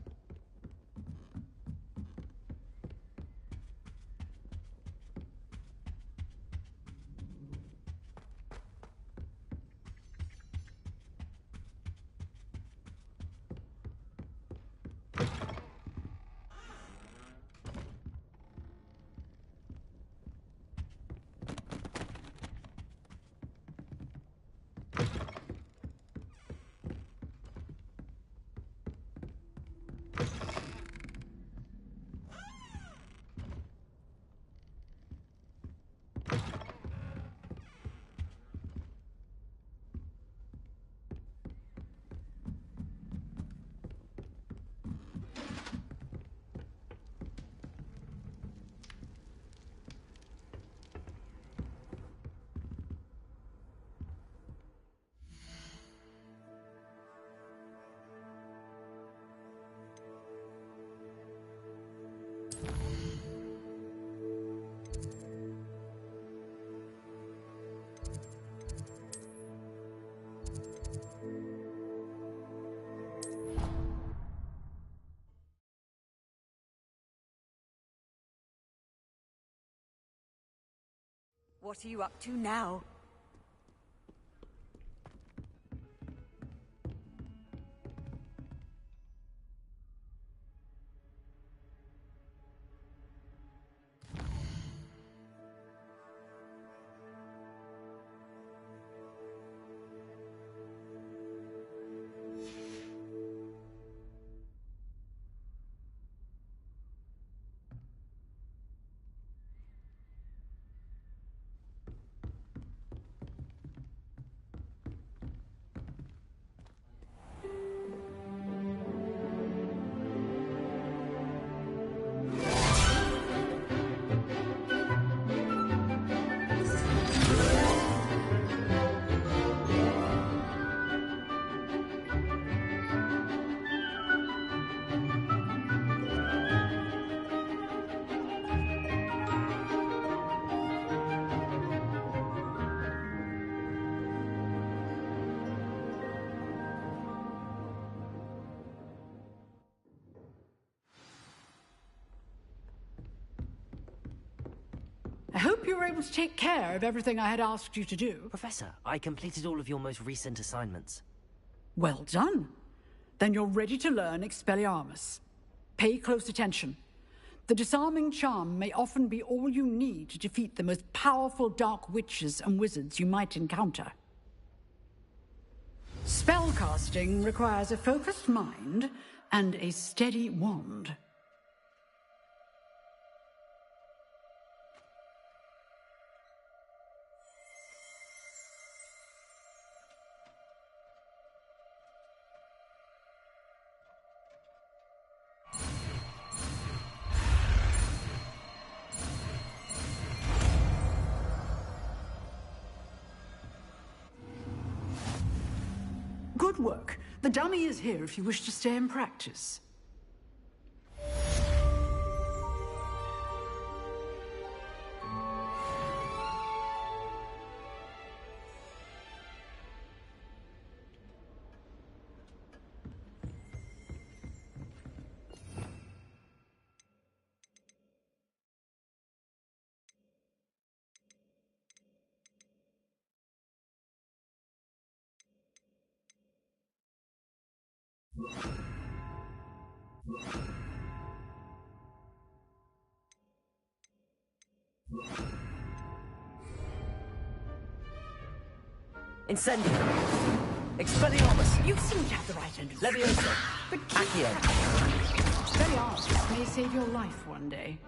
What are you up to now? hope you were able to take care of everything I had asked you to do. Professor, I completed all of your most recent assignments. Well done. Then you're ready to learn Expelliarmus. Pay close attention. The disarming charm may often be all you need to defeat the most powerful dark witches and wizards you might encounter. Spellcasting requires a focused mind and a steady wand. Good work. The dummy is here if you wish to stay and practice. Incendio! Expelliarmus! You seem to have the right end of the Leviosa! But Accio! Expelliarmus may save your life one day.